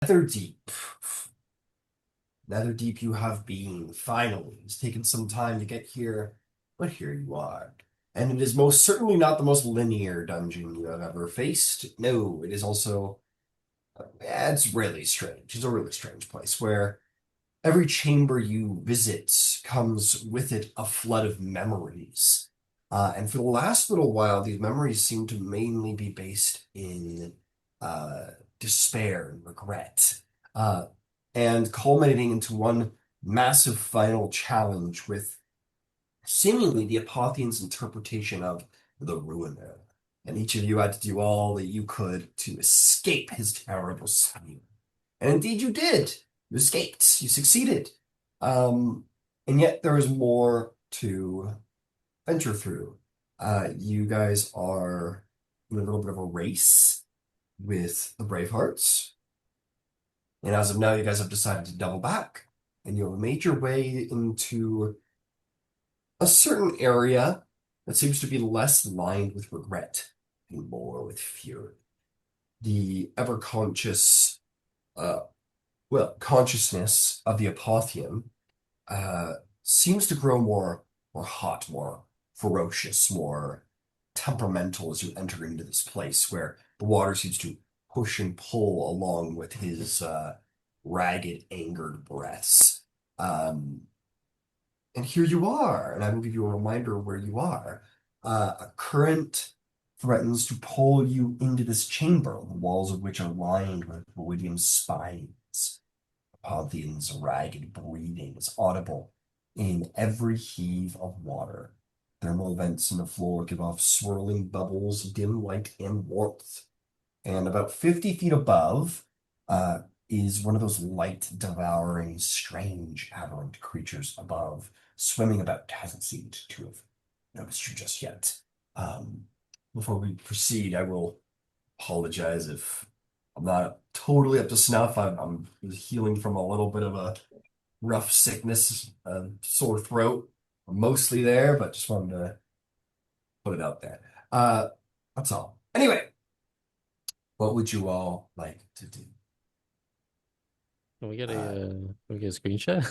Netherdeep. Netherdeep you have been, finally. It's taken some time to get here, but here you are. And it is most certainly not the most linear dungeon you have ever faced. No, it is also, it's really strange. It's a really strange place where every chamber you visit comes with it a flood of memories. And for the last little while, these memories seem to mainly be based in uh, despair and regret, uh, and culminating into one massive final challenge with seemingly the Apotheon's interpretation of the Ruiner. And each of you had to do all that you could to escape his terrible scheme. And indeed you did. You escaped. You succeeded. Um, and yet there is more to venture through. You guys are in a little bit of a race with the Bravehearts. And as of now, you guys have decided to double back. And you have made your way into a certain area that seems to be less lined with regret and more with fury. The ever-conscious uh, consciousness of the Apotheon uh, seems to grow more hot, more ferocious, more temperamental as you enter into this place where the water seems to push and pull along with his ragged, angered breaths. Um, and here you are, and I will give you a reminder of where you are. A current threatens to pull you into this chamber, the walls of which are lined with William's spines. Pantheon's ragged breathing is audible in every heave of water. Thermal vents in the floor give off swirling bubbles, dim light, and warmth. And about 50 feet above is one of those light-devouring, strange, aberrant creatures above, swimming about, hasn't seemed to have noticed you just yet. Um, Before we proceed, I will apologize if I'm not totally up to snuff. I'm healing from a little bit of a rough sickness, sore throat. I'm mostly there, but just wanted to put it out there. Uh, that's all. Anyway, what would you all like to do? Uh, Can we get a screen share?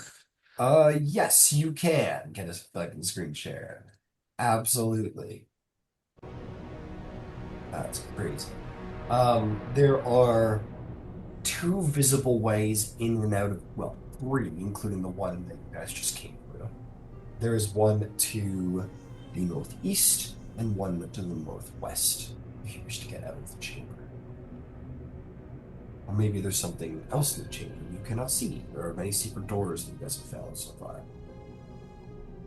yes, you can get a fucking screen share. Absolutely. That's crazy. There are two visible ways in and out of, well, three, including the one that you guys just came through. There is one to the northeast and one to the northwest if you wish to get out of the chamber. Or maybe there's something else in the chamber you cannot see. There are many secret doors that you guys have found so far.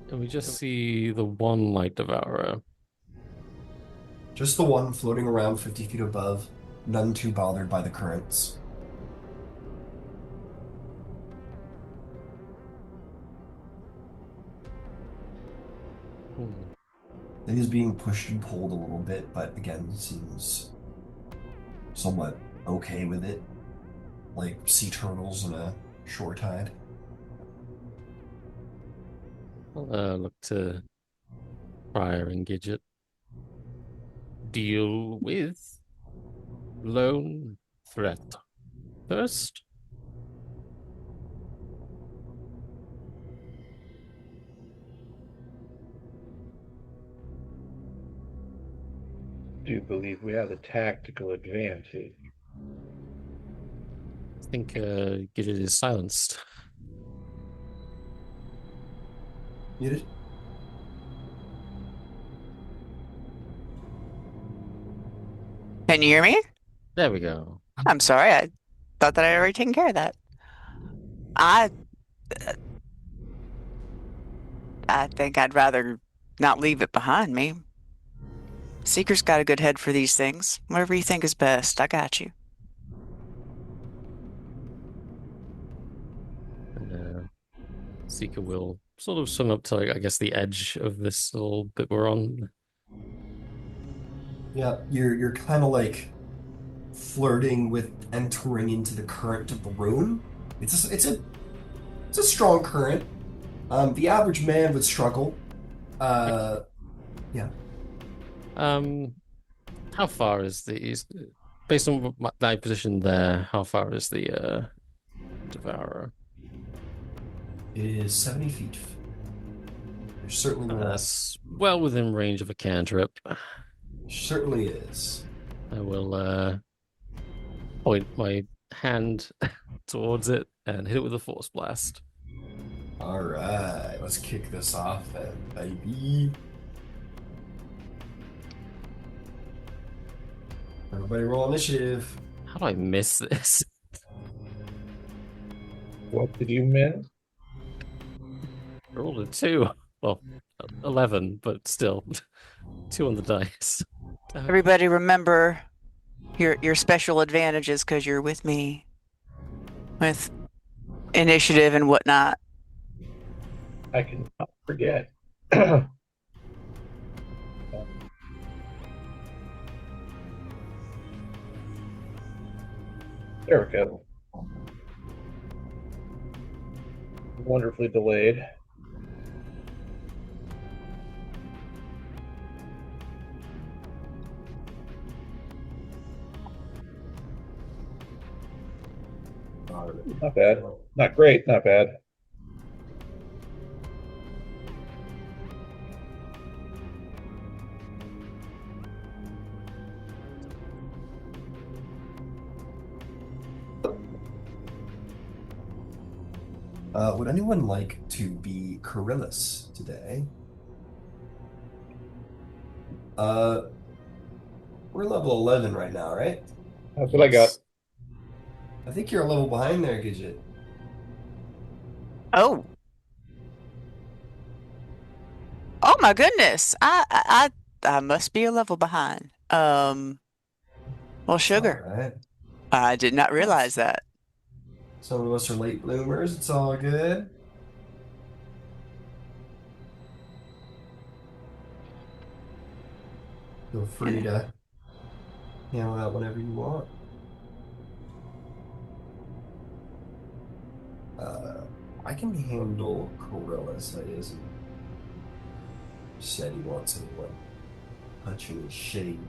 Can we just see the one light devourer? Just the one floating around 50 feet above, none too bothered by the currents. Hmm. It is being pushed and pulled a little bit, but again, seems somewhat okay with it, like sea turtles in a shore tide. I'll look to Prior and Gidget. Deal with lone threat first. Do believe we have a tactical advantage. I think Gidget is silenced. Muted? Can you hear me? There we go. I'm sorry. I thought that I'd already taken care of that. I I think I'd rather not leave it behind me. Seeker's got a good head for these things. Whatever you think is best, I got you. And Seeker will sort of swim up to, like, I guess, the edge of this little bit we're on. Yeah, you're kind of like flirting with entering into the current of the room. It's a strong current. The average man would struggle. Okay. Uh, yeah. Um, how far is the is based on my position there, how far is the Devourer? It is 70 feet. There's certainly gonna, That's well within range of a cantrip. certainly is. I will point my hand towards it and hit it with a force blast. All right, let's kick this off then, baby. Everybody roll initiative. How do I miss this? What did you miss? I rolled a 2. Well, 11, but still 2 on the dice. Everybody remember your special advantages because you're with me with initiative and whatnot. I cannot forget. There we go. Wonderfully delayed. Not bad. Not great, not bad. Would anyone like to be Coryllis today? We're level 11 right now, right? That's what I got. I think you're a level behind there, Gidget. Oh. Oh my goodness. I must be a level behind. Well, sugar. All right. I did not realize that. Some of us are late bloomers. It's all good. Feel free to handle that whenever you want. I can handle Coryllis. That is. Said he wants anyone punching his shade.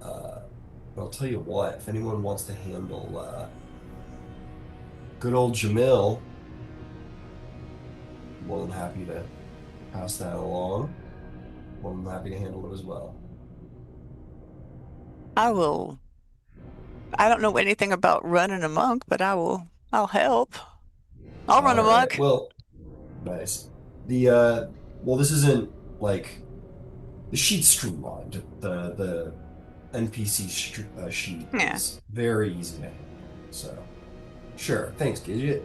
But I'll tell you what, if anyone wants to handle good old Jamil, more than happy to pass that along. More than happy to handle it as well. I will. I don't know anything about running amok, but I'll help. I'll run All right. amok. Well, nice. Well, this isn't like the sheet's streamlined. The NPC sheet Yeah. is very easy to handle. So, sure. Thanks, Gidget.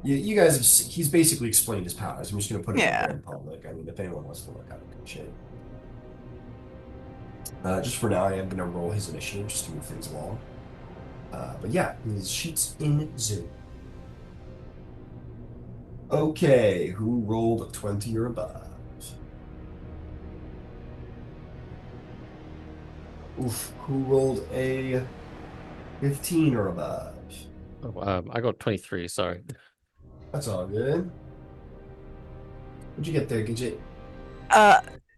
You guys have. He's basically explained his powers. I'm just going to put it out there in public. I mean, if anyone wants to look at it, good shit. Just for now, I am going to roll his initiative just to move things along. But yeah, his sheet's in Zoom. Okay, who rolled a 20 or above? Oof, who rolled a 15 or above? Oh, I got 23, sorry. That's all good. What'd you get there, Gidget?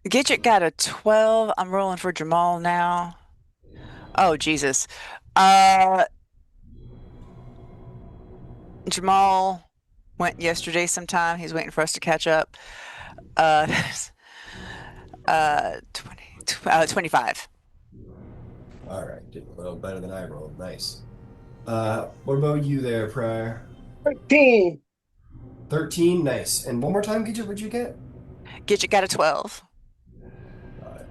Gidget got a 12. I'm rolling for Jamal now. Oh, Jesus. Jamal went yesterday sometime. He's waiting for us to catch up. 25. All right, did a little better than I rolled. Nice. What about you there, Prior? 13. 13, nice. And one more time, Gidget, what'd you get? Gidget got a 12.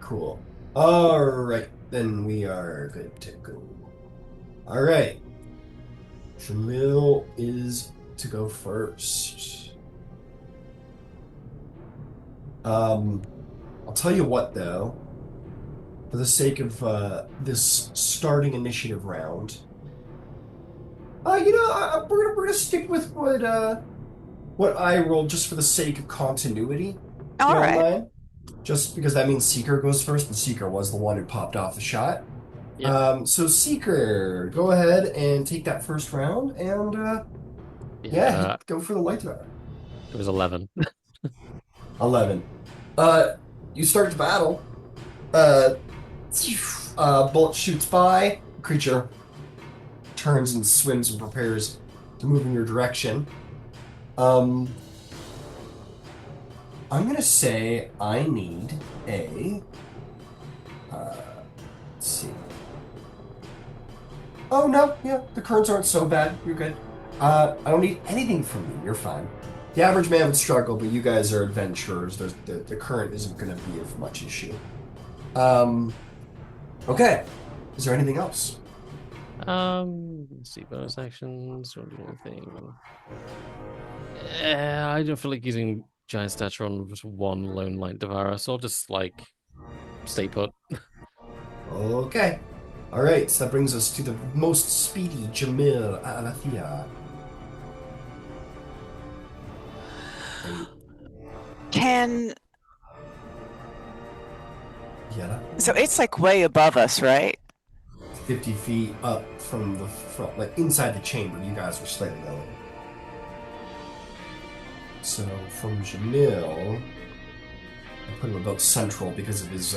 Cool. All right, then we are good to go. All right. Jamil is to go first. I'll tell you what, though. For the sake of this starting initiative round, we're gonna stick with what I rolled just for the sake of continuity. All right. Online. Just because that means Seeker goes first, and Seeker was the one who popped off the shot. Yeah. So Seeker, go ahead and take that first round, and go for the light tower. It was 11. 11. You start the battle. bullet shoots by. Creature turns and swims and prepares to move in your direction. I'm gonna say I need a. Let's see. Oh no, yeah, the currents aren't so bad. You're good. I don't need anything from you. You're fine. The average man would struggle, but you guys are adventurers. The current isn't going to be of much issue. Okay. Is there anything else? Let's see, bonus actions, don't do anything. I don't feel like using giant stature on just one lone light devourer, so I'll just like stay put. Okay. All right. So that brings us to the most speedy Jamil Alethea. Can Yeah. so it's like way above us, right? 50 feet up from the front, like inside the chamber. You guys were slightly lower. So from Jamil, I put him about central because of his.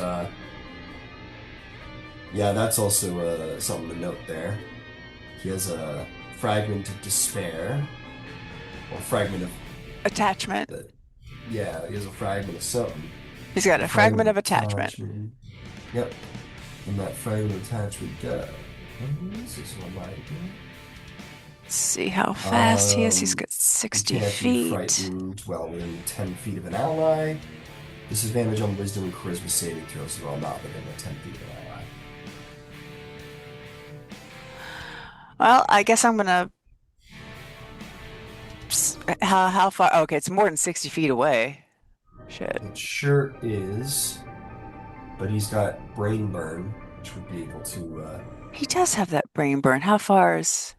Yeah, that's also something to note there. He has a fragment of despair, or fragment of. Attachment. Yeah, he has a fragment of something. He's got a fragment of attachment. Yep. And that fragment of attachment this is what I do. Let's see how fast he is. He's got 60 Can't be feet. frightened well within 10 feet of an ally. Disadvantage on wisdom and charisma saving throws while not within 10 feet of an ally. Well, I guess I'm gonna. How far? Okay, it's more than 60 feet away. Shit. It sure is. But he's got brain burn, which would be able to. He does have that brain burn. How far is?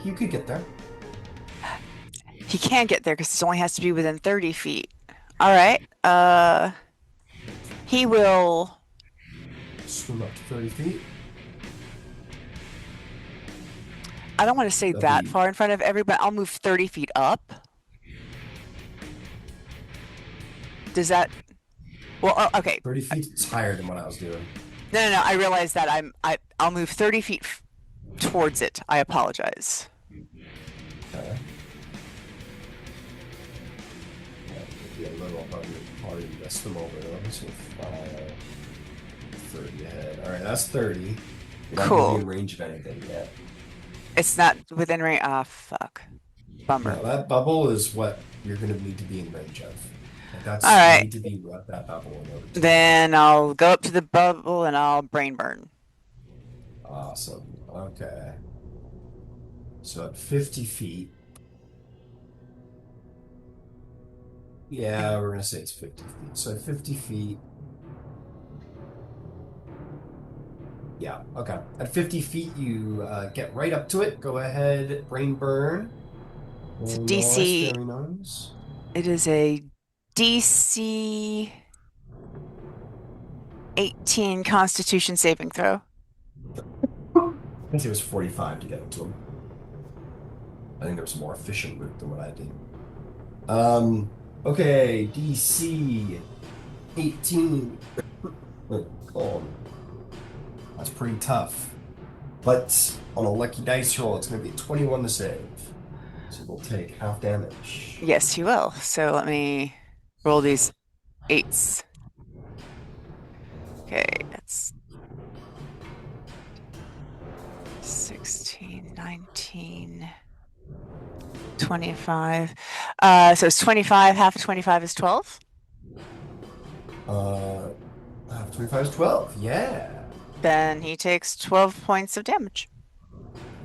You could get there. He can't get there because it only has to be within 30 feet. All right. He will. Swim up to 30 feet. I don't want to stay that far in front of everybody. I'll move 30 feet up. Does that? Well, okay. 30 feet is higher than what I was doing. No. I realize that I'll move 30 feet towards it. I apologize. Okay. Yeah, be a little above your party just a moment. So 30 ahead. All right, that's 30. You're not Cool. gonna be in range of anything yet. It's not within range. Ah, fuck. Bummer. No, that bubble is what you're going to need to be in range of. Like that's All right. you need to be what that bubble in order to. Then I'll go up to the bubble and I'll brain burn. Awesome. Okay. So at 50 feet. Yeah, we're going to say it's 50 feet. So at 50 feet. Yeah, okay. At 50 feet, you get right up to it. Go ahead, brain burn. It's a Oh, DC. nice, very nice. It is a DC 18 Constitution saving throw. I think it was 45 to get it to him. I think there was a more efficient route than what I did. Okay, DC 18. Oh, that's pretty tough. But on a lucky dice roll, it's going to be 21 to save. So we'll take half damage. Yes, you will. So let me roll these 8s. Okay, that's 16, 19, 25. So it's 25. Half of 25 is 12. Half 25 is 12. Yeah. Then he takes 12 points of damage.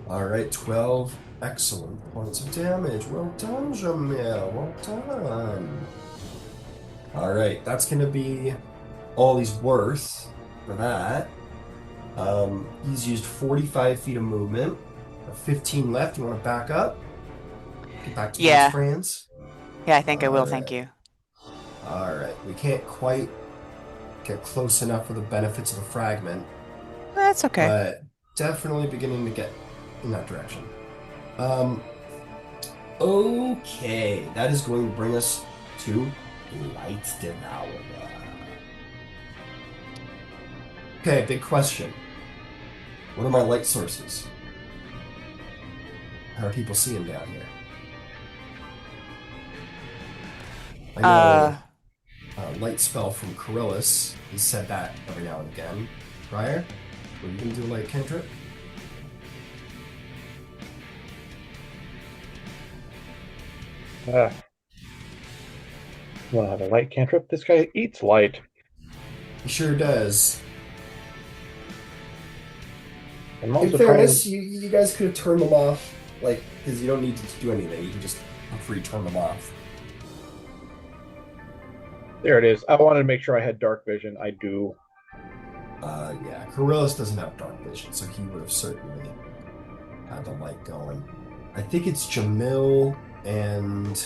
All right, 12 excellent points of damage. Well done, Jamil. Well done. All right, that's going to be all he's worth for that. He's used 45 feet of movement. 15 left. You want to back up? Get back to Yeah. his friends. Yeah, I think I will. All Thank right. you. All right, we can't quite get close enough for the benefits of the fragment. That's okay. But definitely beginning to get in that direction. Okay, that is going to bring us to Light Devourer. Okay, big question. What are my light sources? How are people seeing down here? I know light spell from Coryllis. He said that every now and again. Prior? Were you gonna do a light cantrip? You want to have a light cantrip? This guy eats light. He sure does. I'm In also fairness, trying. you guys could have turned them off, like, because you don't need to do anything. You can just free turn them off. There it is. I wanted to make sure I had dark vision. I do. Yeah, Coryllis doesn't have dark vision, so he would have certainly had the light going. I think it's Jamil and...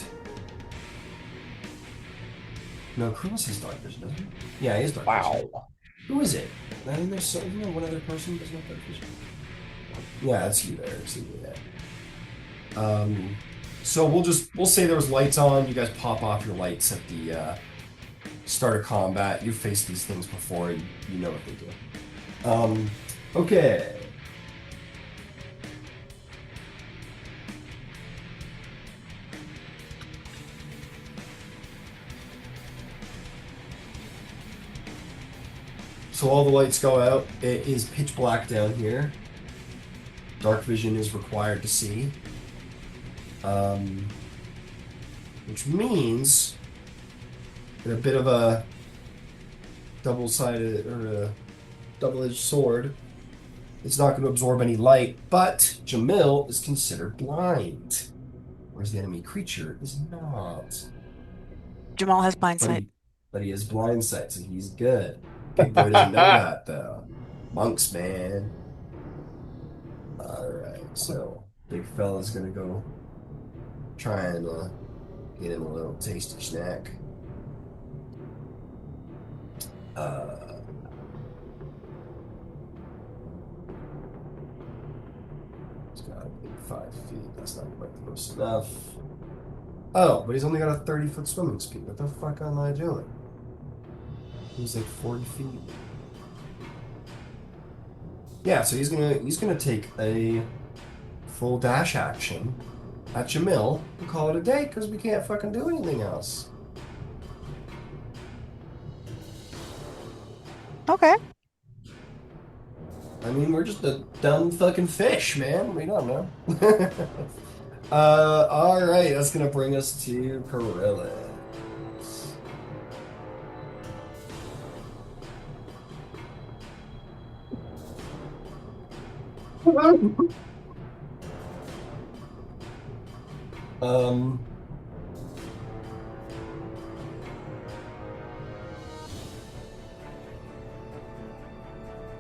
No, Coryllis has dark vision, doesn't he? Yeah, he has dark vision. Wow. Who is it? I think there's one other person who doesn't have dark vision. Yeah, that's you there. See you there. So we'll say there was lights on. You guys pop off your lights at the start of combat. You've faced these things before. You know what they do. Okay. So all the lights go out. It is pitch black down here. Dark vision is required to see. Which means a bit of a double-sided or a double-edged sword. It's not going to absorb any light, but Jamil is considered blind, whereas the enemy creature is not. Jamal has blind sight. But he has blind sight, so he's good. Big boy doesn't know that though. Monks, man. All right, so big fella's gonna go try and get him a little tasty snack. He's got to be 5 feet. That's not quite close enough. Oh, but he's only got a 30-foot swimming speed. What the fuck am I doing? He's like 40 feet. Yeah, so he's gonna take a full dash action at Jamil and call it a day because we can't fucking do anything else. Okay. I mean, we're just a dumb fucking fish, man. We don't know. All right, that's gonna bring us to Coryllis. Um.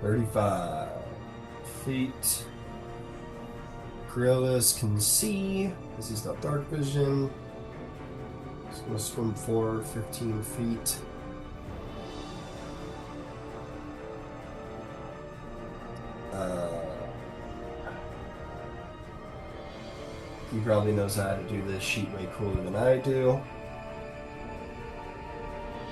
35 feet. Coryllis can see, because he's got dark vision. He's going to swim forward 15 feet. He probably knows how to do this sheet way cooler than I do.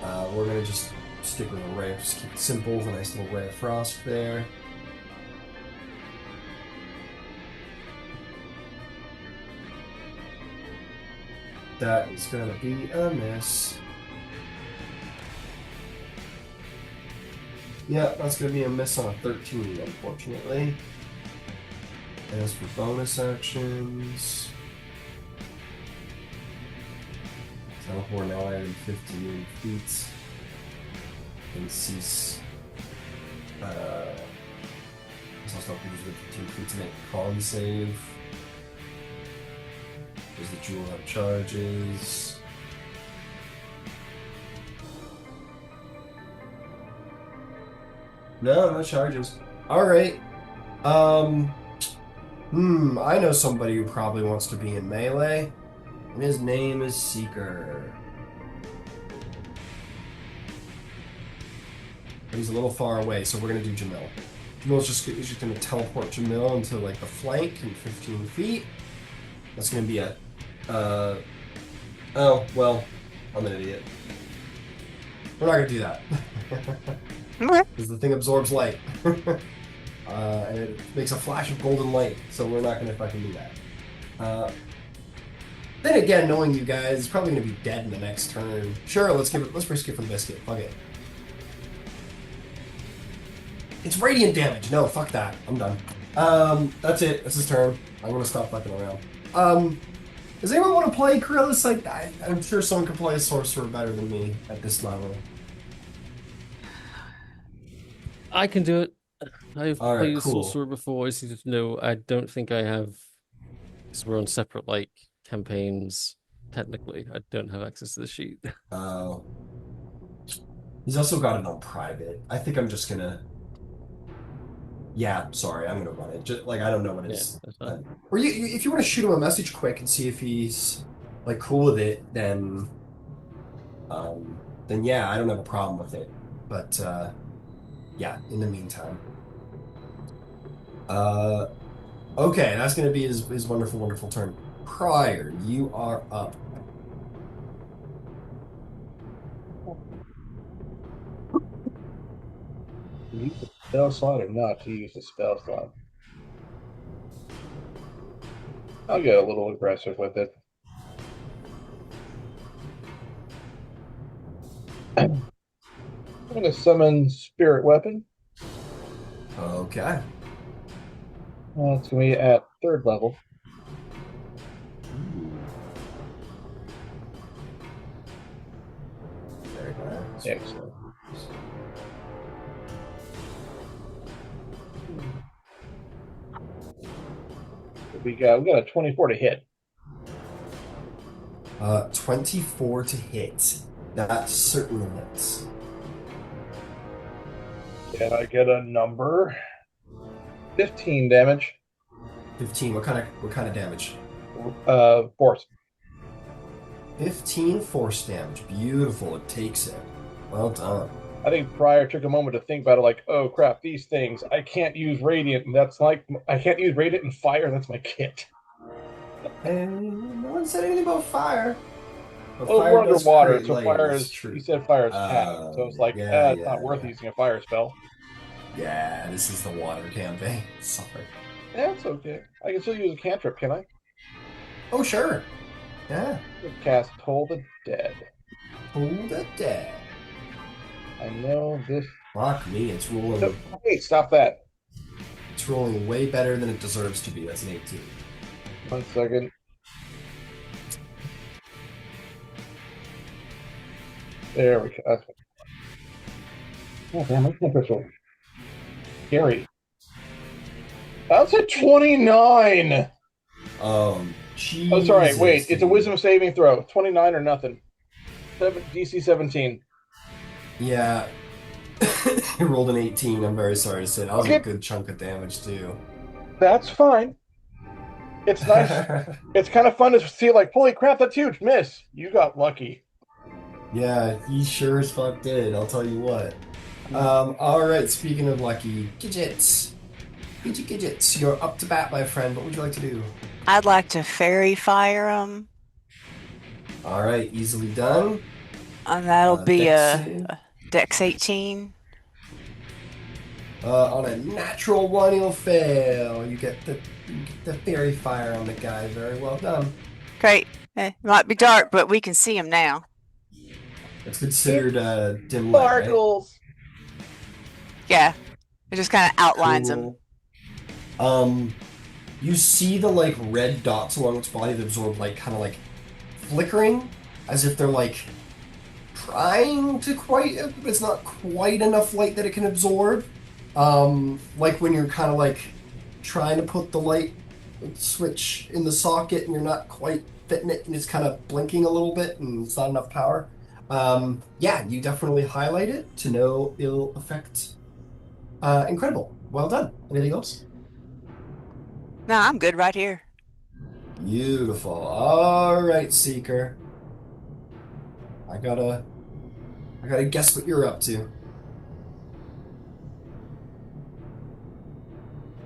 We're going to just stick with a ray, just keep it simple, with a nice little ray of frost there. That is going to be a miss. Yeah, that's going to be a miss on a 13, unfortunately. As for bonus actions, teleport now at 15 feet. And cease. I'll stop using 15 feet to make a con save. Does the jewel have charges? No charges. Alright. I know somebody who probably wants to be in melee, and his name is Seeker. But he's a little far away, so we're gonna do Jamil. Jamil's just gonna teleport Jamil into like the flank in 15 feet. That's gonna be a oh well, I'm an idiot. We're not gonna do that. Okay. because the thing absorbs light. And it makes a flash of golden light, so we're not going to fucking do that. Then again, knowing you guys, it's probably going to be dead in the next turn. Sure, let's risk it for the biscuit. Fuck it. It's radiant damage. No, fuck that. I'm done. That's it. That's his turn. I'm going to stop fucking around. Does anyone want to play Coryllis? Like, I'm sure someone can play a sorcerer better than me at this level. I can do it. I've All right, played a cool. sorcerer before. I just need to know. I don't think I have, because we're on separate like campaigns. Technically, I don't have access to the sheet. Uh, he's also got it on private. I think I'm just gonna. Yeah, sorry, I'm gonna run it. Just like I don't know what Yeah, his. that's fine. Or if you want to shoot him a message quick and see if he's like cool with it, then yeah, I don't have a problem with it. But yeah, in the meantime, uh, okay, that's gonna be his wonderful, wonderful turn. Prior, you are up. To use the spell slot or not to use the spell slot? I'll get a little aggressive with it. I'm going to summon Spirit Weapon. Okay. It's going to be at 3rd level. Very nice. Excellent. We got a 24 to hit. 24 to hit. That certainly hits. Can I get a number? 15 damage. 15. What kind of damage? Force. 15 force damage. Beautiful. It takes it. Well done. I think Pryor took a moment to think about it, like, oh crap, these things. I can't use Radiant, and that's like I can't use Radiant and Fire, that's my kit. And no one said anything about fire. But Well, fire we're does underwater, create so light, fire it's is true. he said fire is tapped. So it's like, Yeah, it's not worth yeah. using a fire spell. Yeah, this is the water campaign. Sorry. That's okay. I can still use a cantrip, can I? Oh, sure. Yeah. Cast Toll the Dead. Hold it dead. I know this. Fuck me, it's rolling. No, hey, stop that. It's rolling way better than it deserves to be. That's an 18. 1 second. There we go. Oh, damn, my cantrip's so scary. That's a 29. Jesus. Oh, sorry. Wait, it's a dude. wisdom saving throw. 29 or nothing. DC 17. Yeah. I rolled an 18. I'm very sorry to say. That was a Okay. good chunk of damage, too. That's fine. It's nice. It's kind of fun to see, like, holy crap, that's huge. Miss. You got lucky. Yeah, he sure as fuck did. I'll tell you what. All right. Speaking of lucky, Gidgets. Gidgets, you're up to bat, my friend. What would you like to do? I'd like to fairy fire them, All right, easily done. and that'll be Dex a save. Dex 18. On a natural one, he'll fail. You get the fairy fire on the guy. Very well done. Great. It might be dark, but we can see him now. It's considered dim light, right? Sparkles. Yeah. It just kind of outlines him. Cool. You see the like red dots along its body that absorb like kind of like flickering, as if they're like trying to quite. It's not quite enough light that it can absorb. Like when you're kind of like trying to put the light switch in the socket and you're not quite fitting it, and it's kind of blinking a little bit, and it's not enough power. Yeah, you definitely highlight it to no ill effect. Incredible. Well done. Anything else? No, I'm good right here. Beautiful. All right, Seeker. I gotta guess what you're up to.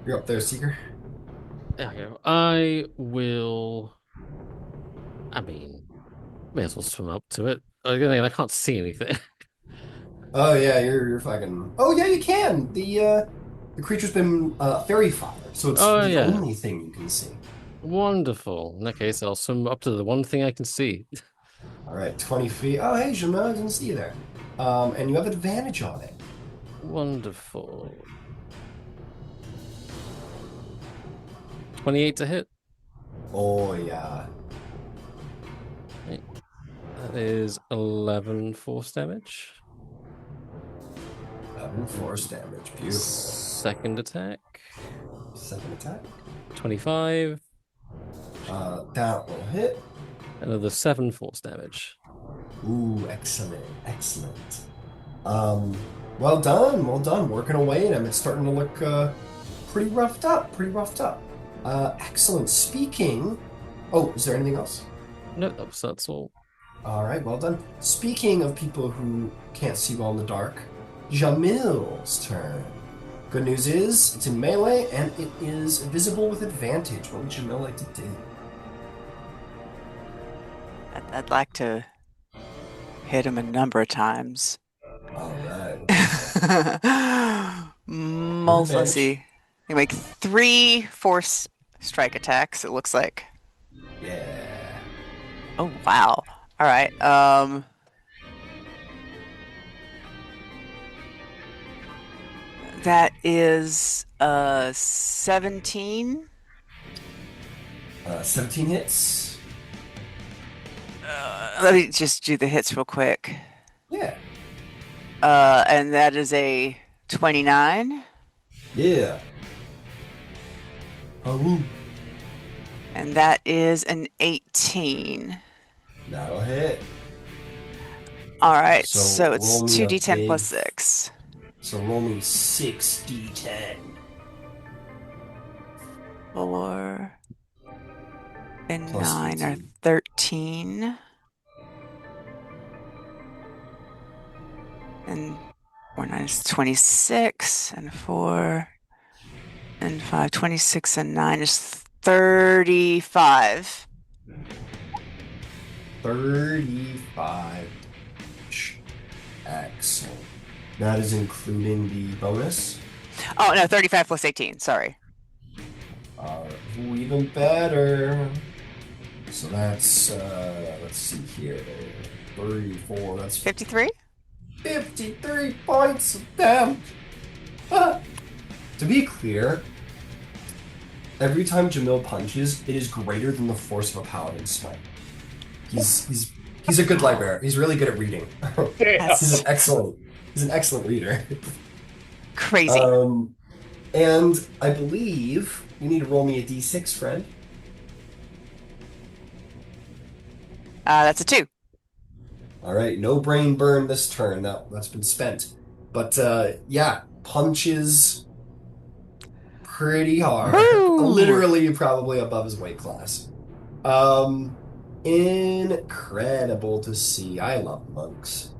You're up there, Seeker. There we go. I will. I mean, may as well swim up to it. I can't see anything. Oh yeah, you're fucking. Oh yeah, you can. The creature's been fairy fire, so it's Oh the yeah. only thing you can see. Wonderful. In that case, I'll swim up to the one thing I can see. All right, 20 feet. Oh hey, Jamel, I didn't see you there. And you have advantage on it. Wonderful. 28 to hit. Oh yeah, Right. That is 11 force damage. 11 force damage. Beautiful. Second attack, Second attack. 25. That will hit. Another 7 force damage. Ooh, excellent, excellent. Um, well done, well done. Working away at him. It's starting to look pretty roughed up, pretty roughed up. Excellent. Speaking. Oh, is there anything else? No, that's all. All right, well done. Speaking of people who can't see well in the dark, Jamil's turn. Good news is it's in melee and it is visible with advantage. What would Jamil like to do? I'd like to hit him a number of times. All right. Let's advantage. see. You make 3 force strike attacks, it looks like. Yeah. Oh, wow. All right. That is 17. 17 hits. Let me just do the hits real quick. Yeah. And that is a 29. Yeah. Oh, And that is an 18. that'll hit. All right, So so it's roll me a 2d10 plus big- 6. So roll me 6d10. 4 and Plus 9 are 15. 13. And 4 9 is 26. And 4 and 5, 26 and 9 is 35. 35. Excellent. That is including the bonus. Oh, no, 35 plus 18. Sorry. Ooh, even better. So that's, let's see here. 34, that's 53? 53 points of damage. To be clear, every time Jamil punches, it is greater than the force of a paladin's smite. He's a good librarian. He's really good at reading. He's an excellent reader. Crazy. And I believe you need to roll me a d6, friend. That's a 2. All right, no brain burn this turn. That's been spent. But yeah, punches pretty hard. Woo! Literally probably above his weight class. Incredible to see. I love monks.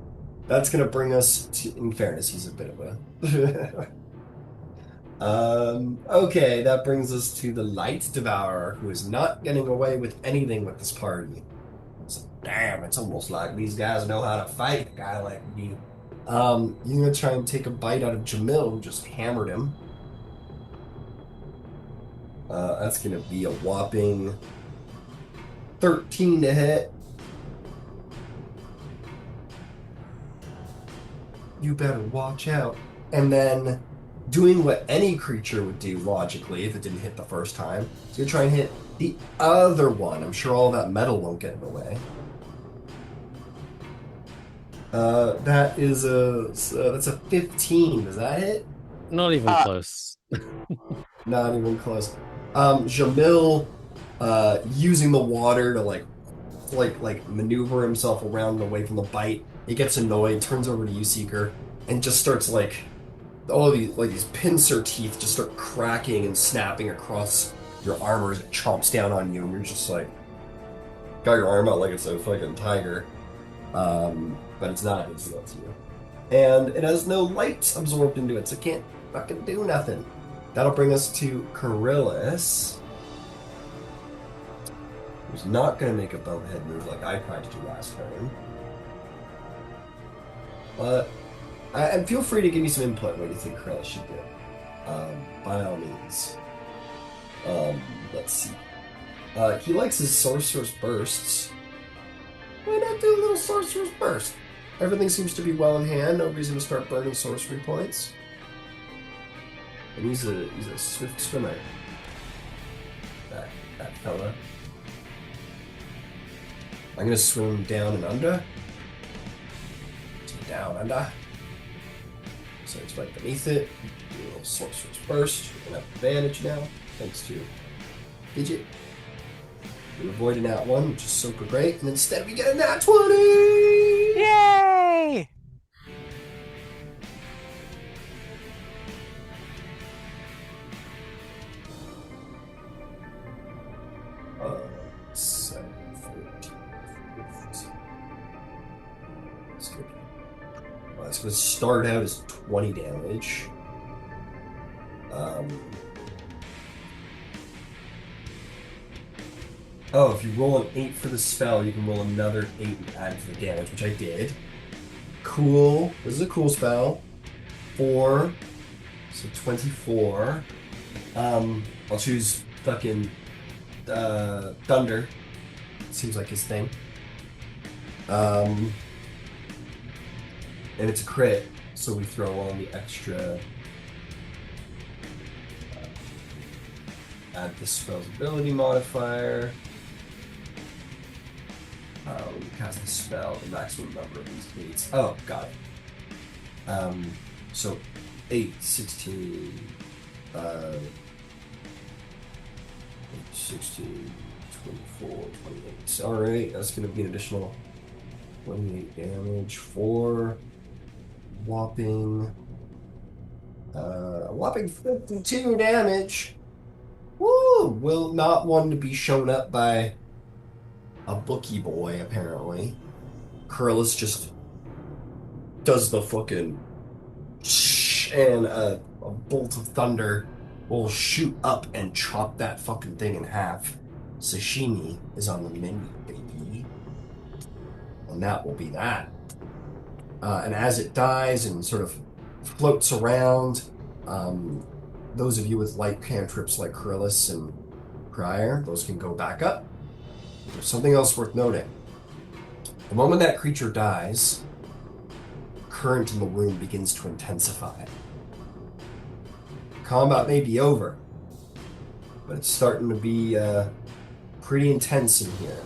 That's gonna bring us to, in fairness, he's a bit of a okay, that brings us to the Light Devourer, who is not getting away with anything with this party. Damn, it's almost like these guys know how to fight a guy like me. You're gonna try and take a bite out of Jamil, who just hammered him. That's gonna be a whopping 13 to hit. You better watch out. And then doing what any creature would do logically if it didn't hit the first time. So you try and hit the other one. I'm sure all that metal won't get in the way. That is that's a 15. Does that hit? Not even close. Not even close. Jamil, using the water to like maneuver himself around and away from the bite. He gets annoyed, turns over to you, Seeker, and just starts like all of these pincer teeth just start cracking and snapping across your armor as it chomps down on you, and you're just like got your arm out like it's a fucking tiger. But it's not. It's you. And it has no light absorbed into it, so it can't fucking do nothing. That'll bring us to Coryllis, who's not going to make a bonehead move like I tried to do last turn. But And feel free to give me some input what you think Krell should do. By all means. Let's see. He likes his Sorcerer's Bursts. Why not do a little Sorcerer's Burst? Everything seems to be well in hand. Nobody's going to start burning sorcery points. And he's a swift swimmer. That fella. I'm going to swim down and under. So down, under. So it's right beneath it. Do a little Sorcerer's Burst. You're going to have advantage now, thanks to Fidget. We avoid a nat 1, which is super great, and instead we get a nat 20! Yay! Seven, 14, 15. It's good. Well, it's going to start out as 20 damage. Oh, if you roll an 8 for the spell, you can roll another 8 and add to the damage, which I did. Cool. This is a cool spell. 4. So 24. I'll choose fucking Thunder. Seems like his thing. And it's a crit, so we throw on the extra. Add the spell's ability modifier. When you cast the spell, the maximum number of these beats. Oh, got it. So 8, 16, 16, 24, 28. Alright, that's going to be an additional 28 damage for whopping 52 damage. Woo! Will not want to be shown up by a bookie boy, apparently. Curlis just does the fucking shh, and a bolt of thunder will shoot up and chop that fucking thing in half. Sashimi is on the menu, baby. And that will be that. And as it dies and sort of floats around, those of you with light cantrips like Curlis and Crier, those can go back up. There's something else worth noting. The moment that creature dies, current in the room begins to intensify. Combat may be over, but it's starting to be pretty intense in here,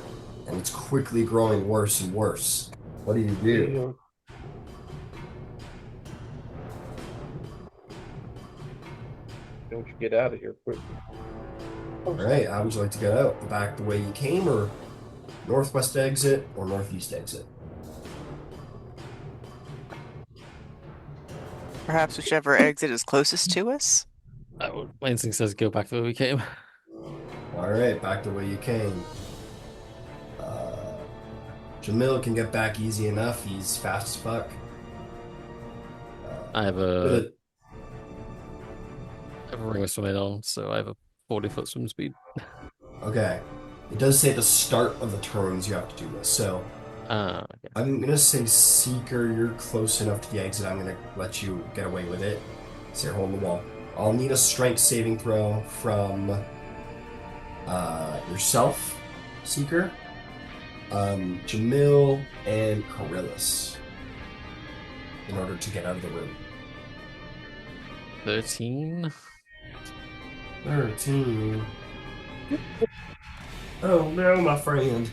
and it's quickly growing worse and worse. What do you do? Don't you get out of here quick. Alright, how would you like to get out? Back the way you came, or northwest exit, or northeast exit? Perhaps whichever exit is closest to us? My instinct says go back the way we came. Alright, back the way you came. Jamil can get back easy enough, he's fast as fuck. I have a ring of swimming on, so I have a 40-foot swim speed. Okay. It does say at the start of the turns you have to do this, so Okay. I'm gonna say Seeker, you're close enough to the exit, I'm gonna let you get away with it. So you're holding the wall. I'll need a strength saving throw from yourself, Seeker, Jamil, and Coryllis in order to get out of the room. 13. 13. Oh no, my friend.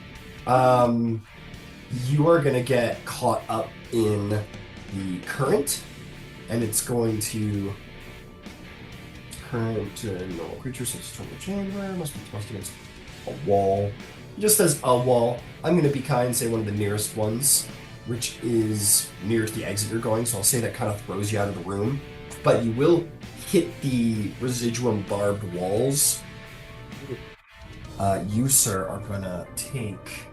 You are gonna get caught up in the current, and it's going to current to normal creature, so it's from the chamber, must be thrust against a wall. It just says a wall. I'm gonna be kind, say one of the nearest ones, which is nearest the exit you're going, so I'll say that kind of throws you out of the room. But you will hit the residuum barbed walls. You, sir, are gonna take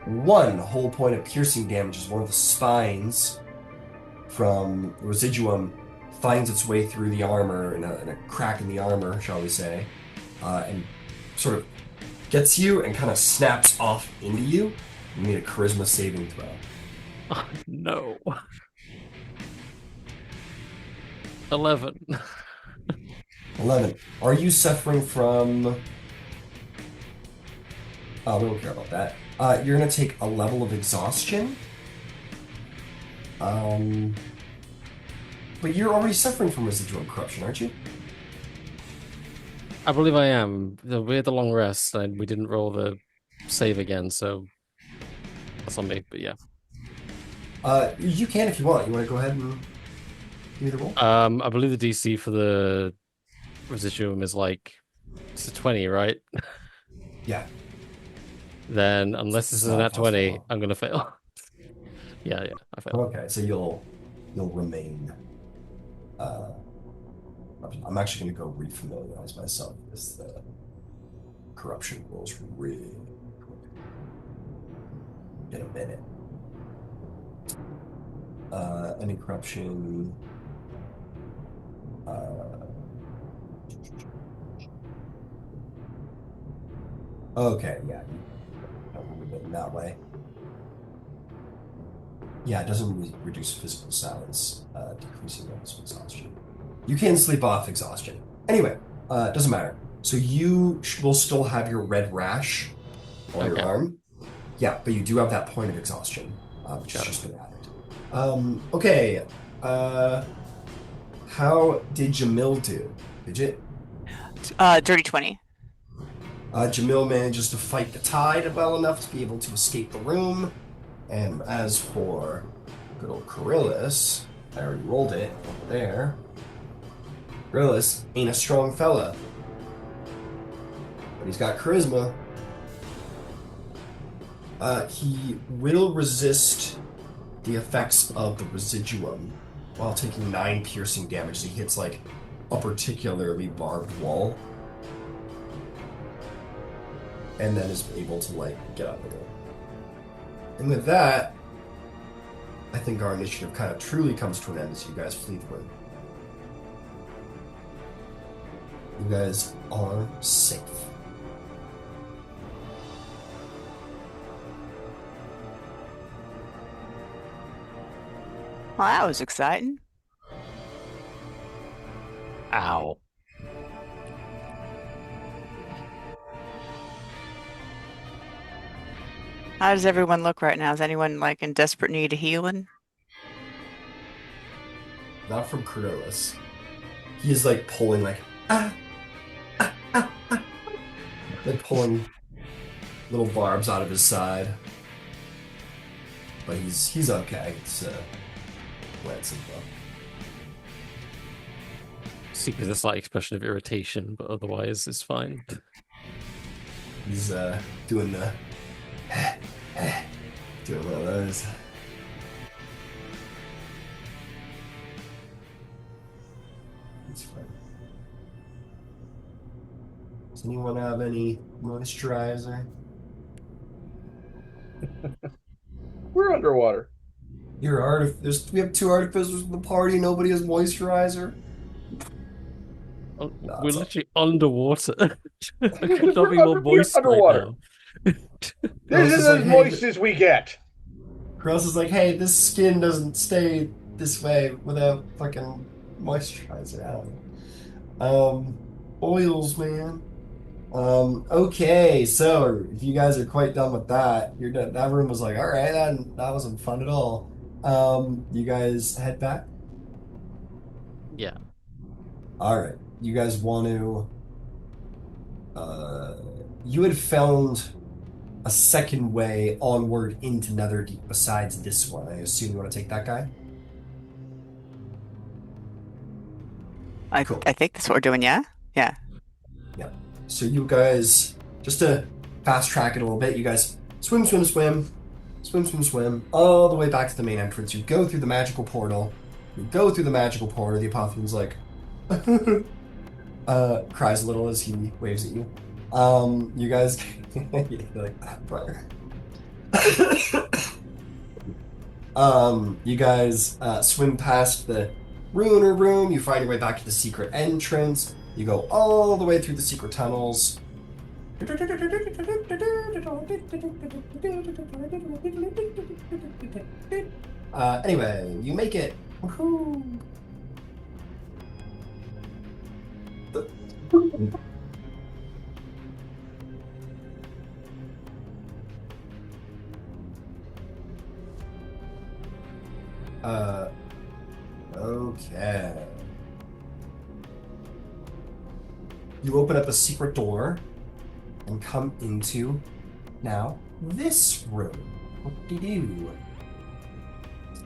1 whole point of piercing damage as one of the spines from residuum finds its way through the armor in a crack in the armor, shall we say, and sort of gets you and kind of snaps off into you. You need a charisma saving throw. Oh, no. 11. 11. Are you suffering from... Oh, we don't care about that. You're going to take a level of exhaustion. But you're already suffering from residual corruption, aren't you? I believe I am. We had the long rest, and we didn't roll the save again, so that's on me. But yeah, You can if you want. You want to go ahead and give me the roll? I believe the DC for the residuum is like it's a 20, right? Yeah. Then unless this It's is a not a nat plus 20, roll. I'm gonna fail. Yeah, I failed. Okay, so you'll remain. I'm actually going to go refamiliarize myself with the corruption rules really quick in a minute. Any corruption. Okay, yeah, don't remove it in that way. Yeah, it doesn't reduce physical silence, decreasing levels of exhaustion. You can sleep off exhaustion. Anyway, it doesn't matter. So you will still have your red rash on your Okay. arm. Yeah, but you do have that point of exhaustion, which has Got it. just been added. Okay. How did Jamil do? Did Dirty 20. Jamil manages to fight the tide well enough to be able to escape the room. And as for good old Coryllis, I already rolled it over there. Coryllis ain't a strong fella, but he's got charisma. He will resist the effects of the residuum while taking 9 piercing damage. So he hits like a particularly barbed wall, and then is able to like get out of it. And with that, I think our initiative kind of truly comes to an end as you guys flee the room. You guys are safe. Well, that was exciting. Ow. How does everyone look right now? Is anyone like in desperate need of healing? Not from Coryllis. He is like pulling like like pulling little barbs out of his side. But he's okay. It's glancing though. See, because a slight expression of irritation, but otherwise it's fine. He's doing the doing one of those. It's fine. Does anyone have any moisturizer? We're underwater. We have 2 artificers in the party. Nobody has moisturizer. Oh, No, we're it's literally underwater. I could not We're be more we're moist right underwater. now. This is is like, as hey, moist as we get. Gross is like, hey, this skin doesn't stay this way without fucking moisturizer. I don't know. Oils, man. Okay, so if you guys are quite done with that, you're done. That room was like, all right, that wasn't fun at all. You guys head back. Yeah. All right, you guys want to. You had found a second way onward into Netherdeep besides this one. I assume you want to take that guy? Cool. I think that's what we're doing, yeah? Yeah. Yeah. So you guys, just to fast track it a little bit, you guys swim, all the way back to the main entrance. You go through the magical portal. The Apothion's like, cries a little as he waves at you. You guys, you're like, brother. You guys swim past the ruiner room. You find your way back to the secret entrance. You go all the way through the secret tunnels. Anyway, you make it. Woohoo. Okay. You open up a secret door and come into now this room. What do you do?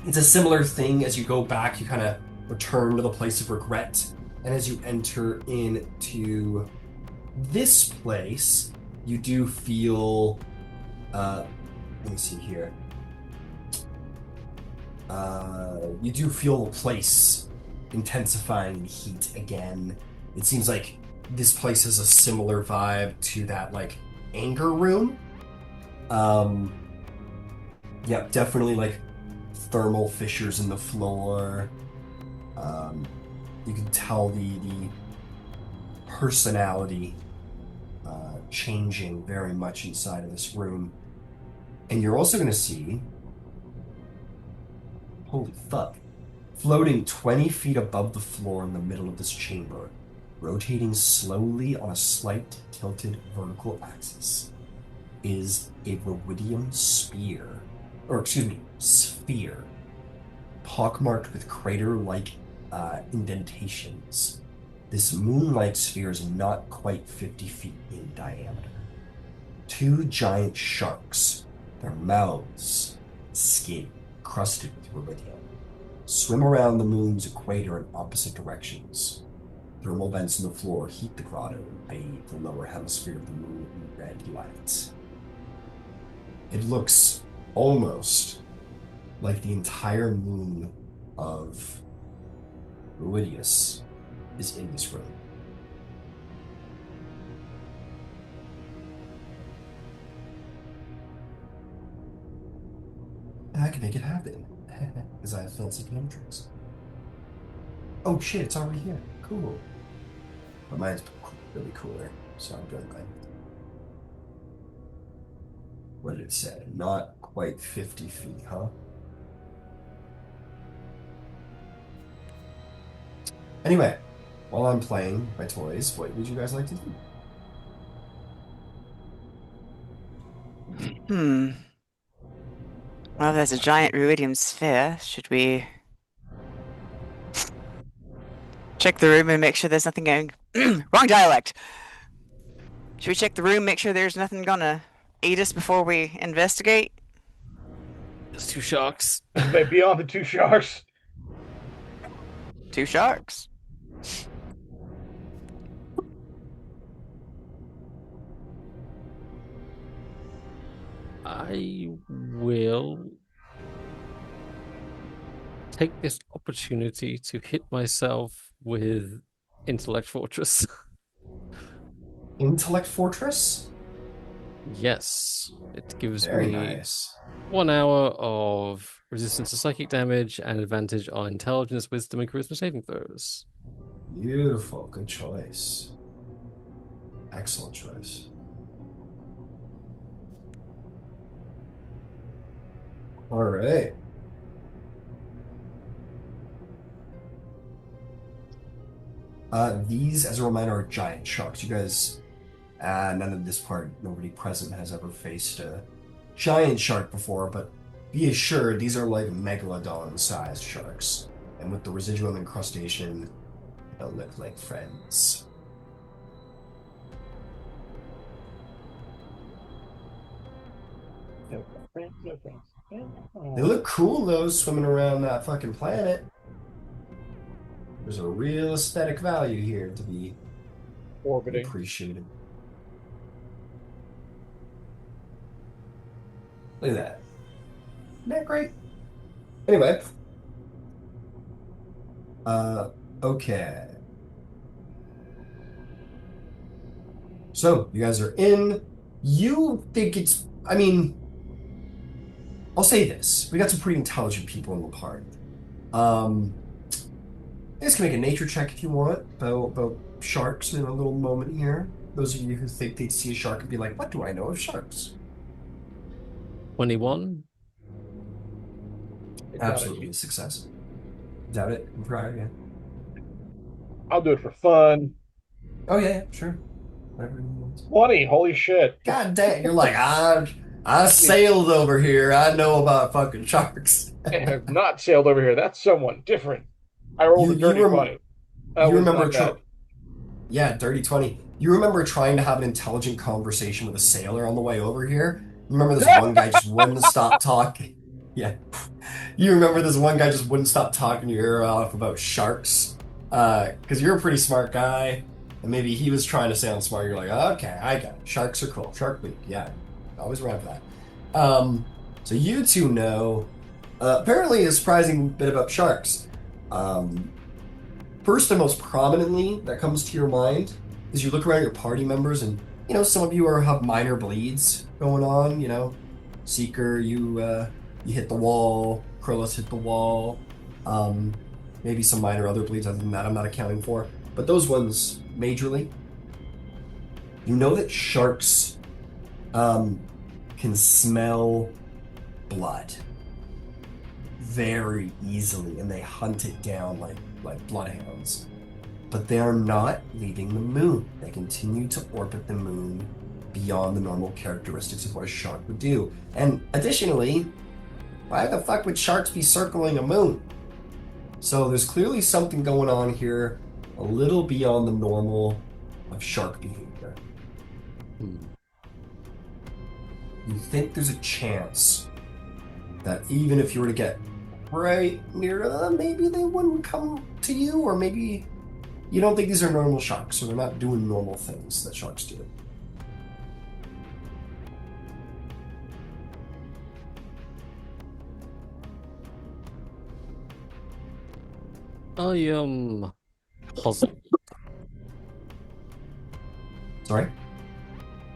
It's a similar thing. As you go back, you kind of return to the place of regret. And as you enter into this place, you do feel, let me see here. You do feel the place intensifying the heat again. It seems like this place has a similar vibe to that, like, anger room. Yeah, definitely, like, thermal fissures in the floor. You can tell the personality changing very much inside of this room. And you're also going to see, holy fuck, floating 20 feet above the floor in the middle of this chamber, rotating slowly on a slight tilted vertical axis, is a ruidium spear, or excuse me, sphere, pockmarked with crater-like indentations. This moon-like sphere is not quite 50 feet in diameter. Two giant sharks, their mouths, skin crusted with ruidium, swim around the moon's equator in opposite directions. Thermal vents in the floor heat the grotto and bathe the lower hemisphere of the moon in red light. It looks almost like the entire moon of Ruidius is in this room. And I can make it happen, because I have fancy game tricks. Oh shit, it's already here. Cool. But mine's really cooler, so I'm good. What did it say? Not quite 50 feet, huh? Anyway, while I'm playing my toys, what would you guys like to do? Well, there's a giant ruidium sphere. Should we check the room and make sure there's nothing going... Wrong dialect! Should we check the room, make sure there's nothing gonna eat us before we investigate? There's two sharks. Beyond the two sharks. Two sharks. I will take this opportunity to hit myself with Intellect Fortress. Intellect Fortress? Yes. It gives Very me nice. 1 hour of resistance to psychic damage and advantage on intelligence, wisdom, and charisma saving throws. Beautiful. Good choice. Excellent choice. All right. These, as a reminder, are giant sharks. You guys, none of this part, nobody present has ever faced a giant shark before, but be assured these are like megalodon-sized sharks. And with the residual incrustation, they'll look like friends. No friends, no friends. They look cool, though, swimming around that fucking planet. There's a real aesthetic value here to be Orbiting. appreciated. Look at that. Isn't that great? Anyway. Okay. So, you guys are in. You think it's... I mean... I'll say this. We got some pretty intelligent people in the party. You guys can make a nature check if you want. About sharks in a little moment here. Those of you who think they'd see a shark and be like, what do I know of sharks? 21. Absolutely a success. Doubt it. I'm proud, yeah. I'll do it for fun. Oh, yeah, sure. Whatever you want. 20, holy shit. God damn, you're like, I sailed over here. I know about fucking sharks. I have not sailed over here. That's someone different. I rolled a dirty 20. That You was remember, not bad. yeah, dirty 20. You remember trying to have an intelligent conversation with a sailor on the way over here? You remember this one guy just wouldn't stop talking? Yeah. You remember this one guy just wouldn't stop talking your ear off about sharks? Because you're a pretty smart guy, and maybe he was trying to sound smart. You're like, okay, I got it. Sharks are cool. Shark Week, yeah. Always around for that. So you two know, apparently a surprising bit about sharks. First and most prominently that comes to your mind is you look around your party members and, some of you have minor bleeds going on, Seeker, you hit the wall, Krillus hit the wall, maybe some minor other bleeds other than that I'm not accounting for, but those ones majorly. You know that sharks can smell blood very easily, and they hunt it down like bloodhounds. But they are not leaving the moon. They continue to orbit the moon beyond the normal characteristics of what a shark would do. And additionally, why the fuck would sharks be circling a moon? So there's clearly something going on here a little beyond the normal of shark behavior. You think there's a chance that even if you were to get right near them, maybe they wouldn't come to you, or maybe you don't think these are normal sharks, so they're not doing normal things that sharks do. I am puzzled. Sorry?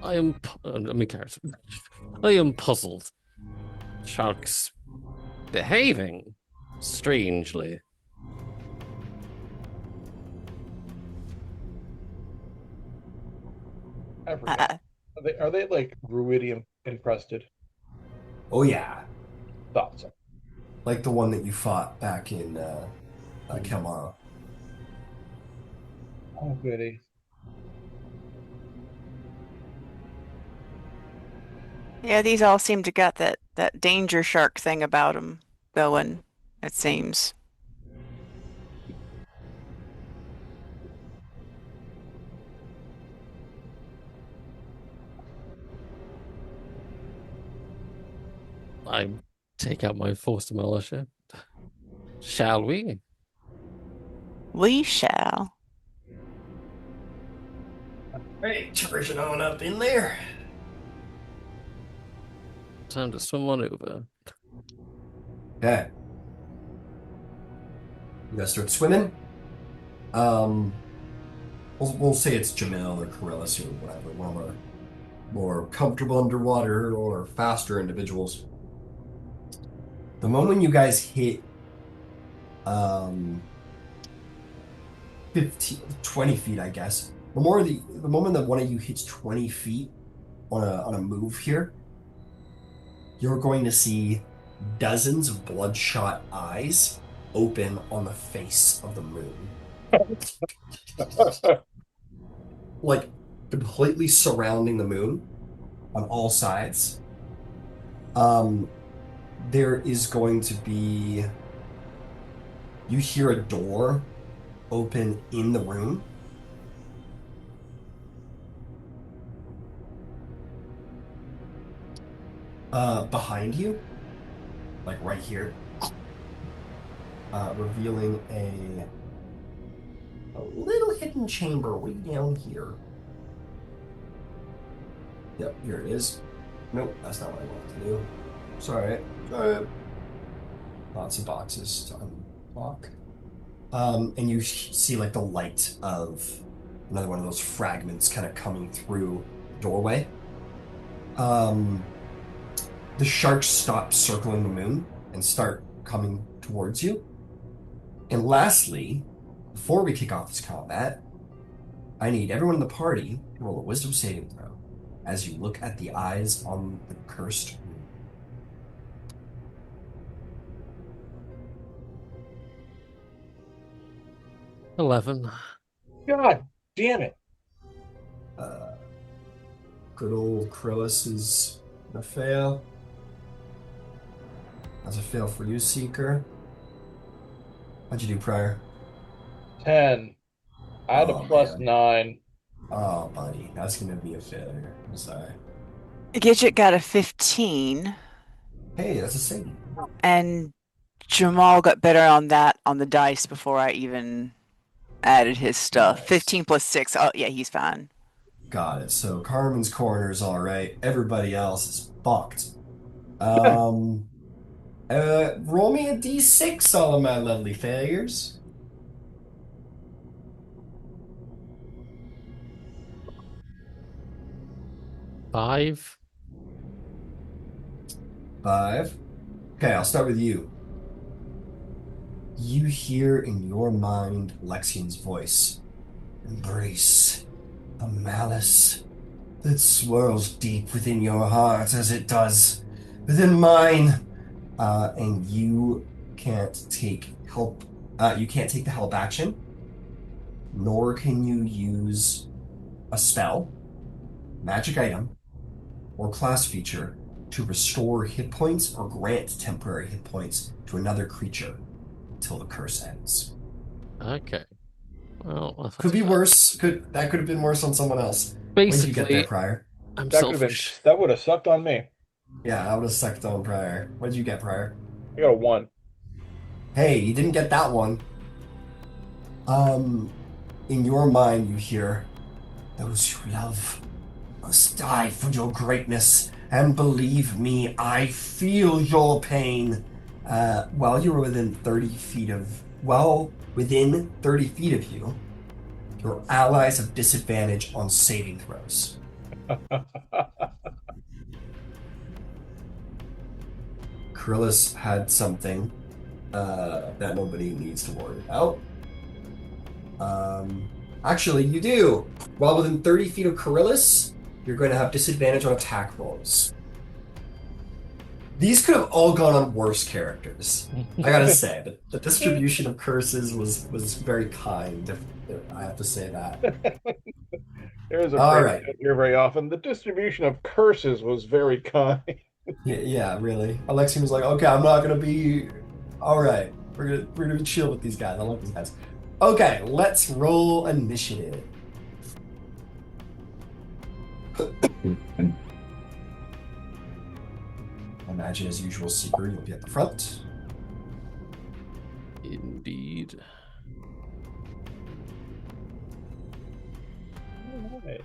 Let me character. I am puzzled. Sharks behaving strangely. I forget. Are they like ruidium encrusted? Oh yeah, Thought so. like the one that you fought back in Kelmar. Oh, goody. Yeah, these all seem to got that danger shark thing about them going, it seems. I take out my forced militia. Shall we? We shall. Hey, charging on up in there. Time to swim on over. Okay. You guys start swimming. We'll say it's Jamil or Corellis or whatever, one of our more comfortable underwater or faster individuals. The moment you guys hit 15, 20 feet, I guess. The moment that one of you hits 20 feet on a move here, you're going to see dozens of bloodshot eyes open on the face of the moon. Like completely surrounding the moon on all sides. There is going to be, you hear a door open in the room. Behind you, like right here, revealing a little hidden chamber way down here. Yep, here it is. Nope, that's not what I wanted to do. Sorry. Lots of boxes to unlock. And you see like the light of another one of those fragments kind of coming through the doorway. The sharks stop circling the moon and start coming towards you. And lastly, before we kick off this combat, I need everyone in the party to roll a wisdom saving throw as you look at the eyes on the cursed room. 11. God damn it. Good old Krillus is gonna fail. That's a fail for you, Seeker. How'd you do prior? 10. I had a Oh, plus man. 9. Oh, buddy. That's gonna be a failure. I'm sorry. Gidget got a 15, Hey, that's a save. and Jamal got better on that on the dice before I even added his stuff. Nice. 15 plus 6. Oh, yeah, he's fine. Got it. So Carmen's corner is all right. Everybody else is fucked. Um, roll me a d6, all of my lovely failures. 5. 5. Okay, I'll start with you. You hear in your mind Lexian's voice. Embrace the malice that swirls deep within your heart as it does within mine. And you can't take help. You can't take the help action, nor can you use a spell, magic item, or class feature to restore hit points or grant temporary hit points to another creature until the curse ends. Okay. Well, that's Could be bad. worse. That could have been worse on someone else. When did you get there, Basically, Prior? I'm That could have been. selfish. That would have sucked on me. Yeah, I would have sucked on Prior. What did you get, Prior? I got a 1. Hey, you didn't get that one. In your mind, you hear, those you love must die for your greatness, and believe me, I feel your pain. While you were within 30 feet of, within 30 feet of you, your allies have disadvantage on saving throws. Krillis had something that nobody needs to worry about. Actually, you do. While within 30 feet of Krillis, you're going to have disadvantage on attack rolls. These could have all gone on worse characters. I gotta say that the distribution of curses was very kind. If I have to say that. There's a All phrase right. I don't hear very often. The distribution of curses was very kind. Yeah, really. Alexian was like, okay, I'm not gonna be. All right, we're gonna be chill with these guys. I love these guys. Okay, let's roll initiative. Imagine as usual, Seeker, you'll be at the front. Indeed. All right.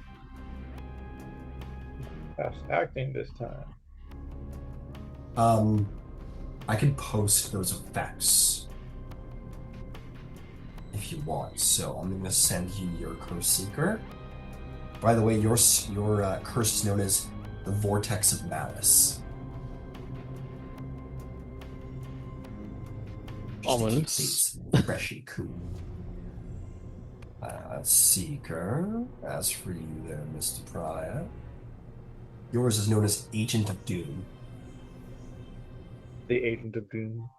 Fast acting this time. I can post those effects if you want. So I'm gonna send you your curse seeker. By the way, your curse is known as the Vortex of Malice. Just to keep Ominous. things fresh and cool. Seeker. As for you there, Mr. Pryor. Yours is known as Agent of Doom. The Agent of Doom.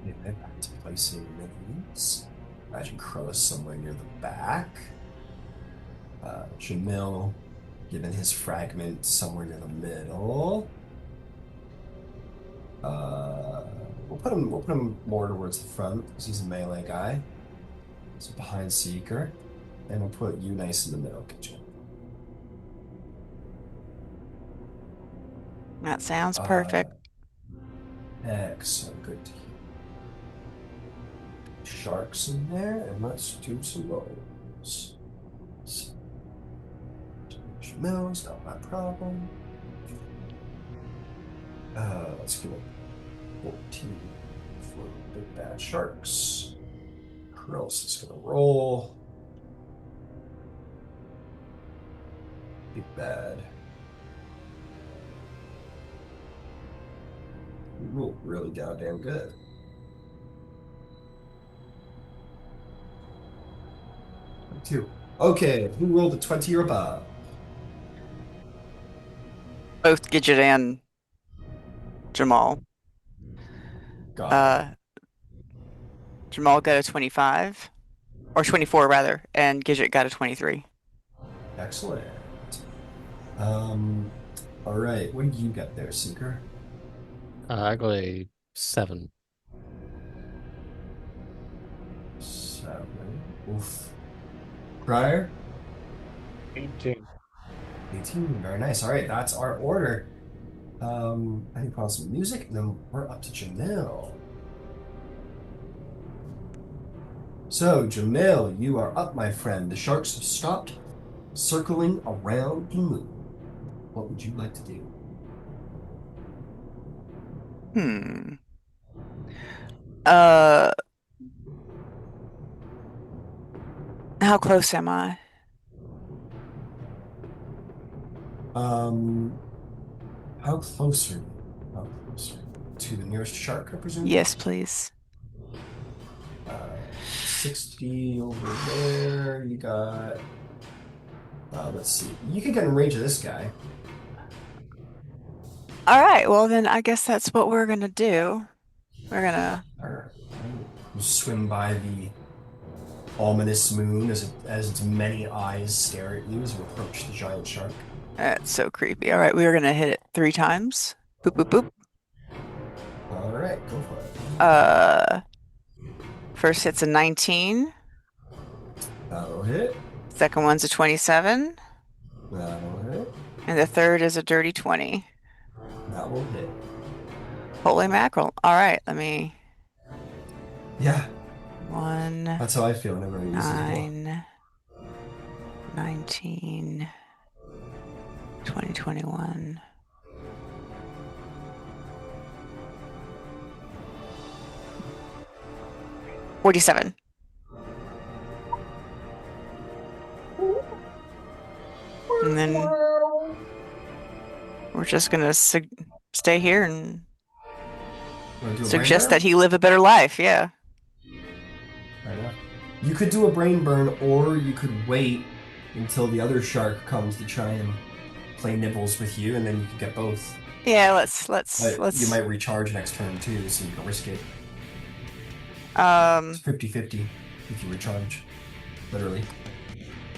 Anyway, back to placing minis. Imagine Krullis somewhere near the back. Jamil, given his fragment, somewhere near the middle. We'll put him more towards the front because he's a melee guy. So behind Seeker, and we'll put you nice in the middle, kitchen. That sounds perfect. Excellent, good to hear. Sharks in there, and let's do some rolls. Mills, not my problem. Let's go 14 for big bad sharks. Who else is gonna roll? Big bad. You rolled really goddamn good. 2. Okay, who rolled a 20 or above? Both Gidget and Jamal. Got it. Uh, Jamal got a 25, or 24 rather, and Gidget got a 23. Excellent. Um, all right. What do you get there, Seeker? I got a 7. 7. Oof. Crier? 18. 18. Very nice. All right, that's our order. I think put on some music, and then we're up to Jamil. So, Jamil, you are up, my friend. The sharks have stopped circling around the moon. What would you like to do? Hmm. Uh, how close am I? Um, how close are you? How close are you? To the nearest shark, I presume? Yes, please. 60 over there. You got, let's see. You could get in range of this guy. All right, well then I guess that's what we're gonna do. We're gonna. All right. You swim by the ominous moon as its many eyes stare at you as you approach the giant shark. That's so creepy. All right, we are gonna hit it 3 times. Boop boop boop. All right, go for it. Uh, first hit's a 19. That'll hit. Second one's a 27, That'll hit. and the third is a dirty 20. That will hit. Holy mackerel! All right, let me. Yeah, 1, that's how I feel whenever I use it. 9, 19, 20, 21. 47. And then we're just gonna stay here and Want to do a brain suggest burn? that he live a better life. Yeah. Fair enough. You could do a brain burn, or you could wait until the other shark comes to try and play nibbles with you, and then you could get both. Yeah, But you might recharge next turn too, so you can risk it. It's 50-50 if you recharge, literally.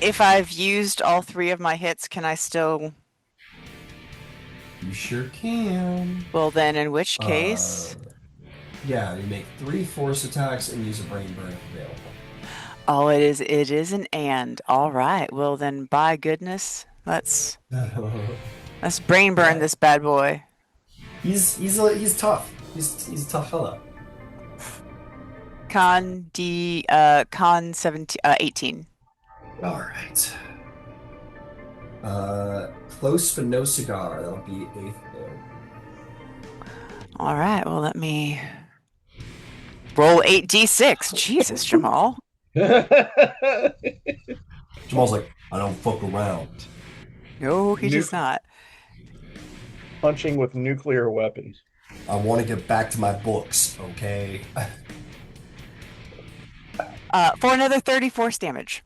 if I've used all 3 of my hits, can I still? You sure can. Well, then in which case? Yeah, you make 3 force attacks and use a brain burn if available. Oh, it is an and. All right. Well, then by goodness, let's brain burn Yeah. this bad boy. He's tough. He's a tough fella. Con 17 18. All right. Close but no cigar. That'll be 8th though. All right. Well, let me roll 8d6. Jesus, Jamal. Jamal's like, I don't fuck around. No, he does not. Punching with nuclear weapons. I want to get back to my books, okay? For another 30 force damage.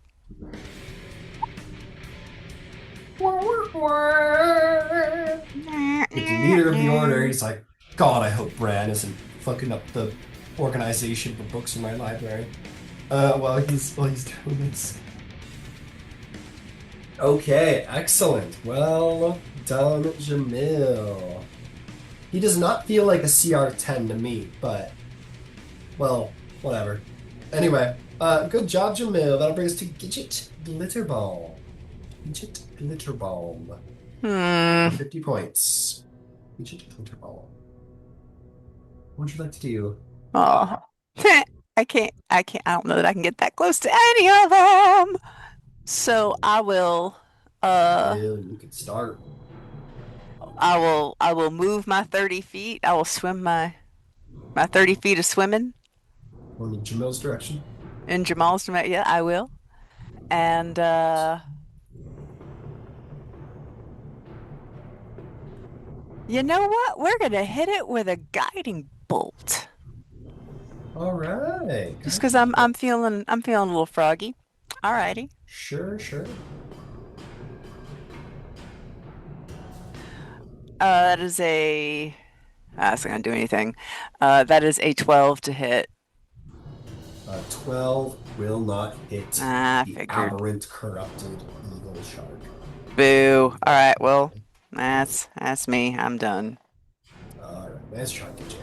With the leader of the order, he's like, God, I hope Brad isn't fucking up the organization for books in my library. While he's doing this. Okay, excellent. Well done, Jamil. He does not feel like a CR10 to me, but well, whatever. Anyway, good job, Jamil. That'll bring us to Gidget Glitterball. Gidget Glitterball. 50 points. Gidget Glitterball. What would you like to do? Oh, I can't. I don't know that I can get that close to any of them. So I will. Well, you could start. I will move my 30 feet. I will swim my 30 feet of swimming Going in Jamil's direction. in Jamal's direction. Yeah, I will. And you know what? We're gonna hit it with a guiding bolt. All right. Just because I'm feeling a little froggy. Alrighty. Sure, sure. That is a. That's not gonna do anything. That is a 12 to hit. 12 will not hit Ah, I the figured. aberrant, corrupted evil shark. Boo. All right. Well, that's me. I'm done. Alright, nice try, DJ.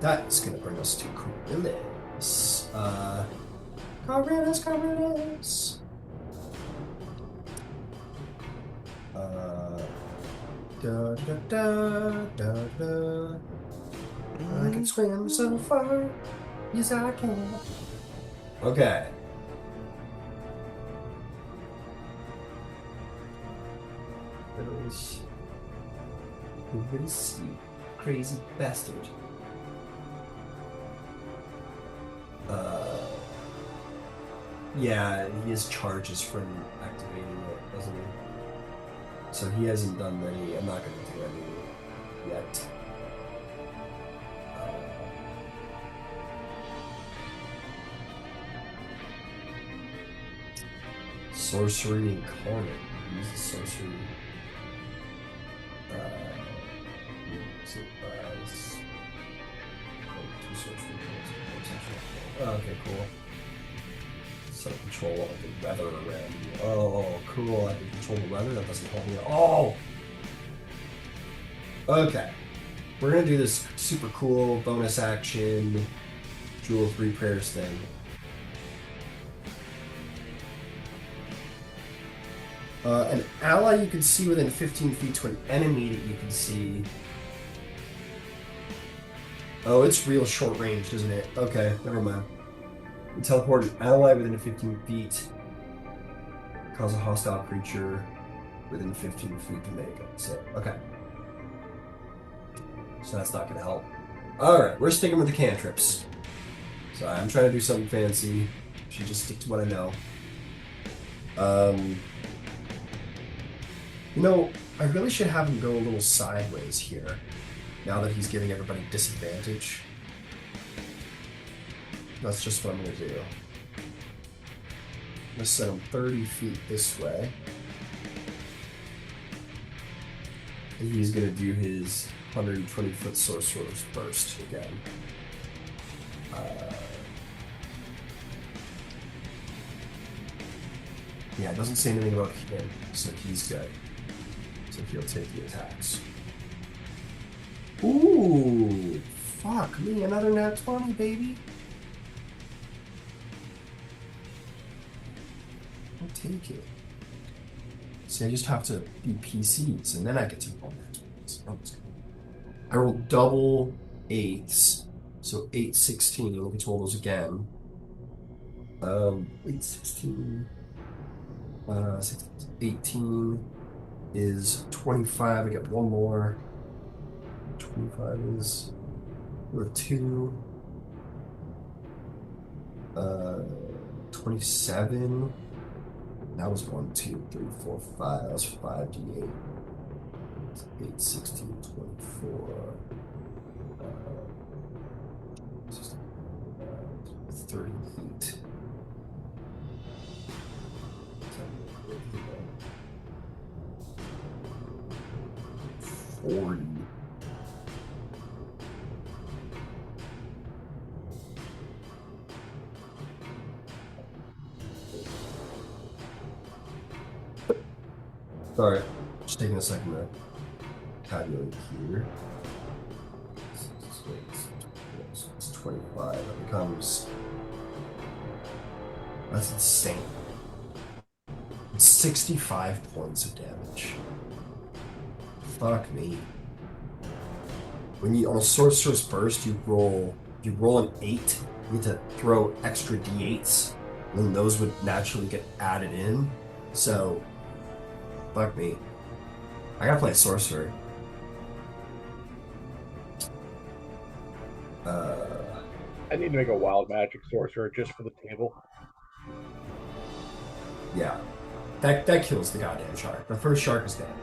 That's gonna bring us to Coryllis. Coryllis. Da da da da da. I can swim so far. Yes, I can. Okay. Really sweet, crazy bastard. Yeah, he has charges from activating it, doesn't he? So he hasn't done any. I'm not going to do any yet. Sorcery Incarnate. Use the sorcery. Two sorcery points. Okay, cool. Set control of the weather around you. Oh, cool. I can control the weather. That doesn't help me at all. Okay. We're going to do this super cool bonus action Jewel of Three Prayers thing. An ally you can see within 15 feet to an enemy that you can see. Oh, it's real short range, isn't it? Okay, never mind. You teleport an ally within 15 feet. Cause a hostile creature within 15 feet to make it. So, okay. So that's not going to help. Alright, we're sticking with the cantrips. So I'm trying to do something fancy. Should just stick to what I know. You know, I really should have him go a little sideways here. Now that he's giving everybody disadvantage. That's just what I'm going to do. I'm going to set him 30 feet this way. And he's going to do his 120-foot Sorcerer's Burst again. Yeah, it doesn't say anything about him, so he's good. So he'll take the attacks. Ooh! Fuck me, another nat 20, baby! I'll take it. See, I just have to be PCs, and then I get to roll nat 20s. I rolled double 8s, so 8, 16. Let me roll those again. 8, 16... 18 is 25. I get one more. 25 is with 2. 27. That was 1, 2, 3, 4, 5. That was 5d8. 8, 16, 24. 38. 40. Sorry, just taking a second to tabulate here. It's 25. That becomes. That's insane. It's 65 points of damage. Fuck me. When you on a Sorcerer's Burst, you roll an 8. You get to throw extra d8s, and then those would naturally get added in. So, fuck me. I gotta play Sorcerer. I need to make a wild magic sorcerer just for the table. Yeah, that kills the goddamn shark. The first shark is dead.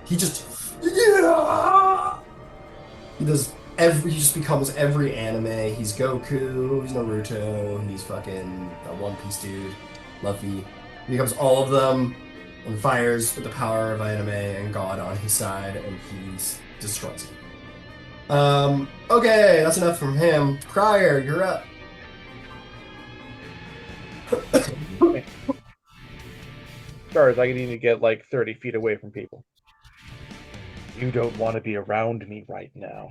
He just he just becomes every anime. He's Goku, he's Naruto, he's fucking a One Piece dude. Luffy becomes all of them and fires with the power of anime and God on his side, and he's destroys it. Okay, that's enough from him. Crier, you're up. Stars, I need to get like 30 feet away from people. You don't want to be around me right now.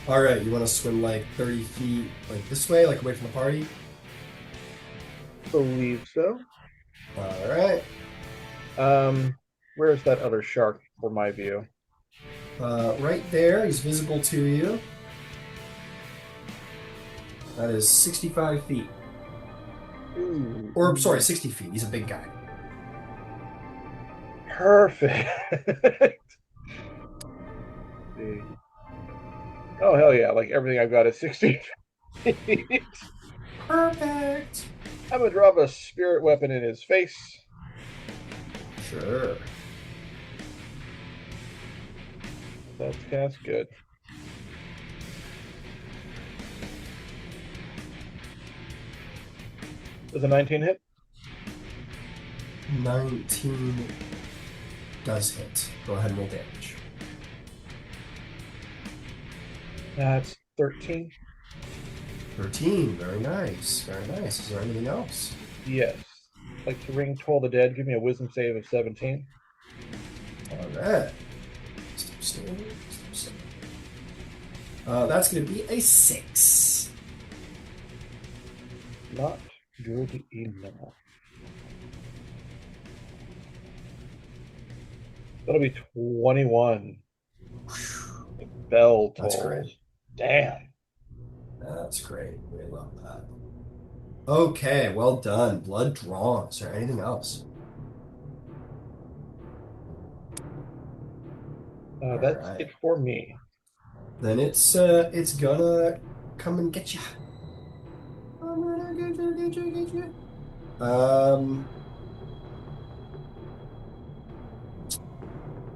All right, you want to swim like 30 feet, like this way, like away from the party? Believe so. All right. Where's that other shark for my view? Right there, he's visible to you. That is 65 feet. Ooh. Or, sorry, 60 feet. He's a big guy. Perfect. Oh, hell yeah. Like everything I've got is 60 feet. Perfect. I'm going to drop a spirit weapon in his face. Sure. That's good. Does a 19 hit? 19 does hit. Go ahead and roll damage. That's 13. 13. Very nice. Very nice. Is there anything else? Yes. Like to ring Toll the Dead, give me a wisdom save of 17. All right. That's going to be a 6. Not good enough. That'll be 21. Bell tolls. That's great. Damn. That's great. We love that. Okay, well done. Blood drawn. Is there anything else? That's right. it for me. Then it's gonna come and get you. I'm gonna get you.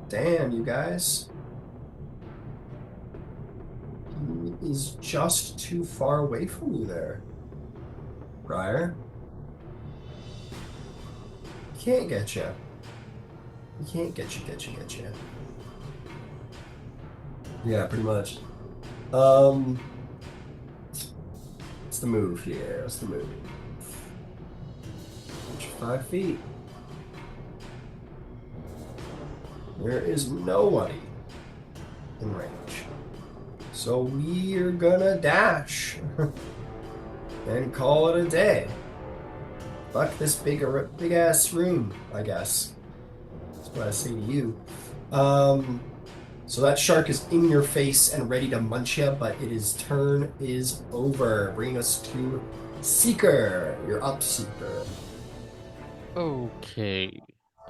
Damn, you guys. He is just too far away from you there. Briar. He can't get you. He can't get you. Yeah, pretty much. What's the move here? What's the move? 5 feet. There is nobody in range. So we're gonna dash and call it a day. Fuck this big ass room, I guess. That's what I say to you. So that shark is in your face and ready to munch you, but his turn is over. Bringing us to Seeker. You're up, Seeker. Okay.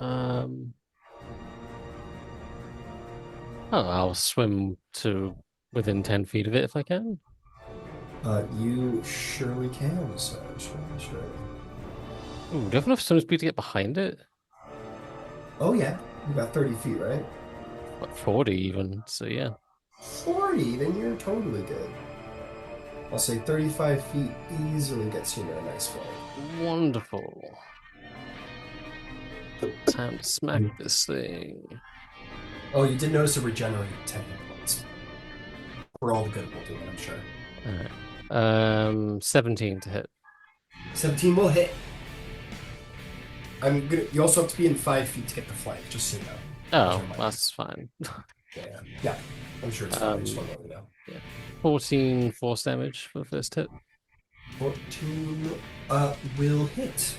Oh, I'll swim to within 10 feet of it if I can. You surely can, sir. Surely. Ooh, do you have enough swim speed to get behind it? Oh, yeah. You got 30 feet, right? Like 40 even, so yeah. 40? Then you're totally good. I'll say 35 feet easily gets you in a nice way. Wonderful. Time to smack this thing. Oh, you did notice it regenerated 10 hit points. For all the good we'll do it, I'm sure. Alright. 17 to hit. 17 will hit. You also have to be in 5 feet to get the flank, just so you know. Oh, that's fine. Yeah. I'm sure it's fine. I just want to let you know. Yeah. 14 force damage for the first hit. 14 will hit.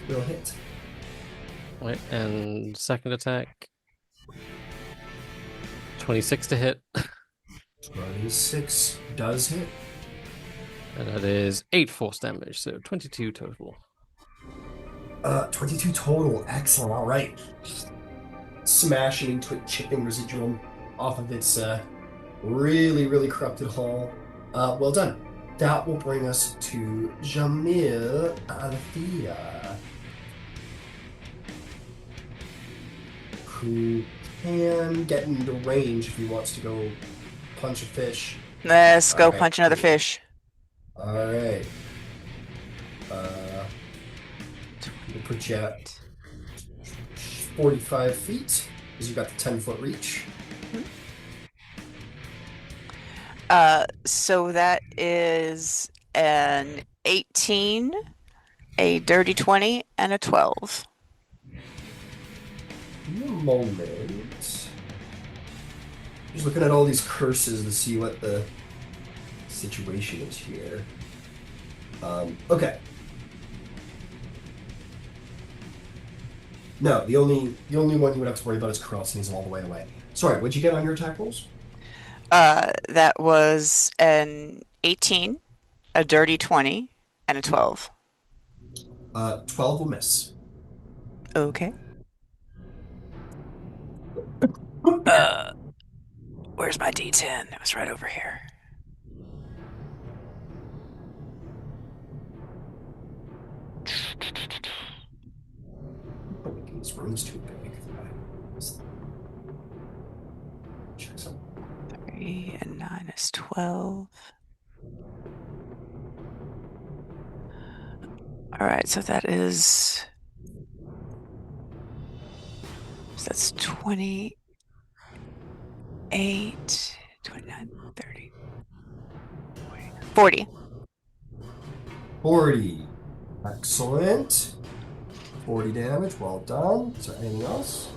Right, and second attack. 26 to hit. 26 does hit. And that is 8 force damage, so 22 total. 22 total. Excellent. All right. Smashing into it, chipping residuum off of its really, really corrupted hull. Well done. That will bring us to Jamil Althea, who can get into range if he wants to go punch a fish. Let's go Alright, punch another cool. fish. All right. put you at 45 feet because you got the 10-foot reach. So that is an 18, a dirty 20, and a 12. In a moment. Just looking at all these curses to see what the situation is here. Okay. No, the only one you would have to worry about is crossing. He's all the way away. Sorry, what'd you get on your attack rolls? That was an 18, a dirty 20, and a 12. 12 will miss. Okay. Where's my D10? It was right over here. This room's too big. Check some. 3 and 9 is 12. All right, so that's 28, 29, 30, 40. 40. Excellent. 40 damage. Well done. Is there anything else?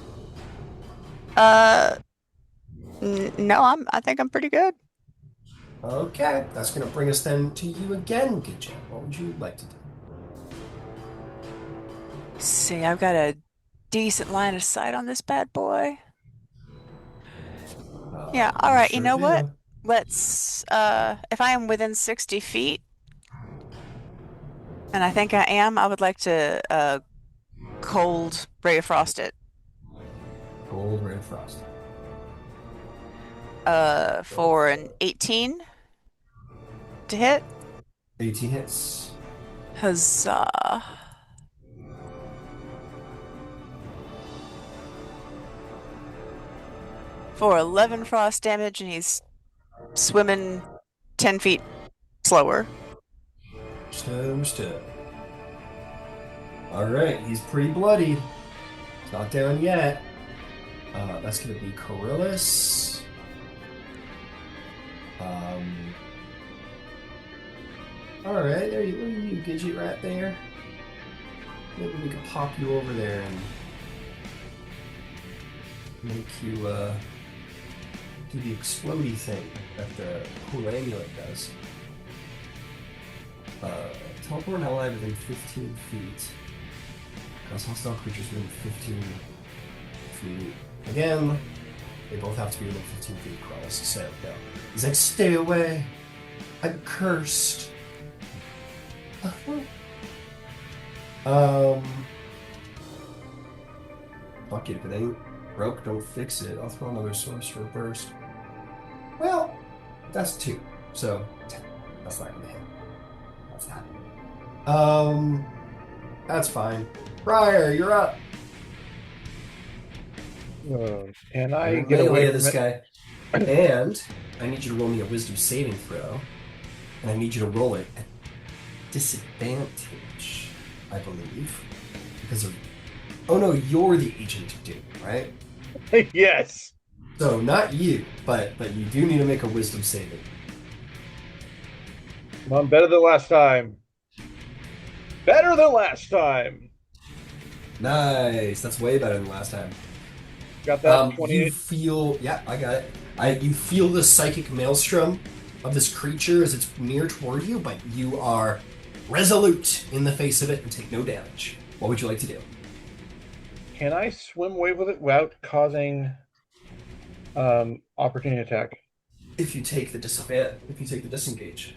No, I think I'm pretty good. Okay. That's going to bring us then to you again, Gidget. What would you like to do? See, I've got a decent line of sight on this bad boy. Yeah, all right, you Sure know what? do. Let's, if I am within 60 feet, and I think I am, I would like to, cold Ray of Frost it. Gold Red Frost. For an 18 to hit. 18 hits. Huzzah. For 11 frost damage, and he's swimming 10 feet slower. Understood. Alright, he's pretty bloody. He's not down yet. That's going to be Coryllis. Alright, there you Gidget right there. Maybe we could pop you over there and make you do the explodey thing that the cool amulet does. Teleport an ally within 15 feet. Cause hostile creatures within 15 feet. Again, they both have to be within 15 feet of Coryllis, so no. He's like, stay away! I'm cursed! Fuck it, if it ain't broke, don't fix it. I'll throw another Sorcerer Burst. Well, that's 2, so 10. That's not gonna hit. That's that. That's fine. Briar, you're up. Can I You're get melee away of from this it? guy? And I need you to roll me a Wisdom saving throw, and I need you to roll it at disadvantage, I believe, because of. Oh no, you're the agent of doom, right? Yes. So not you, but you do need to make a Wisdom saving. Come on, better than last time. Better than last time. Nice. That's way better than last time. Got that? You 28. feel, yeah, I got it. You feel the psychic maelstrom of this creature as it's near toward you, but you are resolute in the face of it and take no damage. What would you like to do? Can I swim away with it without causing opportunity attack? If you take the disengage.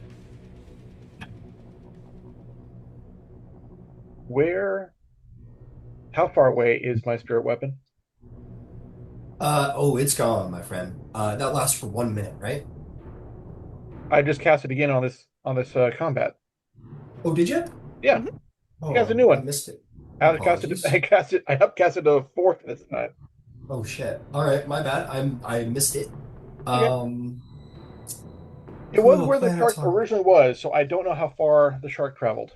How far away is my spirit weapon? It's gone, my friend. That lasts for 1 minute, right? I just cast it again on this combat. Oh, did you? Yeah, Oh, cast a new one. I missed it. I upcasted a 4th this time. Oh shit! All right, my bad. I missed it. It was Cool, where the plan shark attack. originally was, so I don't know how far the shark traveled.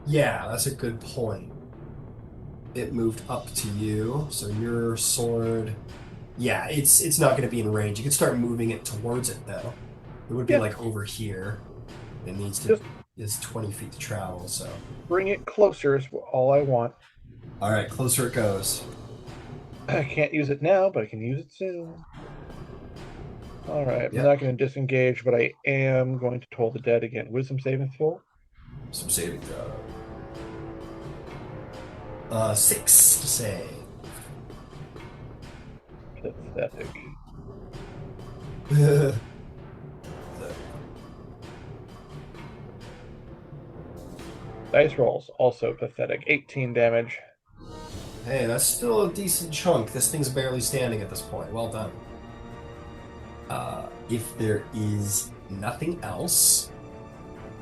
Yeah, that's a good point. It moved up to you, so your sword. Yeah, it's not going to be in range. You can start moving it towards it though. It would be Yeah. like over here. It needs to Just is 20 feet to travel. So, bring it closer is all I want. all right, closer it goes. I can't use it now, but I can use it soon. All right, I'm Yep. not going to disengage, but I am going to toll the dead again. Wisdom saving throw. Some saving throw. 6 to save. Pathetic. Dice rolls also pathetic. 18 damage. Hey, that's still a decent chunk. This thing's barely standing at this point. Well done. If there is nothing else,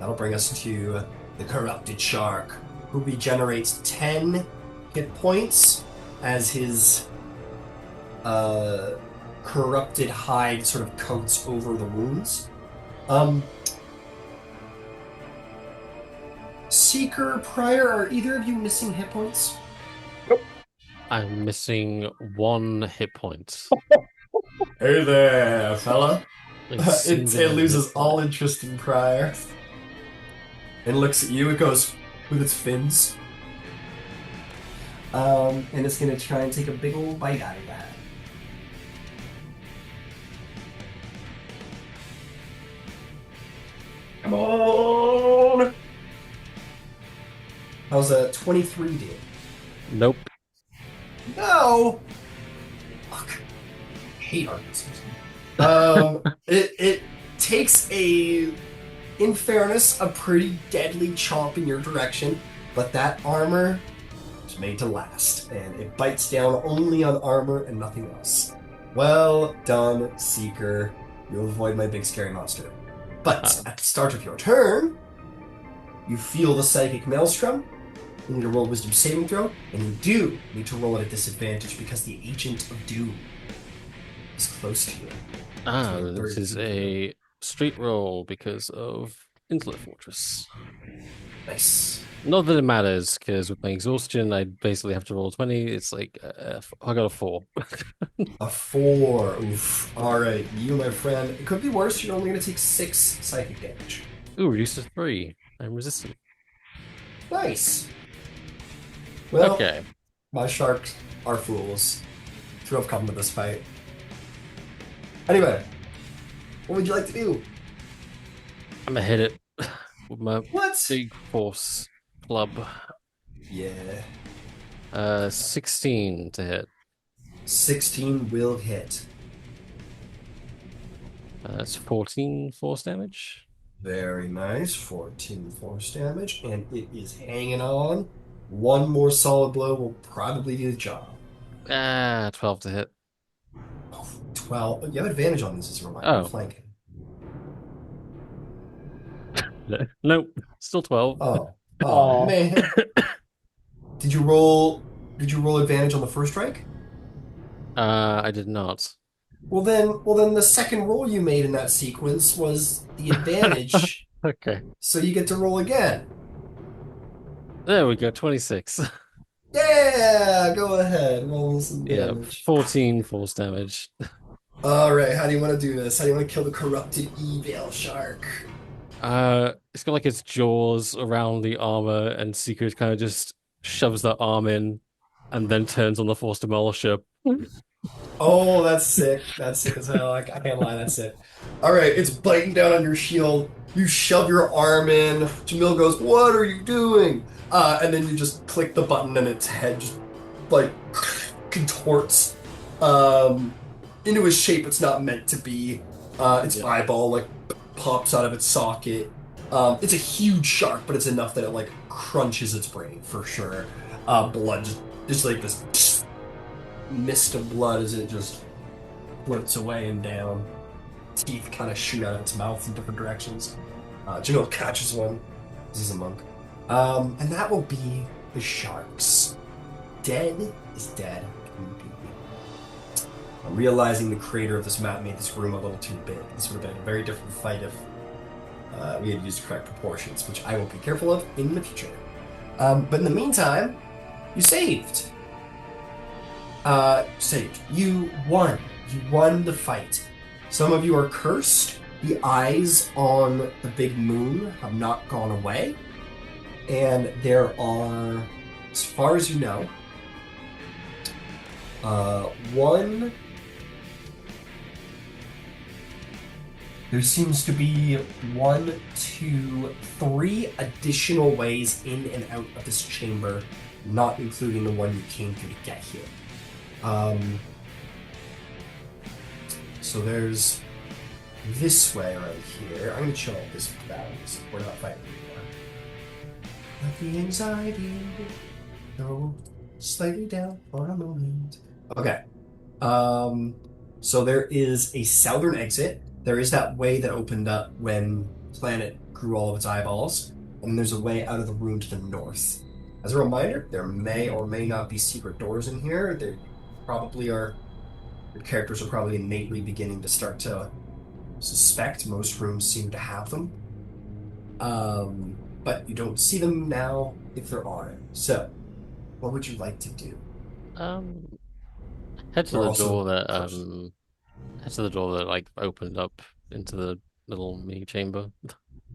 that'll bring us to the corrupted shark, who regenerates 10 hit points as his corrupted hide sort of coats over the wounds. Seeker, Prior, are either of you missing hit points? I'm missing 1 hit point. Hey there, fella. A It single loses hit point. all interest in Prior. And looks at you, it goes with its fins. And it's gonna try and take a big old bite out of that. Come on! How's a 23 do? Nope. No! Fuck. I hate arguments. It takes in fairness, a pretty deadly chomp in your direction, but that armor is made to last, and it bites down only on armor and nothing else. Well done, Seeker. You'll avoid my big scary monster. But at the start of your turn, you feel the psychic maelstrom. You need to roll a wisdom saving throw, and you do need to roll at a disadvantage because the Agent of Doom is close to you. This is a straight roll because of Intellect Fortress. Nice. Not that it matters, because with my exhaustion, I basically have to roll 20. It's like, I got a 4. A 4. Oof. Alright, you, my friend. It could be worse. You're only going to take 6 psychic damage. Ooh, reduced to 3. I'm resistant. Nice. Well, Okay. my sharks are fools to have come to this fight. Anyway, what would you like to do? I'm gonna hit it with my What? big force club. Yeah. 16 to hit. 16 will hit. That's 14 force damage. Very nice. 14 force damage, and it is hanging on. One more solid blow will probably do the job. 12 to hit. 12. You have advantage on this as a reminder. Oh. Flanking. Nope. Still 12. Oh Aw. man. Did you roll advantage on the first strike? I did not. Well then the second roll you made in that sequence was the advantage. Okay. So you get to roll again. There we go. 26. Yeah, go ahead. Roll some Yeah, damage. 14 force damage. Alright, how do you want to do this? How do you want to kill the corrupted evil shark? It's got like its jaws around the armor, and Seeker kind of just shoves that arm in and then turns on the force demolisher. Oh, that's sick. That's sick as hell. I can't lie, that's sick. Alright, it's biting down on your shield. You shove your arm in. Jamil goes, "What are you doing?" And then you just click the button and its head just like contorts into a shape it's not meant to be. Its eyeball like pops out of its socket. It's a huge shark, but it's enough that it like crunches its brain for sure. Blood just like this mist of blood as it just floats away and down. Teeth kind of shoot out of its mouth in different directions. Jamil catches one. He's a monk. And that will be the sharks. Dead is dead. I'm realizing the creator of this map made this room a little too big. This would have been a very different fight if we had used correct proportions, which I will be careful of in the future. But in the meantime, you saved. Saved. You won. You won the fight. Some of you are cursed. The eyes on the big moon have not gone away. And there are, as far as you know, one. There seems to be 1, 2, 3 additional ways in and out of this chamber, not including the one you came through to get here. So there's this way right here. I'm going to chill out this battle. We're not fighting anymore. Let the anxiety go slightly down for a moment. Okay. So there is a southern exit. There is that way that opened up when Planet grew all of its eyeballs, and there's a way out of the room to the north. As a reminder, there may or may not be secret doors in here. There probably are. Your characters are probably innately beginning to start to suspect. Most rooms seem to have them. But you don't see them now if there are. So, what would you like to do? Um, head to We're the also door that cursed. head to the door that like opened up into the little mini chamber.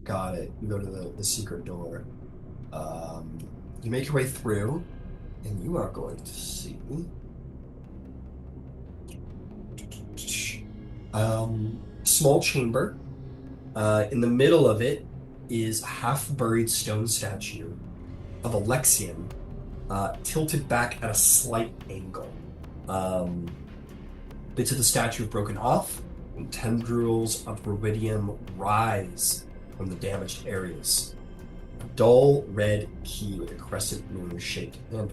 Got it. You go to the secret door. You make your way through, and you are going to see small chamber. In the middle of it is a half-buried stone statue of Alexian, tilted back at a slight angle. Bits of the statue have broken off, and tendrils of ruidium rise from the damaged areas. A dull red key with a crescent moon-shaped handle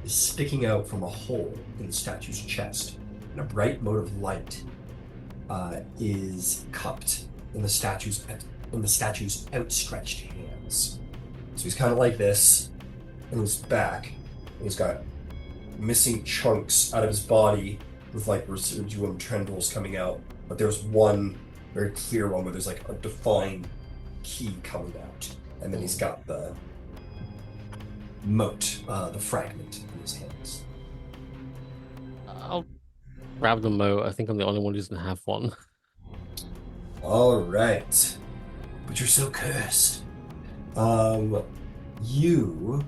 is sticking out from a hole in the statue's chest, and a bright mote of light is cupped in the statue's outstretched hands. So he's kind of like this, and his back, and he's got missing chunks out of his body with like residuum tendrils coming out. But there's one very clear one where there's like a defined key coming out, and then he's got the mote, the fragment in his hands. I'll grab the moat. I think I'm the only one who doesn't have one. All right, but you're so cursed. You.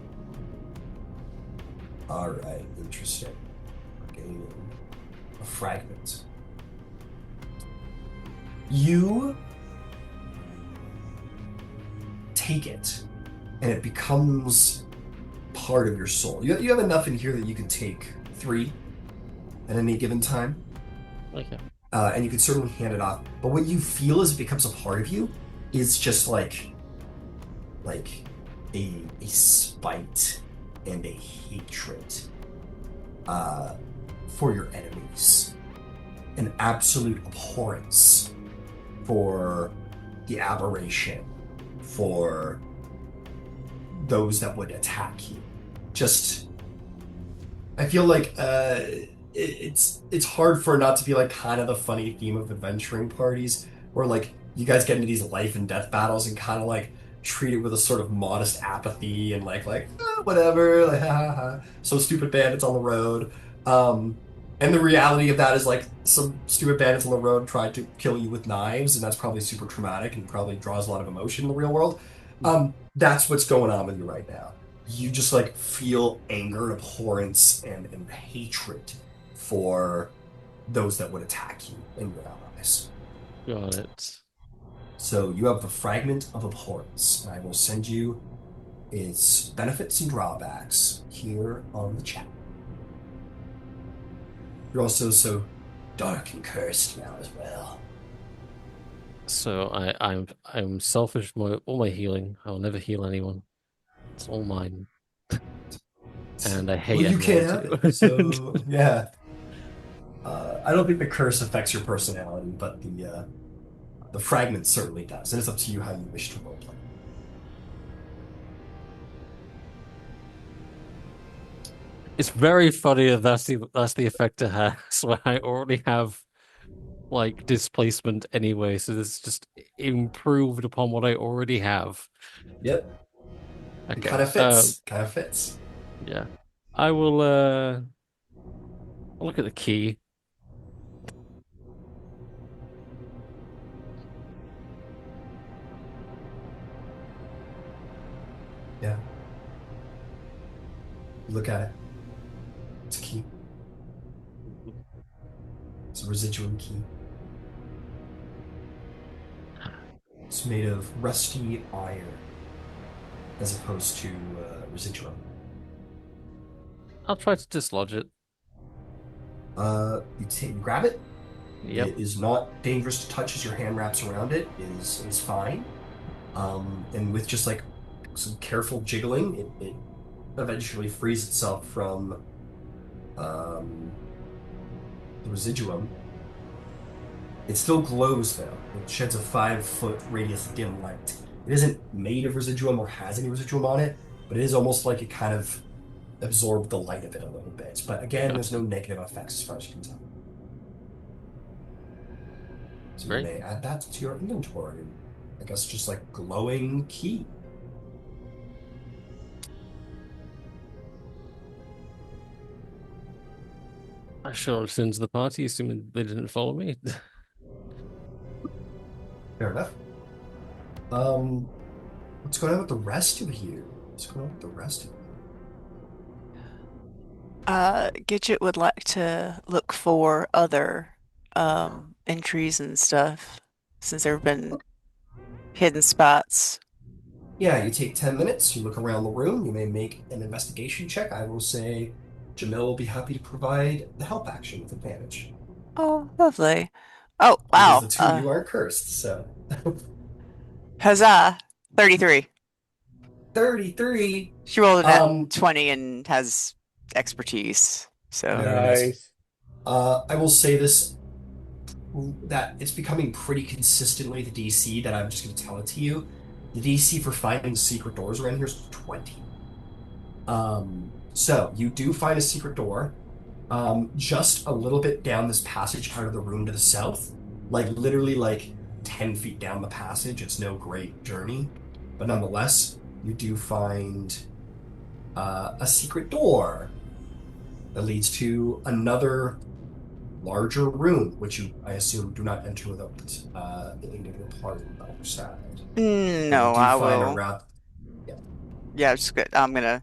All right, interesting. Gaining a fragment. You take it, and it becomes part of your soul. You have enough in here that you can take 3 at any given time. Okay. And you can certainly hand it off. But what you feel as it becomes a part of you is just like a spite and a hatred for your enemies, an absolute abhorrence for the aberration, for those that would attack you. Just, I feel like it's hard for it not to be like kind of the funny theme of adventuring parties, where like you guys get into these life and death battles and kind of like treat it with a sort of modest apathy and whatever, like ha ha ha, so stupid bandits on the road. And the reality of that is like some stupid bandits on the road tried to kill you with knives, and that's probably super traumatic and probably draws a lot of emotion in the real world. That's what's going on with you right now. You just like feel anger and abhorrence and hatred for those that would attack you and your allies. Got it. So you have the fragment of abhorrence, and I will send you its benefits and drawbacks here on the chat. You're also so dark and cursed now as well. So I'm selfish with all my healing. I will never heal anyone. It's all mine. And I hate Well, you can't everyone have too. it, so yeah. I don't think the curse affects your personality, but the fragment certainly does, and it's up to you how you wish to roleplay. It's very funny that that's the effect it has. Where I already have like displacement anyway, so this is just improved upon what I already have. Yep. It Okay. kind of fits. Kind of fits. Yeah. I will I'll look at the key. Yeah. You look at it. It's a key. It's a residuum key. It's made of rusty iron as opposed to residuum. I'll try to dislodge it. You grab it. Yep. It is not dangerous to touch as your hand wraps around it. Is fine. And with just like some careful jiggling, it eventually frees itself from the residuum. It still glows though. It sheds a 5-foot radius dim light. It isn't made of residuum or has any residuum on it, but it is almost like it kind of absorbed the light of it a little bit. But again, Okay. there's no negative effects as far as you can tell. So you Great. may add that to your inventory. I guess just like glowing key. I shall return to the party, assuming they didn't follow me. Fair enough. What's going on with the rest of you? What's going on with the rest of you? Gidget would like to look for other entries and stuff since there have been hidden spots. Yeah, you take 10 minutes, you look around the room, you may make an investigation check. I will say Jamil will be happy to provide the help action with advantage. Oh, lovely. Oh, Because wow. the two of you aren't cursed, so. Huzzah. 33. 33. She rolled a net Um, 20 and has expertise. So, Very nice. Nice. I will say this that it's becoming pretty consistently the DC that I'm just going to tell it to you. The DC for finding secret doors around here is 20. So you do find a secret door, just a little bit down this passage out of the room to the south, like literally like 10 feet down the passage. It's no great journey, but nonetheless, you do find a secret door that leads to another larger room, which you, I assume, do not enter without the aid of your party on the other side. But you no, do I find a will. route. Yeah, it's good. I'm gonna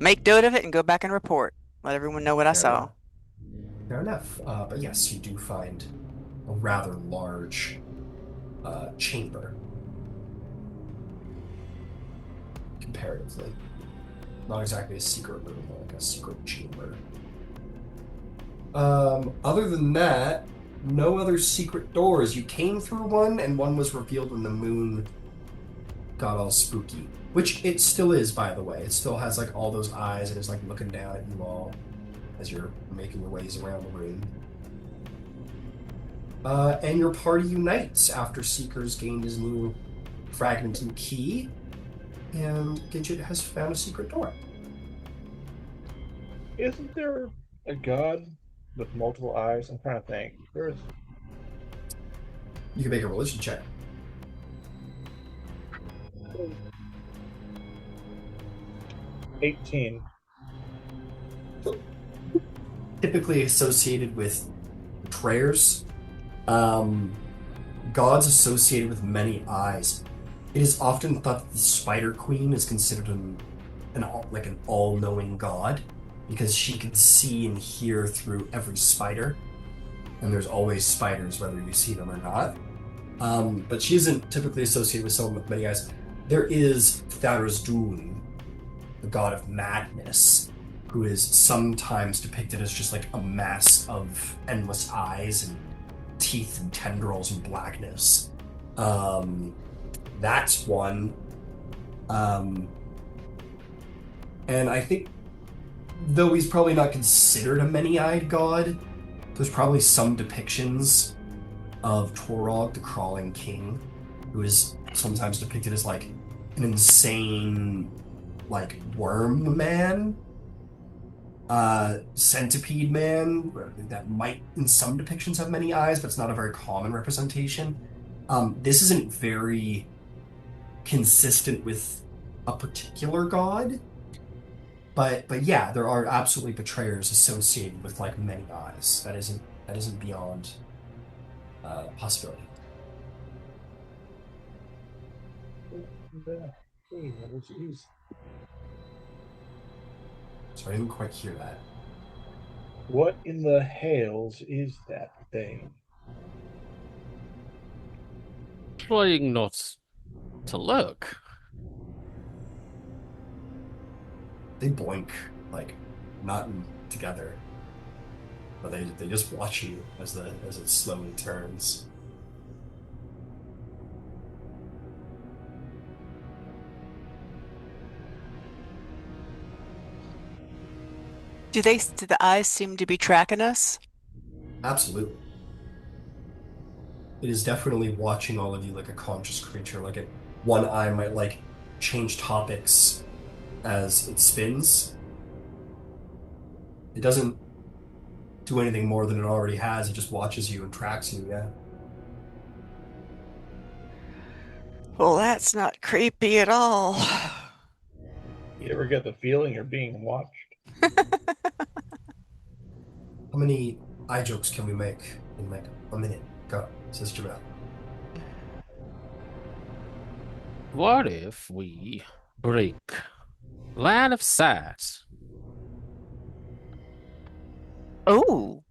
make note of it and go back and report. Let everyone know what I Fair saw. enough. Fair enough. But yes, you do find a rather large chamber, comparatively. Not exactly a secret room, but like a secret chamber. Other than that, no other secret doors. You came through one, and one was revealed when the moon got all spooky. Which it still is, by the way. It still has like all those eyes and is like looking down at you all as you're making your ways around the room. And your party unites after Seeker's gained his new fragment and key, and Gidget has found a secret door. Isn't there a god with multiple eyes? I'm trying to think. There's You can make a religion check. 18. Typically associated with prayers, gods associated with many eyes. It is often thought that the Spider Queen is considered an all-knowing god because she can see and hear through every spider, and there's always spiders whether you see them or not. But she isn't typically associated with someone with many eyes. There is Tharizdun, the god of madness, who is sometimes depicted as just like a mass of endless eyes and teeth and tendrils and blackness. That's one. And I think, though he's probably not considered a many-eyed god, there's probably some depictions of Torog, the Crawling King, who is sometimes depicted as like an insane, like worm man, centipede man, that might in some depictions have many eyes, but it's not a very common representation. This isn't very consistent with a particular god, but yeah, there are absolutely betrayers associated with like many eyes. That isn't beyond possibility. The hales is So I didn't quite hear that. what in the hales is that thing? Trying not to look. They blink like not together, but they just watch you as it slowly turns. Do the eyes seem to be tracking us? Absolutely. It is definitely watching all of you like a conscious creature. Like one eye might like change topics as it spins. It doesn't do anything more than it already has. It just watches you and tracks you, yeah. Well, that's not creepy at all. You ever get the feeling you're being watched? How many eye jokes can we make in like a minute? Go, says Jamel. What if we break line of sight? Oh,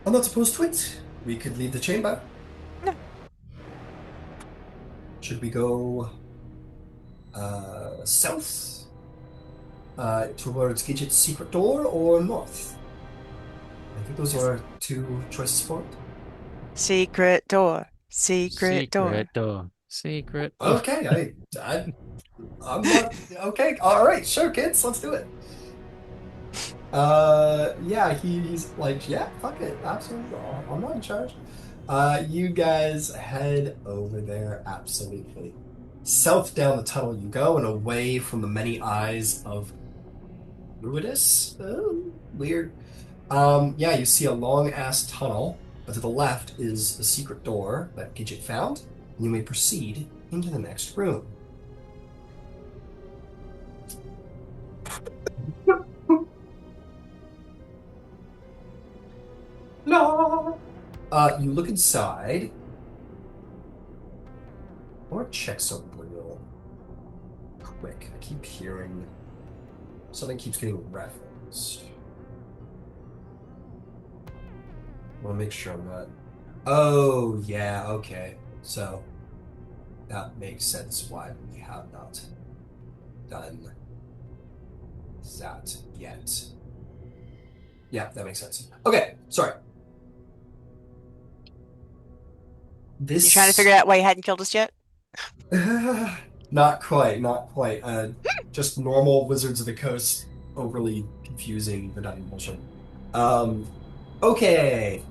I'm not opposed to it. We could leave the chamber. no. Should we go south towards Gidget's secret door or north? I think those are our two choices for it. Secret door. Secret door. Secret door. Secret door. Okay, I'm not okay. All right, sure, kids, let's do it. Yeah, he's like, yeah, fuck it, absolutely. I'm not in charge. You guys head over there, absolutely. South down the tunnel you go, and away from the many eyes of Ruidus. Oh, weird. Yeah, you see a long ass tunnel, but to the left is the secret door that Gidget found, and you may proceed into the next room. No. You look inside. I want to check something real quick. I keep hearing something keeps getting referenced. I want to make sure I'm not. Oh, yeah, okay. So that makes sense why we have not done that yet. Yeah, that makes sense. Okay, sorry. This You trying to figure out why you hadn't killed us yet? Not quite, not quite. Just normal Wizards of the Coast, overly confusing, redundant bullshit. Okay.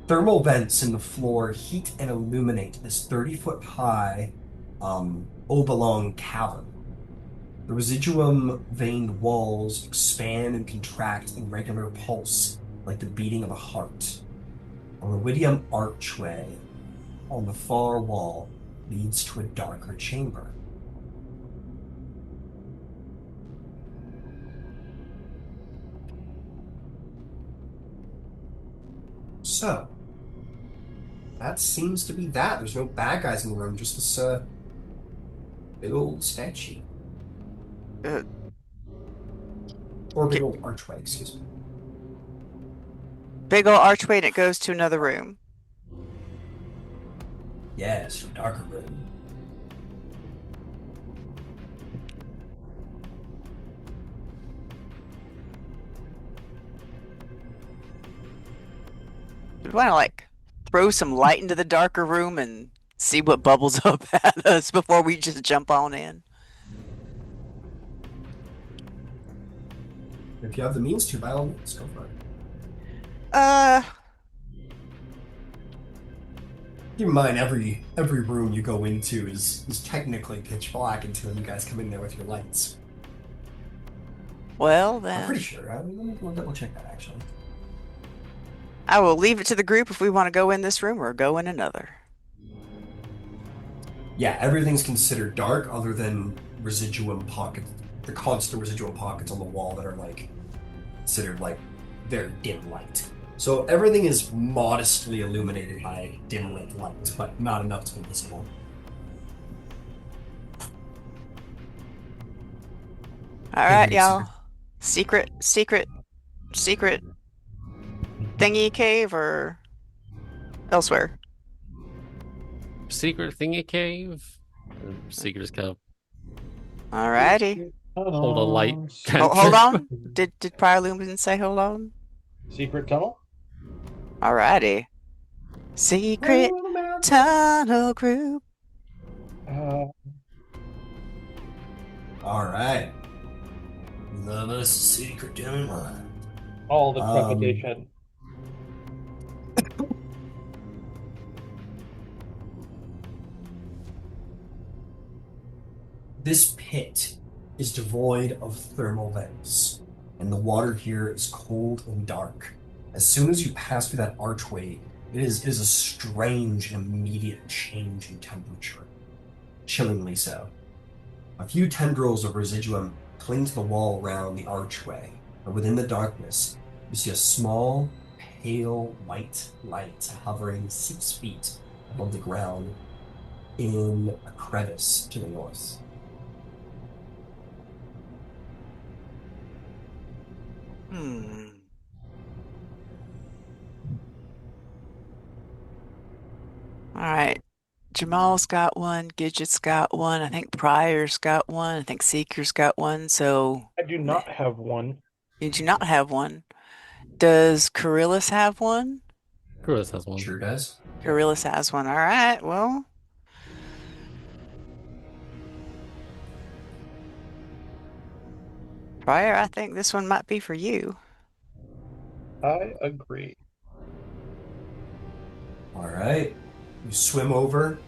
Thermal vents in the floor heat and illuminate this 30-foot high oblong cavern. The residuum veined walls expand and contract in regular pulse, like the beating of a heart. A ruidium archway on the far wall leads to a darker chamber. So, that seems to be that. There's no bad guys in the room, just this big old statue. Or big old archway, excuse me. Big old archway and it goes to another room. Yes, a darker room. We want to like throw some light into the darker room and see what bubbles up at us before we just jump on in. If you have the means to, by all means, go for it. Keep in mind, every room you go into is technically pitch black until you guys come in there with your lights. Well I'm then, pretty sure. I mean, we'll double check that actually. I will leave it to the group if we want to go in this room or go in another. Yeah, everything's considered dark other than residuum pockets, the constant residuum pockets on the wall that are like considered like very dim light. So everything is modestly illuminated by dim lit light, but not enough to be visible. All Can't right, be considered. y'all. Secret thingy cave or elsewhere? Secret thingy cave. Secret cave. All righty. Hold a light Tunnels. Hold cantrip. on. Did Prior Lumen say hold on? Secret tunnel. All righty. Secret tunnel group. Uh, All right. Love us a secret gentleman. all the Um, trepidation. This pit is devoid of thermal vents, and the water here is cold and dark. As soon as you pass through that archway, it is a strange immediate change in temperature, chillingly so. A few tendrils of residuum cling to the wall around the archway, but within the darkness, you see a small, pale white light hovering 6 feet above the ground in a crevice to the north. Hmm. All right. Jamal's got one. Gidget's got one. I think Pryor's got one. I think Seeker's got one. So I do not have one. you do not have one. Does Coryllis have one? Chris has one. Sure does. Coryllis has one. All right. Well, Pryor, I think this one might be for you. I agree. All right. You swim over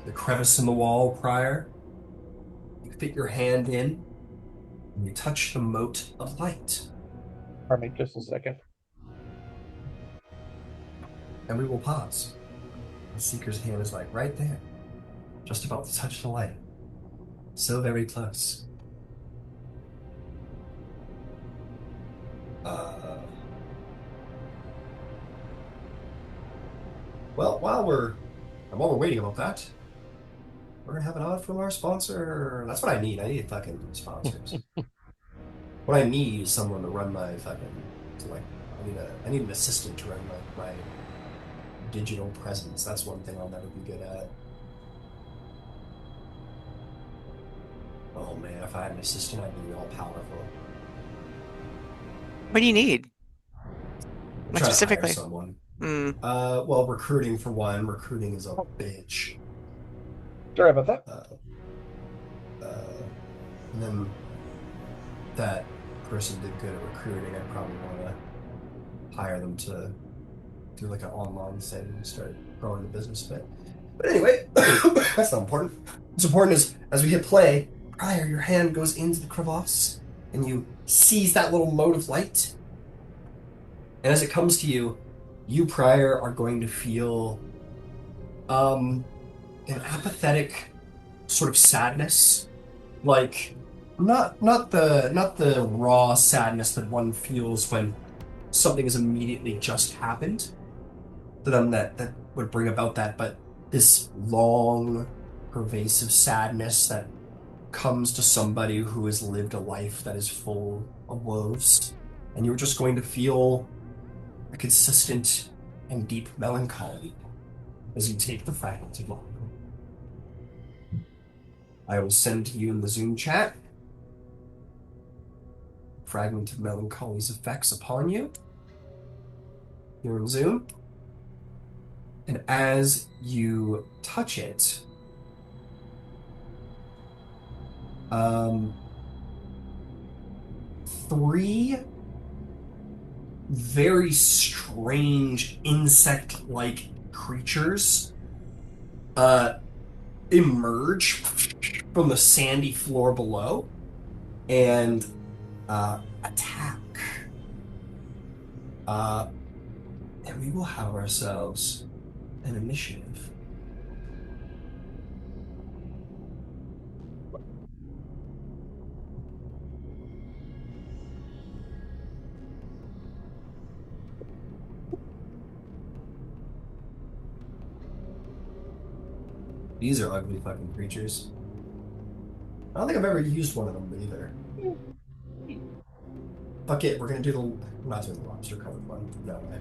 the crevice in the wall prior. You fit your hand in, and you touch the mote of light. Pardon me, just a second. And we will pause. The seeker's hand is like right there, just about to touch the light. So very close. Uh, well, while we're waiting about that, we're gonna have an ad from our sponsor. That's what I need. I need fucking sponsors. What I need is someone to run my fucking I need an assistant to run my digital presence. That's one thing I'll never be good at. Oh man, if I had an assistant, I'd be all powerful. What do you need? I'm What trying to hire specifically? someone. Hmm. Well, recruiting for one. Recruiting is a bitch. Sorry about that. And then that person did good at recruiting. I'd probably want to hire them to do like an online thing and start growing the business a bit. But anyway, that's not important. What's important is as we hit play, prior, your hand goes into the crevasse and you seize that little mote of light. And as it comes to you, you prior are going to feel an apathetic sort of sadness, like not the raw sadness that one feels when something has immediately just happened to them that would bring about that, but this long, pervasive sadness that comes to somebody who has lived a life that is full of woes, and you're just going to feel a consistent and deep melancholy as you take the faculty block. I will send to you in the Zoom chat fragment of melancholy's effects upon you here in Zoom. And as you touch it, three very strange insect-like creatures emerge from the sandy floor below and attack. And we will have ourselves an initiative. These are ugly fucking creatures. I don't think I've ever used one of them either. Fuck it, we're gonna do the. I'm not doing the lobster colored one. No way.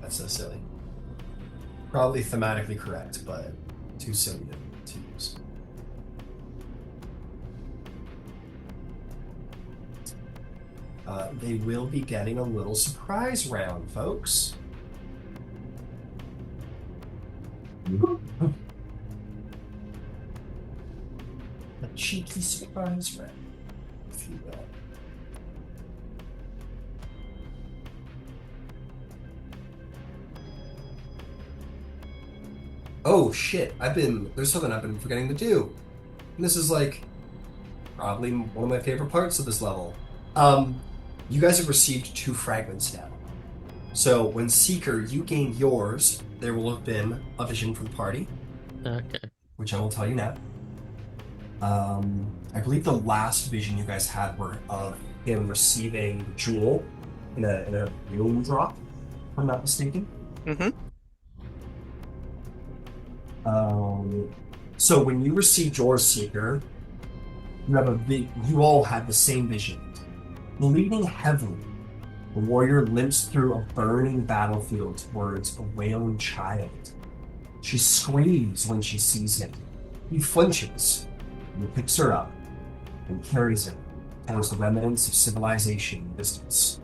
That's so silly. Probably thematically correct, but too silly to use. They will be getting a little surprise round, folks. A cheeky surprise round, if you will. Oh shit, there's something I've been forgetting to do. And this is like probably one of my favorite parts of this level. You guys have received 2 fragments now. So when Seeker, you gain yours, there will have been a vision from the party, Okay. which I will tell you now. I believe the last vision you guys had were of him receiving the jewel in a room drop, if I'm not mistaken. Mm-hmm. So when you received your Seeker, you all had the same vision. Bleeding heavily, the warrior limps through a burning battlefield towards a wailing child. She screams when she sees him. He flinches, and he picks her up and carries her towards the remnants of civilization in the distance.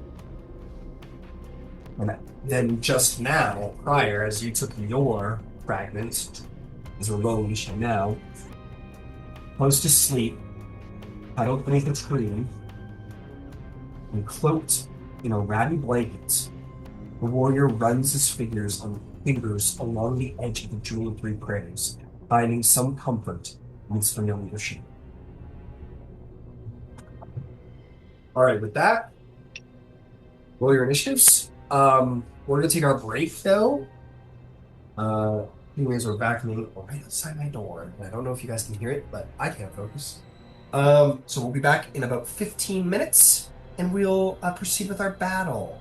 And then just now, prior, as you took your fragment, as Rose now, close to sleep, huddled beneath a tree, and cloaked in a ratty blanket, the warrior runs his fingers along the edge of the Jewel 3 prayers, finding some comfort in its familiar shape. Alright, with that, roll your initiatives. We're gonna take our break though. Anyways, we're back right outside my door, and I don't know if you guys can hear it, but I can't focus. So we'll be back in about 15 minutes, and we'll proceed with our battle.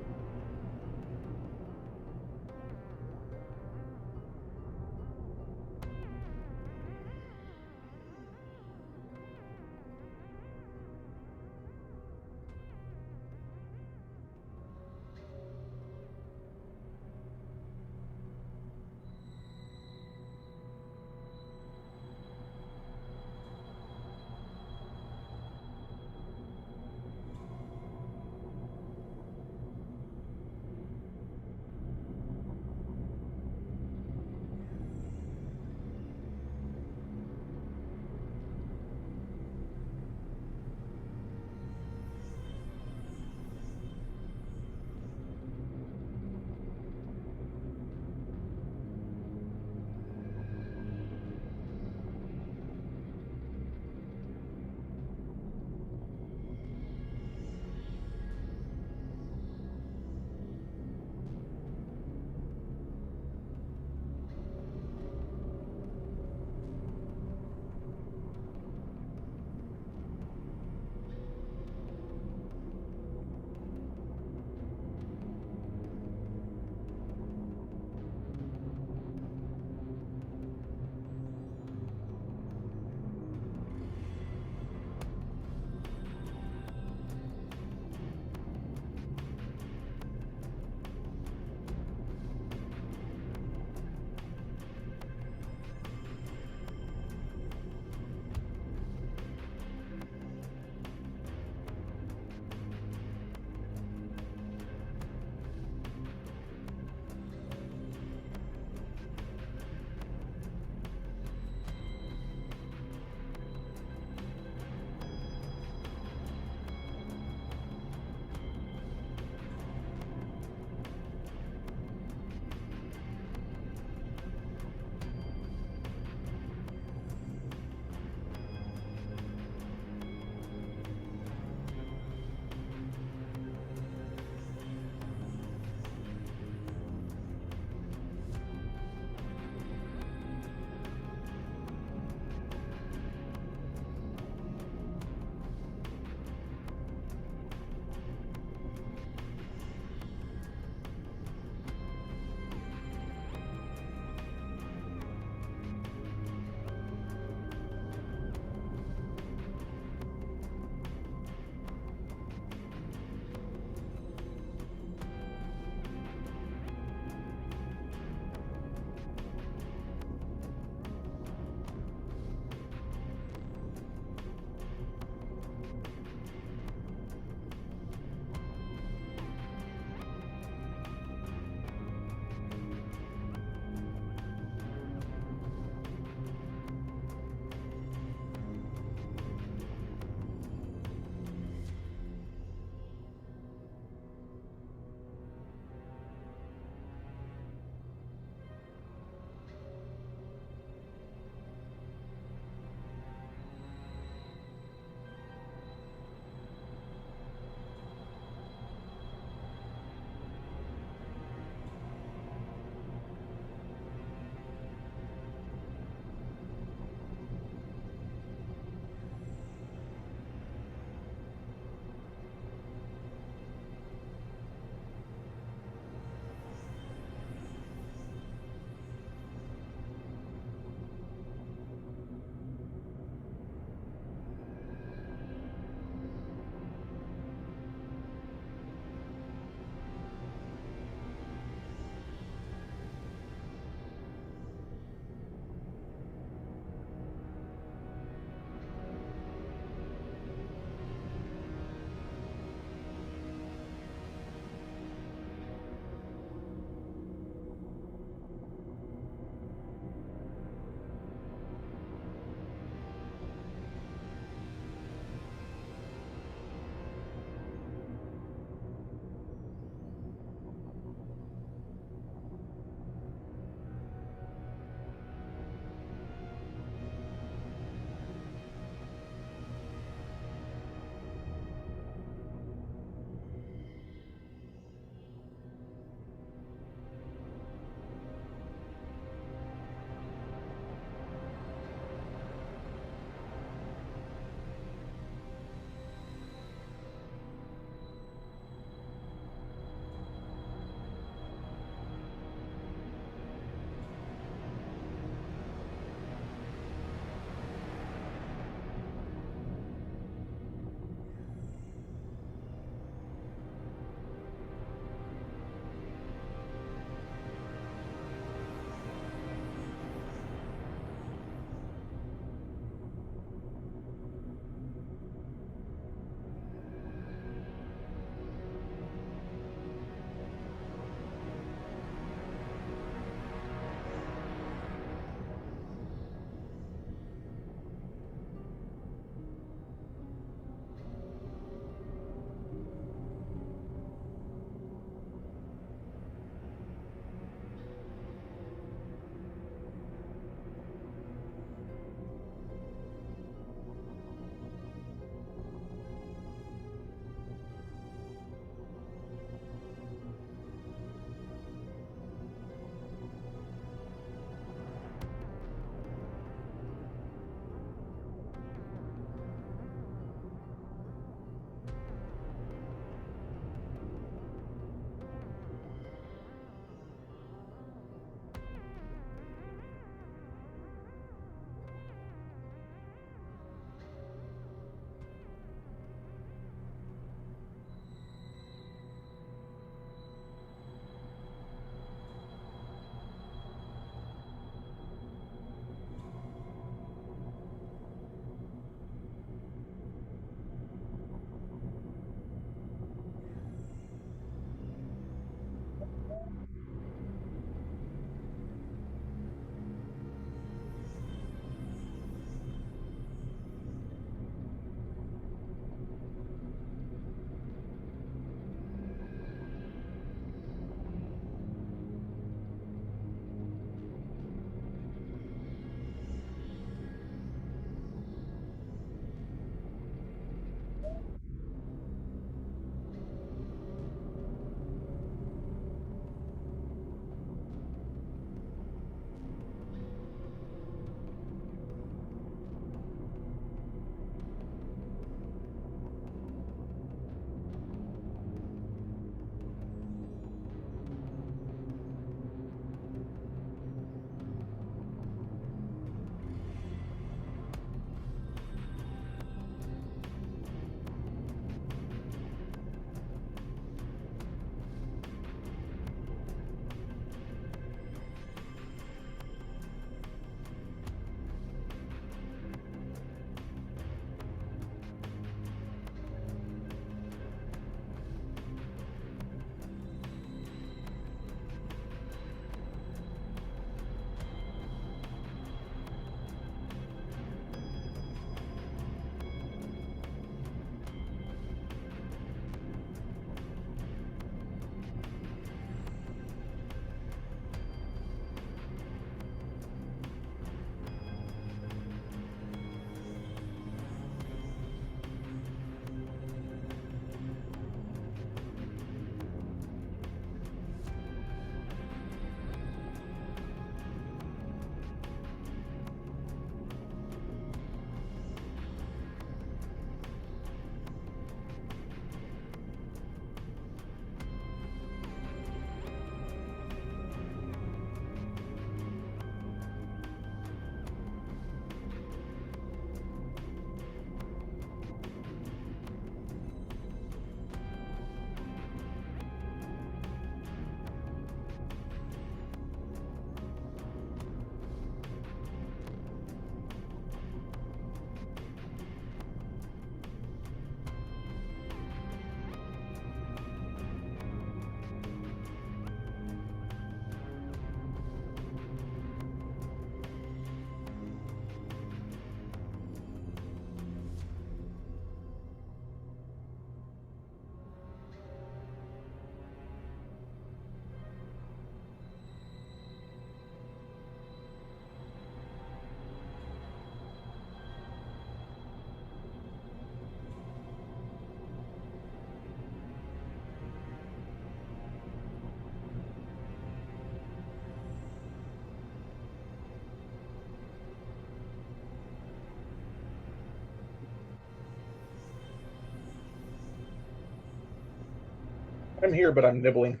I'm here, but I'm nibbling.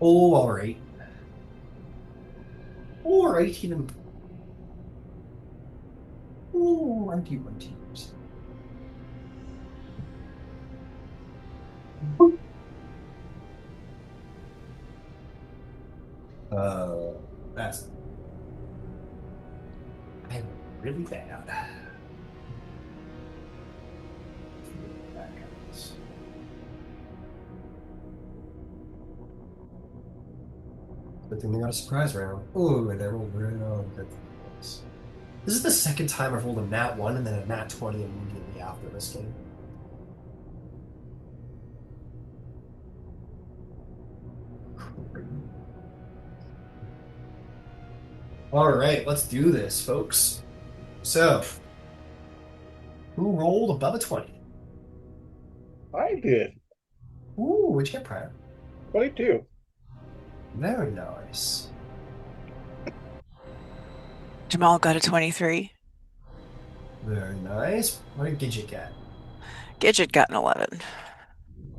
Oh, all right. All right, even. Oh, righty. That's I'm really bad. That counts. Good thing they got a surprise round. Oh, and I rolled very well. This is the second time I've rolled a nat 1 and then a nat 20 immediately after this game. All right, let's do this, folks. So, who rolled above a 20? I did. Ooh, what'd you get, Pryor? 22. Very nice. Jamal got a 23. Very nice. What did Gidget get? Gidget got an 11.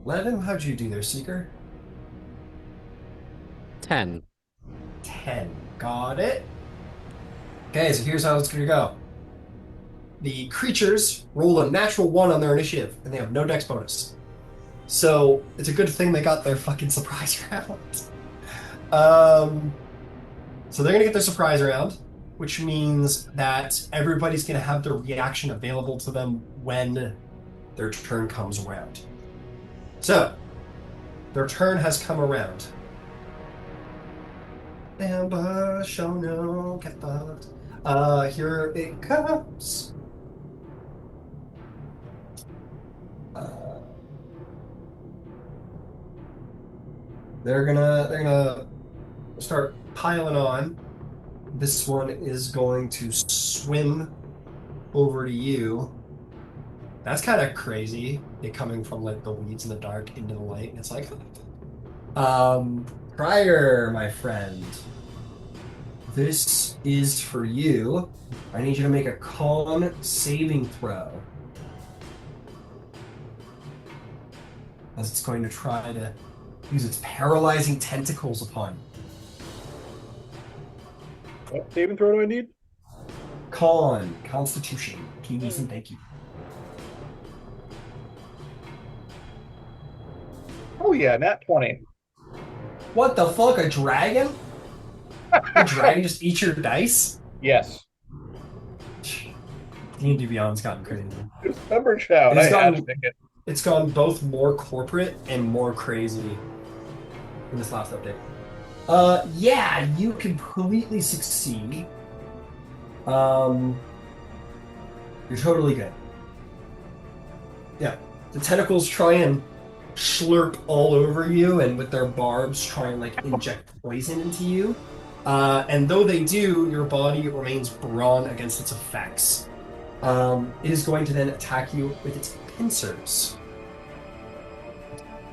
11? How'd you do there, Seeker? 10. 10. Got it. Okay, so here's how it's going to go. The creatures roll a natural 1 on their initiative, and they have no dex bonus. So it's a good thing they got their fucking surprise round. So they're going to get their surprise round, which means that everybody's going to have their reaction available to them when their turn comes around. So, their turn has come around. Ambush, oh no, get fucked. Here it comes. They're gonna start piling on. This one is going to swim over to you. That's kind of crazy. It coming from like the weeds in the dark into the light. It's like, Prior, my friend. This is for you. I need you to make a con saving throw. As it's going to try to use its paralyzing tentacles upon you. What saving throw do I need? Constitution. Please and thank you. Oh yeah, nat 20. What the fuck? A dragon? A dragon just eats your dice? Yes. D&D Beyond's gotten crazy. It's Number Child. It's I gotten- had to pick it. It's gone both more corporate and more crazy in this last update. Yeah, you completely succeed. You're totally good. Yeah. The tentacles try and slurp all over you, and with their barbs try and like inject poison into you. And though they do, your body remains brawn against its effects. It is going to then attack you with its pincers.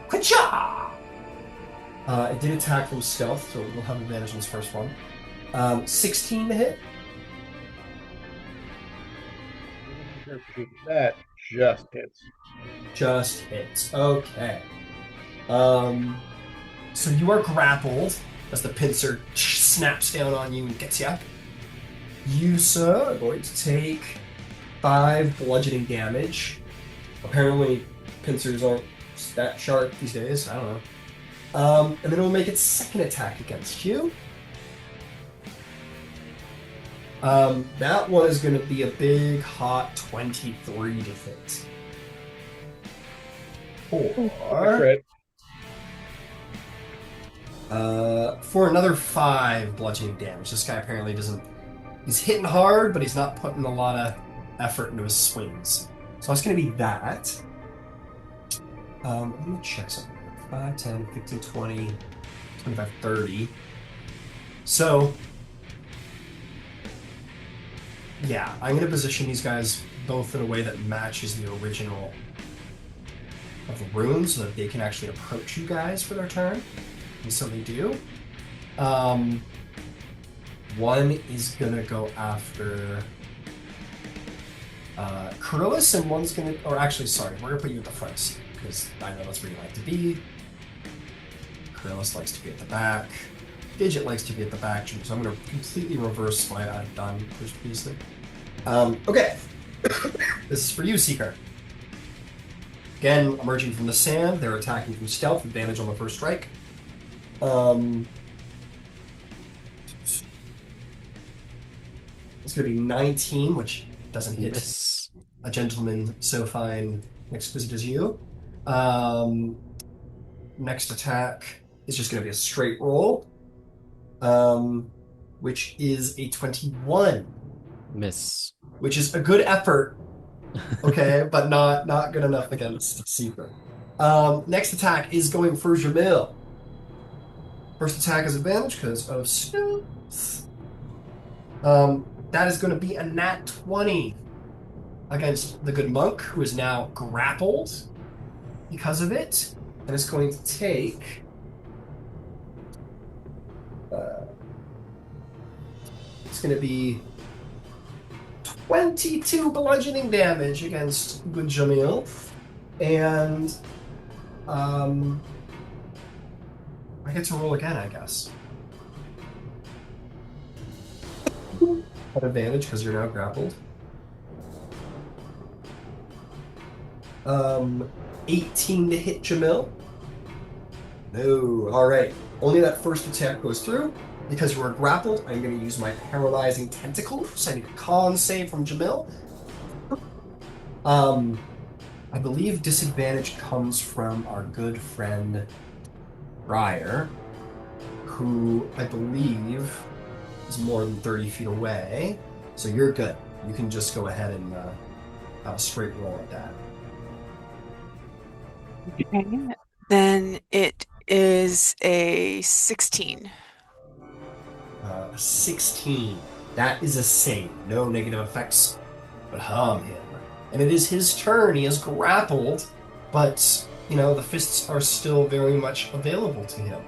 Ka-cha! It did attack from stealth, so we'll have advantage on this first one. 16 to hit. That just hits. Just hits. Okay. So you are grappled as the pincer snaps down on you and gets you. You, sir, are going to take 5 bludgeoning damage. Apparently, pincers aren't that sharp these days. I don't know. And then it will make its second attack against you. That one is going to be a big, hot 23 to hit. Crit. For another 5 bludgeoning damage. This guy apparently doesn't... He's hitting hard, but he's not putting a lot of effort into his swings. So it's going to be that. Let me check something. 5, 10, 15, 20, 25, 30. So... Yeah, I'm going to position these guys both in a way that matches the original of the rune so that they can actually approach you guys for their turn. And so they do. One is going to go after Coryllis, and one's going to... Or actually, sorry, we're going to put you at the front seat because I know that's where you like to be. Trailus likes to be at the back. Digit likes to be at the back, so I'm going to completely reverse what I've done previously. Okay. This is for you, Seeker. Again, emerging from the sand, they're attacking from stealth, advantage on the first strike. It's going to be 19, which doesn't hit Miss. a gentleman so fine and exquisite as you. Next attack is just going to be a straight roll, which is a 21, Miss. which is a good effort, okay, but not good enough against Seeker. Next attack is going for Jamil. First attack is advantage because of stealth. That is going to be a nat 20 against the good monk, who is now grappled because of it, and it's going to take it's going to be 22 bludgeoning damage against good Jamil, and I get to roll again, I guess. At advantage because you're now grappled. 18 to hit Jamil. No. All right. Only that first attack goes through. Because you are grappled, I'm going to use my paralyzing tentacle. So I need a con save from Jamil. I believe disadvantage comes from our good friend Briar, who I believe is more than 30 feet away. So you're good. You can just go ahead and have a straight roll at that. Okay. Then it is a 16. 16. That is a save. No negative effects, but harm him. And it is his turn. He is grappled, but, you know, the fists are still very much available to him.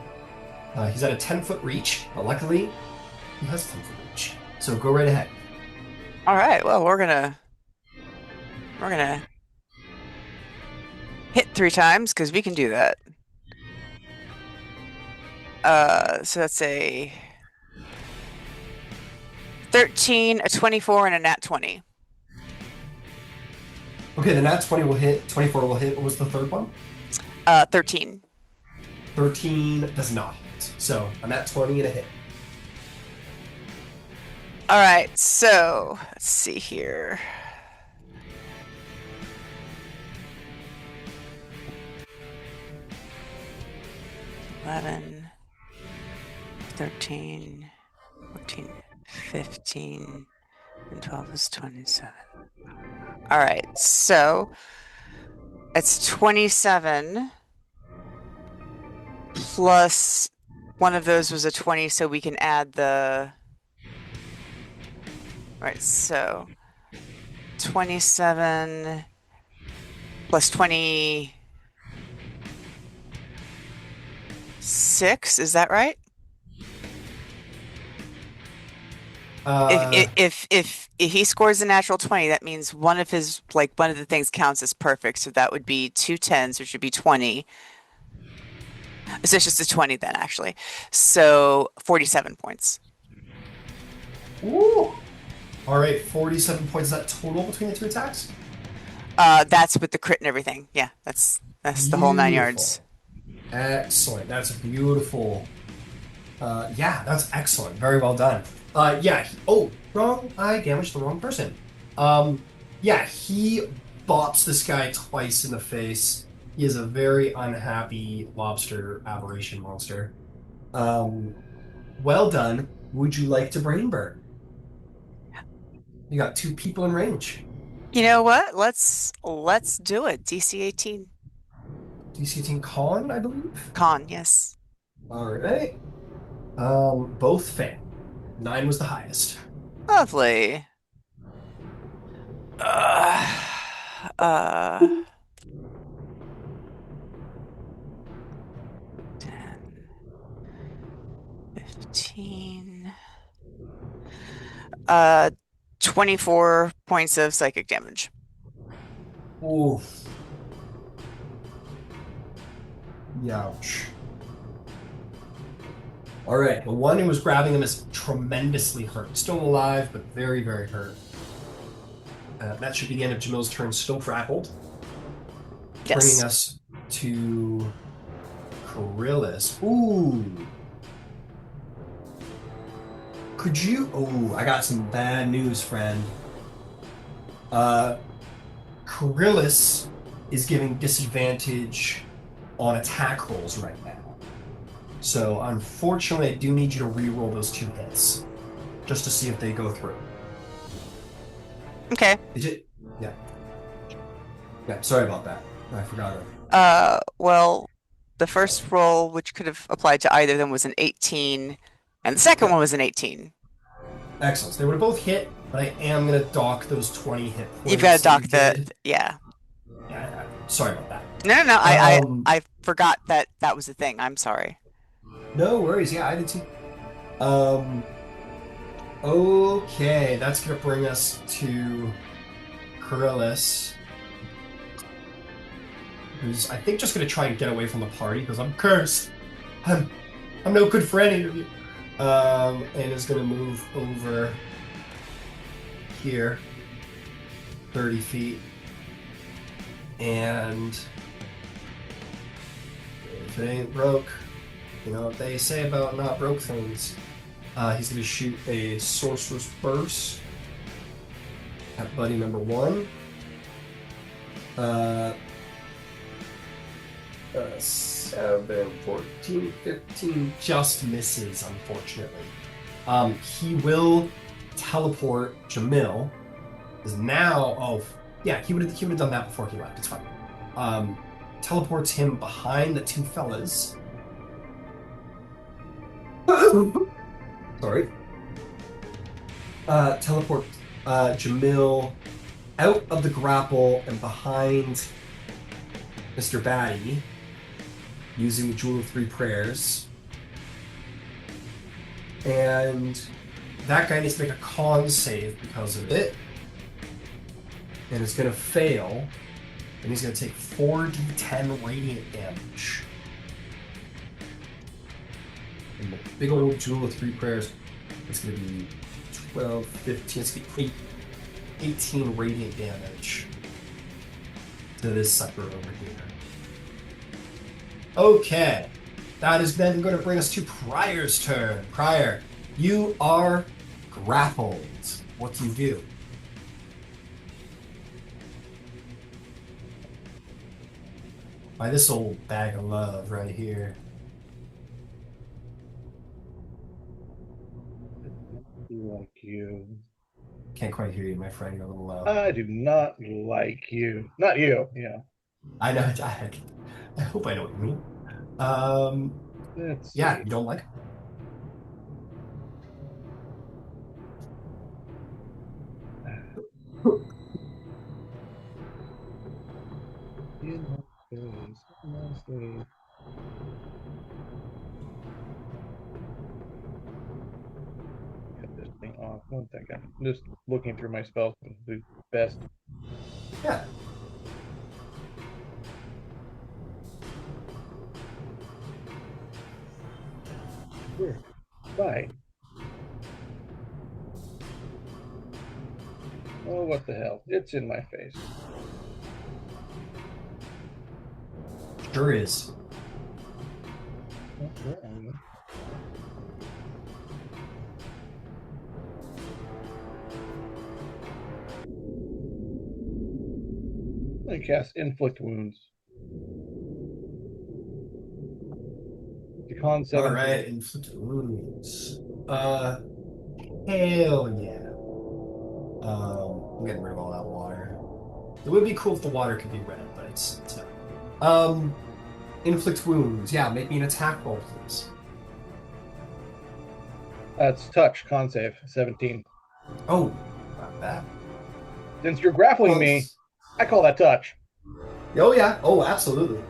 He's at a 10-foot reach, but luckily, he has 10-foot reach. So go right ahead. All right. Well, we're gonna hit 3 times because we can do that. So that's a 13, a 24, and a nat 20. Okay, the nat 20 will hit, 24 will hit. What was the third one? 13. 13 does not hit. So a nat 20 and a hit. All right. So let's see here. $11, 13, 14, 15, and 12 is 27. All right, so it's 27 plus one of those was a 20, so we can add the. All right, so 27 plus 26, is that right? If he scores a natural 20, that means one of the things counts as perfect. So that would be 2 10s, which would be 20. So it's just a 20 then, actually. So 47 points. Ooh. All right, 47 points. Is that total between the two attacks? That's with the crit and everything. Yeah, that's the whole 9 yards. Excellent. That's beautiful. Yeah, that's excellent. Very well done. Yeah. Wrong. I damaged the wrong person. Yeah, he bops this guy twice in the face. He is a very unhappy lobster aberration monster. Well done. Would you like to brain burn? You got 2 people in range. You know what? Let's do it. DC 18. DC 18 con, I believe. Con, yes. All right. Both fail. 9 was the highest. Lovely. 10, 15. 24 points of psychic damage. Oof. Youch. All right, the one who was grabbing him is tremendously hurt. Still alive, but very, very hurt. That should be the end of Jamil's turn, still grappled. Bringing Yes. us to Coryllis. Ooh. Could you... Oh, I got some bad news, friend. Coryllis is giving disadvantage on attack rolls right now. So, unfortunately, I do need you to re-roll those 2 hits. Just to see if they go through. Okay. Is it? Yeah. Yeah, sorry about that. I forgot it. Well, the first roll, which could have applied to either of them, was an 18, and the second one was an 18. Excellent. So they would have both hit, but I am going to dock those 20 hit points. You've got to dock did. yeah. Yeah, sorry about that. No. I forgot that was the thing. I'm sorry. No worries. Yeah, I did too. Okay, that's going to bring us to Coryllis, who's, I think, just going to try and get away from the party because I'm cursed. I'm no good for any of you. And is going to move over here 30 feet. And if it ain't broke, you know what they say about not broke things. He's going to shoot a Sorcerer's Burst at buddy number 1. 7, 14, 15, just misses, unfortunately. He will teleport Jamil. Is now, yeah, he would have done that before he left. It's fine. Teleports him behind the 2 fellas. Sorry. Teleport Jamil out of the grapple and behind Mr. Batty using the Jewel of 3 Prayers. And that guy needs to make a con save because of it. And it's going to fail. And he's going to take 4d10 radiant damage. And the big old Jewel of 3 Prayers, it's going to be 12, 15, it's going to be 18 radiant damage to this sucker over here. Okay. That is then going to bring us to Prior's turn. Prior, you are grappled. What do you do? By this old bag of love right here. Like you. Can't quite hear you, my friend. You're a little low. I do not like you. Not you, yeah. I know. I hope I know what you mean. Yeah, you don't like it? Cut this thing off. One second. I'm just looking through my spells to do best. Yeah. Here. Bye. Oh, what the hell? It's in my face. Sure is. What's wrong? I cast Inflict Wounds. The con 7. Alright, inflict wounds. Hell yeah. I'm getting rid of all that water. It would be cool if the water could be red, but it's not. Inflict wounds. Yeah, make me an attack roll, please. That's touch, con save, 17. Oh, not bad. Since you're grappling me, I call that touch. Oh yeah. Oh, absolutely.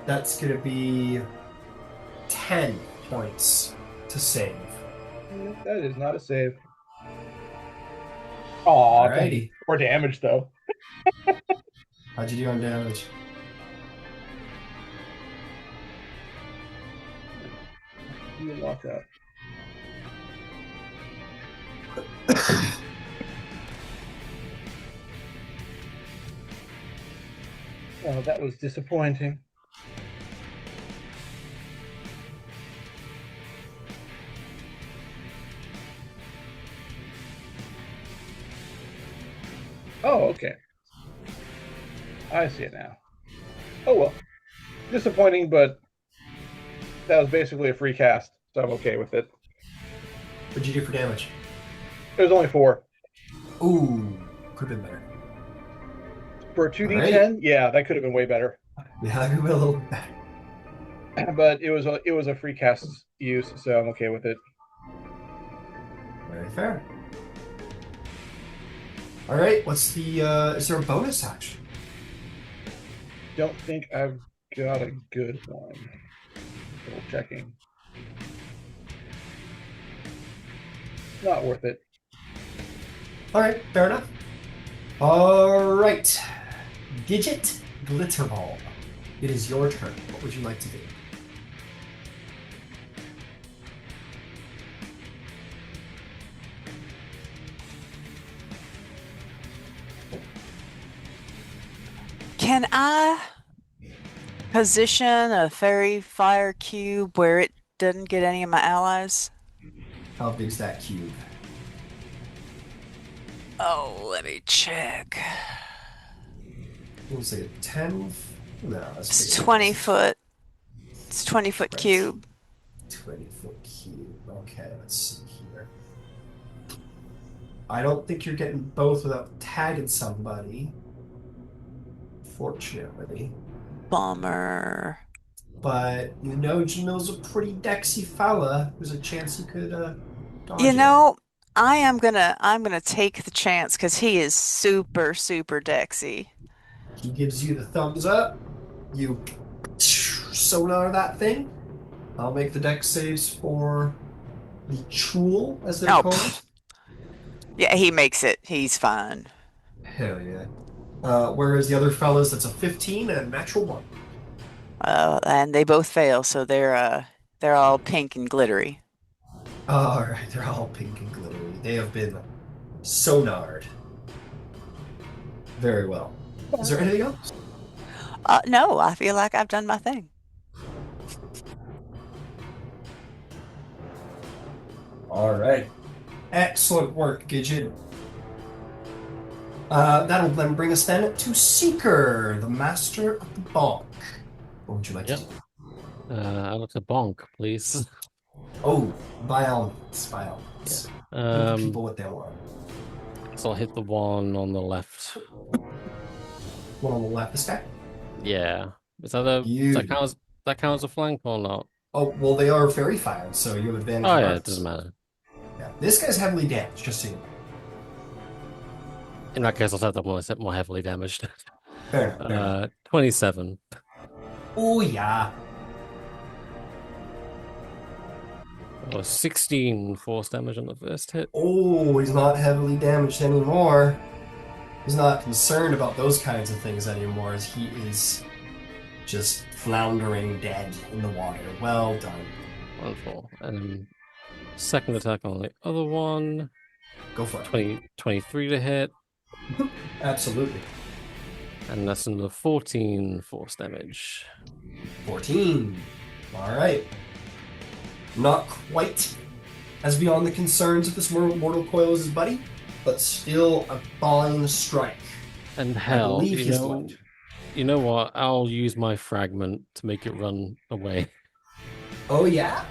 That's gonna be 10 points to save. That is not a save. Aw, Alrighty. or damage though. How'd you do on damage? You lock up. Oh, that was disappointing. Oh, okay. I see it now. Oh well. Disappointing, but that was basically a free cast, so I'm okay with it. What'd you do for damage? It was only 4. Ooh, could have been better. For a 2d10, Alright. yeah, that could have been way better. Yeah, that could have been a little better. But it was a free cast use, so I'm okay with it. Very fair. All right, what's the, is there a bonus action? Don't think I've got a good one. Double checking. Not worth it. All right, fair enough. All right, Gidget Glitterball. It is your turn. What would you like to do? Can I position a fairy fire cube where it doesn't get any of my allies? How big's that cube? Oh, let me check. We'll say 10. No, that's It's bigger. 20 foot. It's 20-foot Right. cube. 20-foot cube. Okay, let's see here. I don't think you're getting both without tagging somebody. Fortunately. Bummer. But you know Jamil's a pretty dexy fella. There's a chance he could dodge You it. know, I'm gonna take the chance because he is super, super dexy. He gives you the thumbs up. You sonar that thing. I'll make the dex saves for the Chul, as they're Oh, called. Yeah, he makes it. He's fine. Hell yeah. Whereas the other fellas, that's a 15 and a natural 1. And they both fail, so they're all pink and glittery. All right, they're all pink and glittery. They have been sonared. Very well. Is there anything else? No, I feel like I've done my thing. All right. Excellent work, Gidget. That'll then bring us then to Seeker, the master of the bonk. What would you like Yep. to do? I'd like to bonk, please. Oh, by all means, by all means. Give the people what they want. So I'll hit the one on the left. One on the left, this guy? Yeah. Is that a that counts as a flank or not? Oh, well, they are fairy fired, so you have advantage. Oh yeah, it doesn't matter. Yeah, this guy's heavily damaged, just so you know. In that case, I'll have that more heavily damaged. Fair enough. Fair enough. 27. Oh, yeah. Oh, 16 force damage on the first hit. Oh, he's not heavily damaged anymore. He's not concerned about those kinds of things anymore, as he is just floundering dead in the water. Well done. Wonderful. And then second attack on the other one. Go for it. 23 to hit. Absolutely. And that's another 14 force damage. 14. All right. Not quite as beyond the concerns of this mortal coil as his buddy, but still a fine strike. And I hell, believe he's going. you know what? I'll use my fragment to make it run away. Oh yeah.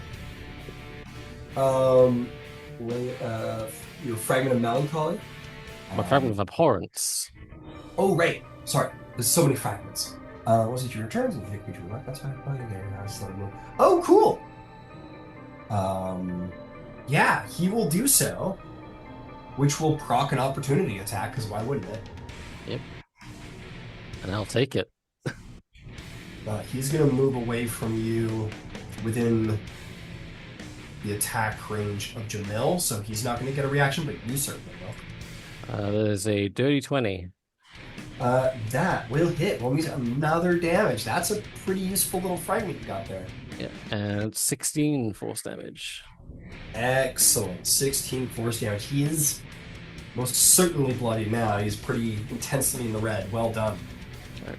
Your fragment of melancholy. My fragment of abhorrence. Oh right. Sorry. There's so many fragments. Was it your turn? That's fine. Oh cool. Yeah, he will do so, which will proc an opportunity attack, because why wouldn't it? Yep. And I'll take it. He's going to move away from you within the attack range of Jamil, so he's not going to get a reaction, but you certainly will. There's a dirty 20. That will hit. Well, means another damage. That's a pretty useful little fragment you got there. Yeah. And 16 force damage. Excellent. 16 force damage. He is most certainly bloody now. He's pretty intensely in the red. Well done. Right.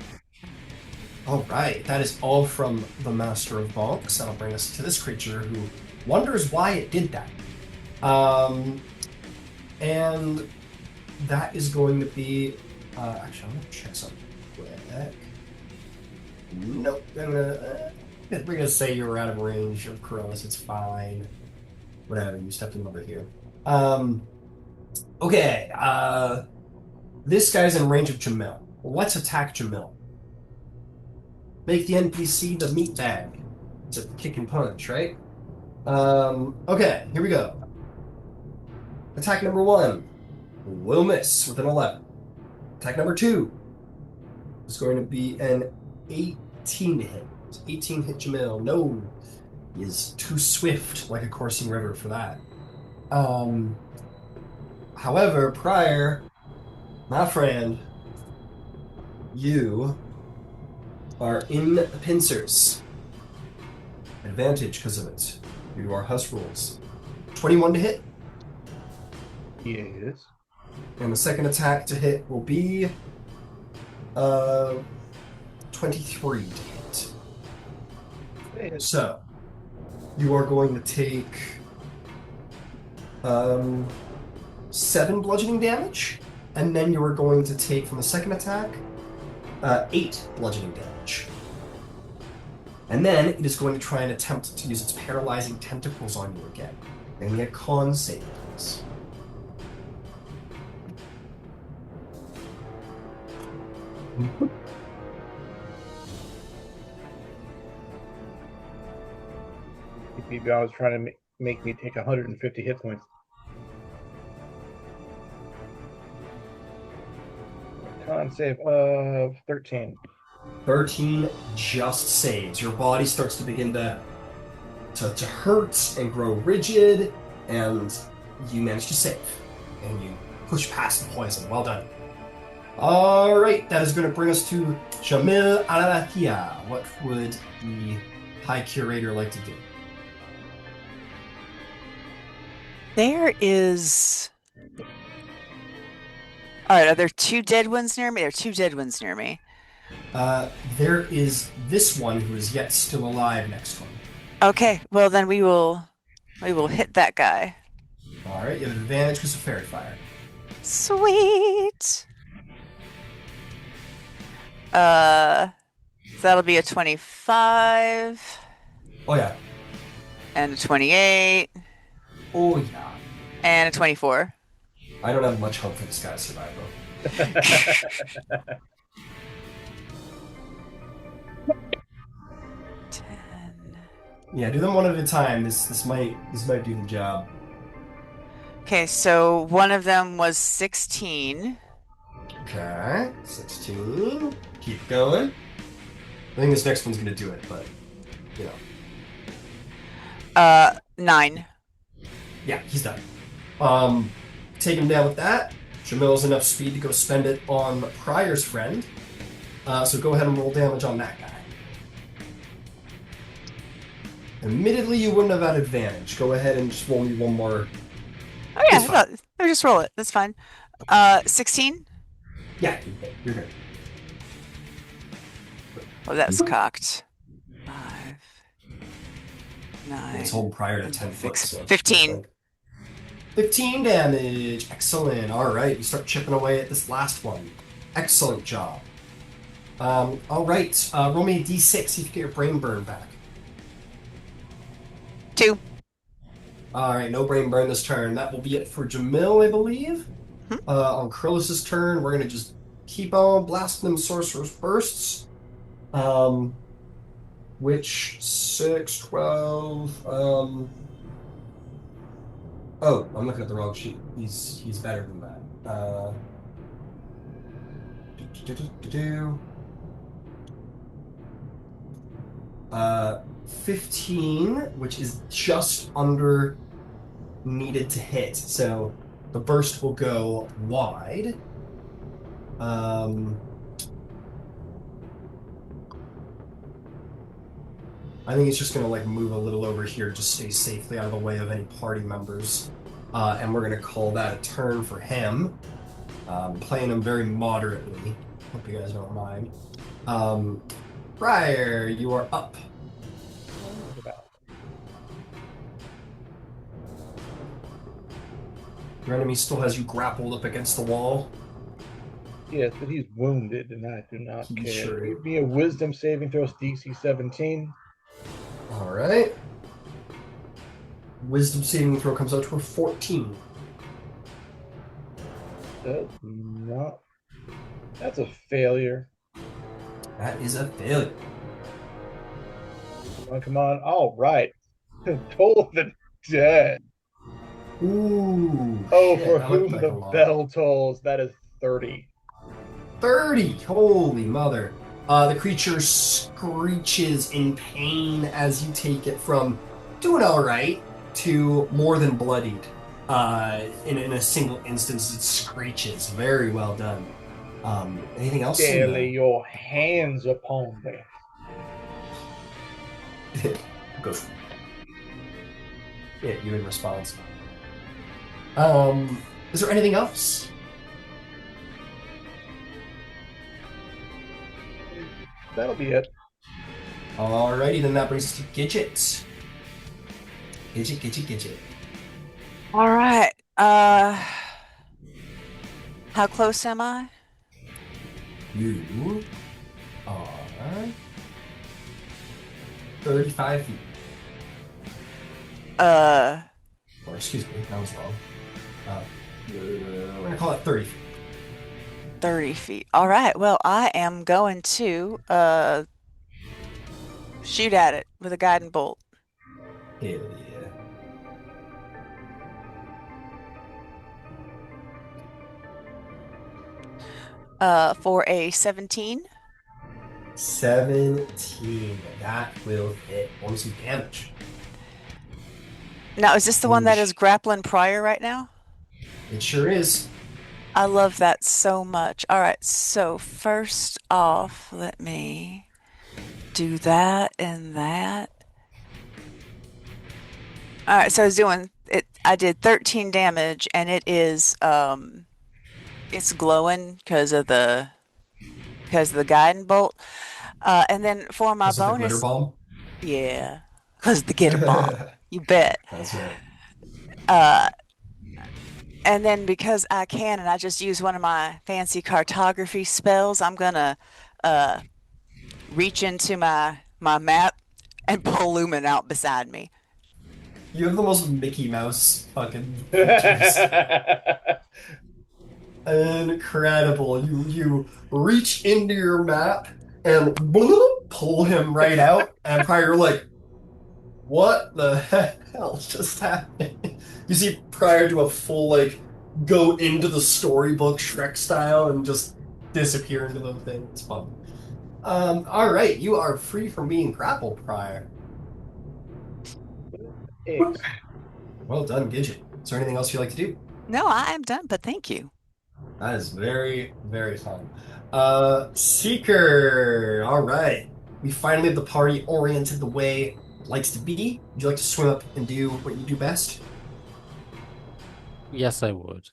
All right. That is all from the Master of Bonks. That'll bring us to this creature who wonders why it did that. And that is going to be... actually, I'm going to check something quick. Nope. We're going to say you were out of range of Corollas. It's fine. Whatever, you stepped in over here. Okay, this guy's in range of Jamil. Let's attack Jamil. Make the NPC the meat bag. It's a kick and punch, right? Okay, here we go. Attack number 1 will miss with an 11. Attack number 2 is going to be an 18 hit. 18 hit Jamil. No, he is too swift like a coursing river for that. However, prior, my friend, you are in the pincers. Advantage because of it. Due to our Huss rules. 21 to hit. Yes. And the second attack to hit will be 23 to hit. So, you are going to take 7 bludgeoning damage, and then you are going to take from the second attack 8 bludgeoning damage. And then it is going to try and attempt to use its paralyzing tentacles on you again. Make me a con save, please. Maybe I was trying to make me take 150 hit points. Con save of 13. 13 just saves. Your body starts to begin to hurt and grow rigid, and you manage to save. And you push past the poison. Well done. All right, that is going to bring us to Jamil Alalakia. What would the High Curator like to do? There is. All right, are there 2 dead ones near me? There are 2 dead ones near me. There is this one who is yet still alive next one. Okay, well then we will hit that guy. All right, you have an advantage because of Fairy Fire. Sweet. So that'll be a 25 Oh, yeah. and a 28 Oh, yeah. and a 24. I don't have much hope for this guy's survival. 10. Yeah, do them one at a time. This might do the job. Okay, so one of them was 16. Okay, 16. Keep going. I think this next one's gonna do it, but you know. 9. Yeah, he's done. Take him down with that. Jamil has enough speed to go spend it on Pryor's friend. So go ahead and roll damage on that guy. Admittedly, you wouldn't have had advantage. Go ahead and just roll me one more. Oh yeah, It's fine. I'll just roll it. That's fine. 16. Yeah, you're good. Oh, that was cocked. 5, 9. Let's hold Pryor to 10 foot. So 15. 15 damage. Excellent. All right, you start chipping away at this last one. Excellent job. All right, roll me a d6. See if you get your brain burn back. 2. All right, no brain burn this turn. That will be it for Jamil, I believe. On Krillus' turn, we're gonna just keep on blasting them Sorcerer's Bursts. Which 6, 12. Oh, I'm looking at the wrong sheet. He's better than that. 15, which is just under needed to hit. So the burst will go wide. I think he's just gonna like move a little over here, just stay safely out of the way of any party members. And we're gonna call that a turn for him. Playing him very moderately. Hope you guys don't mind. Briar, you are up. Your enemy still has you grappled up against the wall. Yes, but he's wounded, and I do not He care. sure is. Give me a wisdom saving throw, DC 17. All right. Wisdom saving throw comes out to a 14. Does not. That's a failure. That is a failure. Come on. All right. Toll the dead. Ooh. Oh, shit, for that looked whom like the a lot. bell tolls. That is 30. 30! Holy mother. The creature screeches in pain as you take it from doing alright to more than bloodied. In a single instance, it screeches. Very well done. Anything else? Daily your hands upon me. Go. Yeah, you in response. Is there anything else? That'll be it. Alrighty, then that brings us to Gidget. Gidget. All right. How close am I? You are 35 feet. Or excuse me, that was wrong. We're gonna call it 30 feet. 30 feet. All right. Well, I am going to shoot at it with a guiding bolt. Hell yeah. For a 17. 17. That will hit. Roll some damage. Now, is this the one that Oosh. is grappling prior right now? It sure is. I love that so much. All right. So first off, let me do that and that. All right. So I was doing it. I did 13 damage, and it is it's glowing because of the guiding bolt. And then for my Is it the glitter bonus, bomb? yeah, because the glitter bomb. You bet. That's right. And then because I can, and I just use one of my fancy cartography spells, I'm gonna reach into my map and pull Lumen out beside me. You have the most Mickey Mouse fucking features. Incredible. You reach into your map and bloop, pull him right out, and probably you're like, what the hell just happened? You see prior to a full like go into the storybook Shrek style and just disappear into the thing. It's fun. All right, you are free from being grappled, Prior. Thanks. Well done, Gidget. Is there anything else you'd like to do? No, I am done, but thank you. That is very, very fun. Seeker. All right. We finally have the party oriented the way it likes to be. Would you like to swim up and do what you do best? Yes, I would.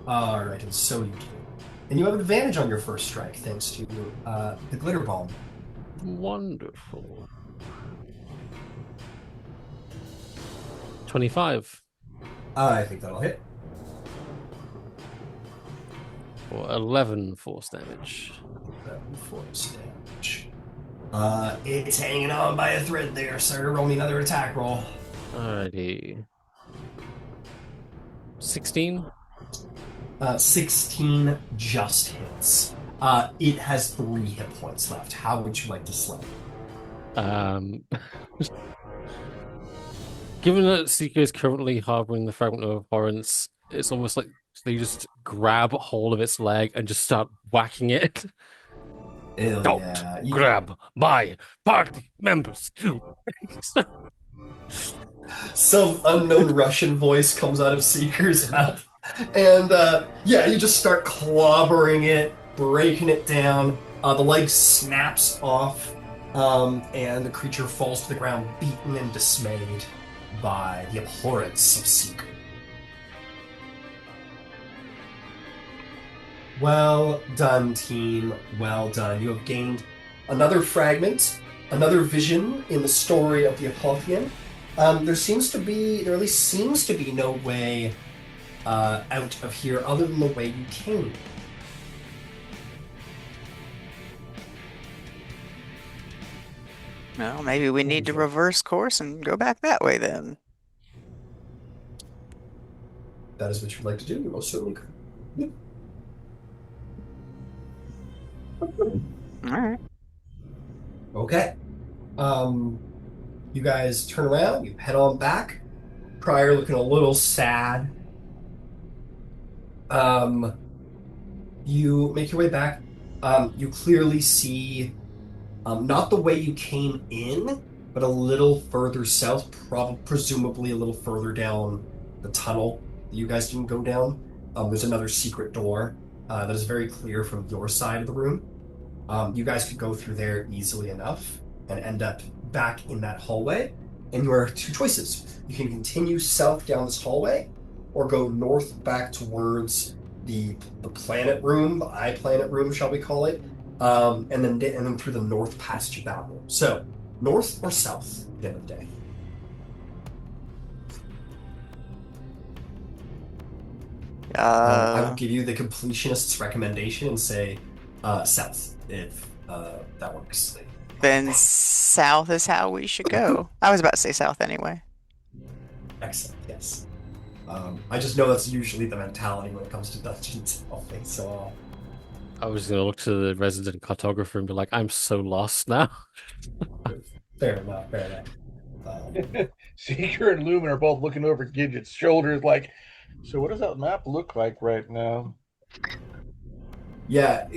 All right, and so you do. And you have advantage on your first strike thanks to the glitter bomb. Wonderful. 25 I think that'll hit. or 11 force damage. That force damage. It's hanging on by a thread there, sir. Roll me another attack roll. Alrighty. 16? 16 just hits. It has 3 hit points left. How would you like to slay? Given that Seeker is currently harboring the fragment of abhorrence, it's almost like they just grab hold of its leg and just start whacking it. Hell Don't yeah. grab my party members. Some unknown Russian voice comes out of Seeker's mouth. And yeah, you just start clobbering it, breaking it down. The leg snaps off And the creature falls to the ground, beaten and dismayed by the abhorrence of Seeker. Well done, team. Well done. You have gained another fragment, another vision in the story of the Apotheon. There at least seems to be no way out of here other than the way you came. Well, maybe we need to reverse course and go back that way then. That is what you'd like to do. You most certainly could. All right. Okay. You guys turn around, you head on back. Prior looking a little sad. You make your way back. You clearly see not the way you came in, but a little further south, presumably a little further down the tunnel that you guys didn't go down. There's another secret door that is very clear from your side of the room. You guys could go through there easily enough and end up back in that hallway. And you have two choices. You can continue south down this hallway, or go north back towards the planet room, the eye planet room, shall we call it, and then through the north passage of that room. So, north or south at the end of the day? I will give you the completionist's recommendation and say south, if that works. Then south is how we should go. I was about to say south anyway. Excellent, yes. I just know that's usually the mentality when it comes to dungeons. So I was going to look to the resident cartographer and be like, I'm so lost now. fair enough, fair enough. Seeker and Lumen are both looking over Gidget's shoulders like, so what does that map look like right now? Yeah,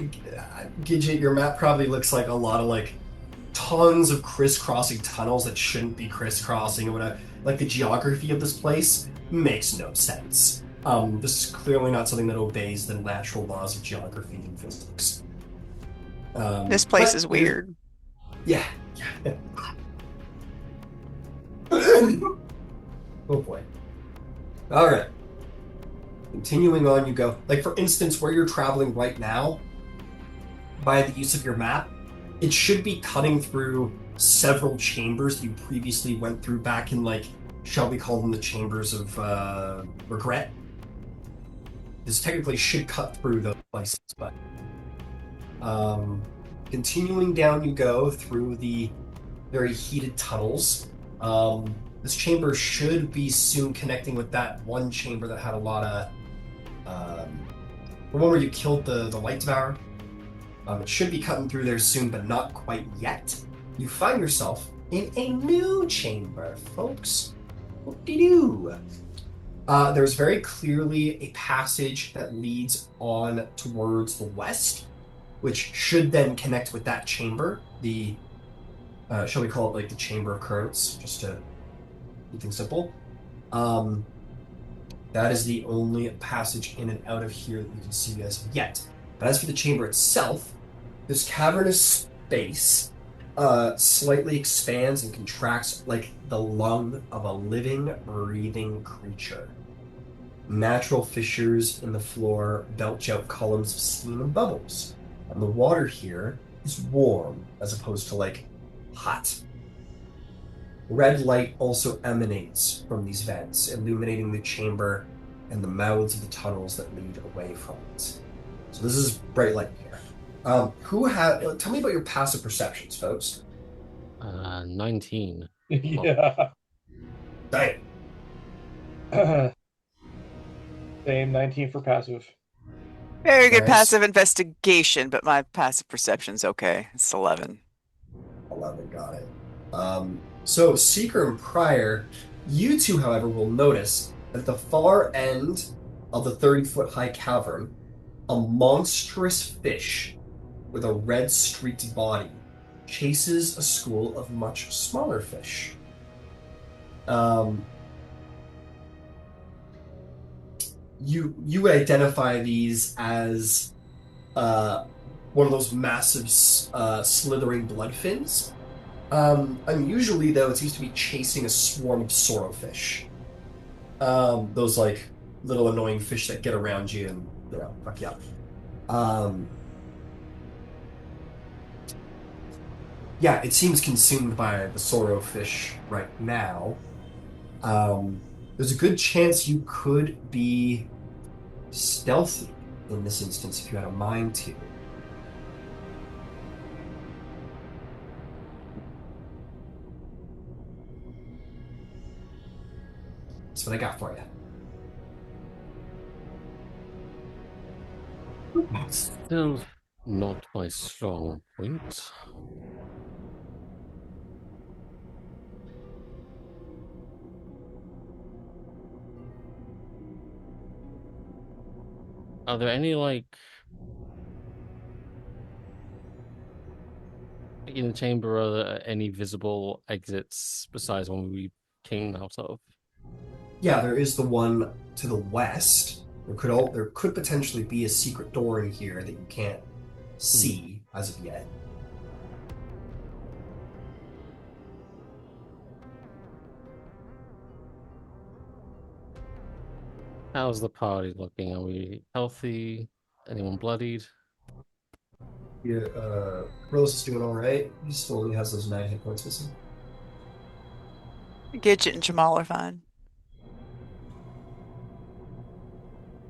Gidget, your map probably looks like a lot of like tons of crisscrossing tunnels that shouldn't be crisscrossing or whatever. Like the geography of this place makes no sense. This is clearly not something that obeys the natural laws of geography and physics. This place is weird. Yeah. Oh boy. All right. Continuing on, you go. Like, for instance, where you're traveling right now, by the use of your map, it should be cutting through several chambers you previously went through back in, like, shall we call them the chambers of regret? This technically should cut through those places, but continuing down you go through the very heated tunnels. This chamber should be soon connecting with that one chamber that had a lot of the one where you killed the light devourer. It should be cutting through there soon, but not quite yet. You find yourself in a new chamber, folks. Whoop-de-doo. There's very clearly a passage that leads on towards the west, which should then connect with that chamber. The shall we call it like the Chamber of Currents, just to keep things simple. That is the only passage in and out of here that you can see as of yet. But as for the chamber itself, this cavernous space slightly expands and contracts like the lung of a living, breathing creature. Natural fissures in the floor belch out columns of steam and bubbles. And the water here is warm as opposed to like hot. Red light also emanates from these vents, illuminating the chamber and the mouths of the tunnels that lead away from it. So this is bright light here. Tell me about your passive perceptions, folks. 19. Yeah. Dang. Same 19 for passive. Very good Nice. passive investigation, but my passive perception's okay. It's 11. 11, got it. So Seeker and Prior, you two, however, will notice that at the far end of the 30-foot high cavern, a monstrous fish with a red streaked body chases a school of much smaller fish. You identify these as one of those massive slithering blood fins Unusually though, it seems to be chasing a swarm of sorrowfish. Those like little annoying fish that get around you and fuck you up. Um, yeah, it seems consumed by the sorrowfish right now. There's a good chance you could be stealthy in this instance if you had a mind to. That's what I got for you. Still not my strong point. Are there any like in the chamber? Are there any visible exits besides one we came out of? Yeah, there is the one to the west. There could potentially be a secret door in here that you can't see as of yet. How's the party looking? Are we healthy? Anyone bloodied? Yeah, Carlos is doing all right. He still only has those 9 hit points missing. Gidget and Jamal are fine.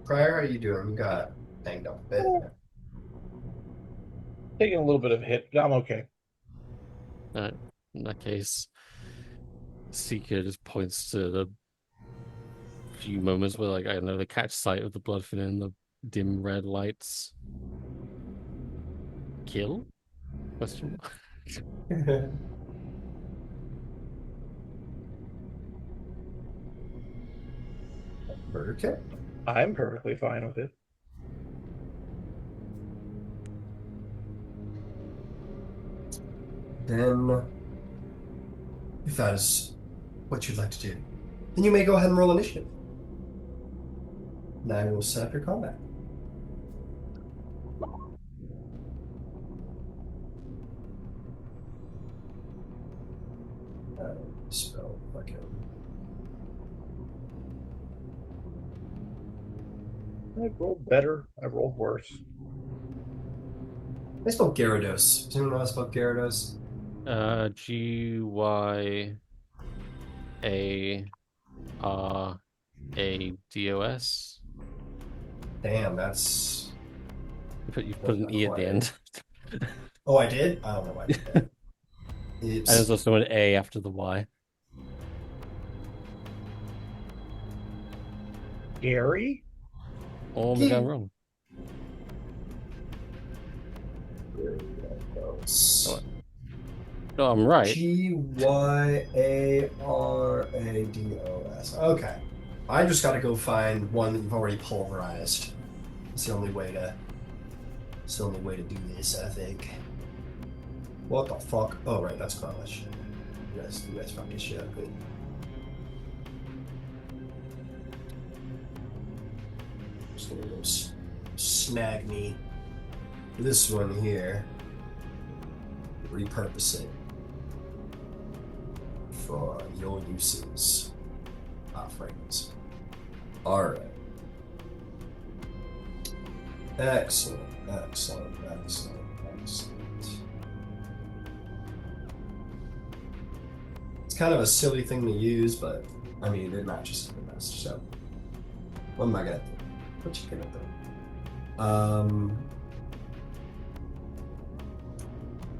Prior, how are you doing? You got banged up a bit. Taking a little bit of a hit, but I'm okay. In that case, Seeker just points to the few moments where, like, I don't know, they catch sight of the bloodfin in the dim red lights. Kill? Question mark. Murder kill. I'm perfectly fine with it. Then, if that is what you'd like to do, then you may go ahead and roll initiative. And I will set up your combat. Spell fucking. I've rolled better. I've rolled worse. I spelled Gyarados. Does anyone know how to spell Gyarados? Gyarados. Damn, that's. You put an E at the end. Oh, I did? I don't know why I did that. And there's also an A after the Y. Gary? Oh, maybe I'm wrong. No, I'm right. Gyarados. Okay. I just got to go find one that you've already pulverized. It's the only way to do this, I think. What the fuck? Oh, right, that's Kralish. You guys fucking shit up good. Just gonna go snag me this one here. Repurpose it for your uses. Fragrance. Alright. Excellent. It's kind of a silly thing to use, but I mean, it matches the best. So, what am I gonna do? What you gonna do?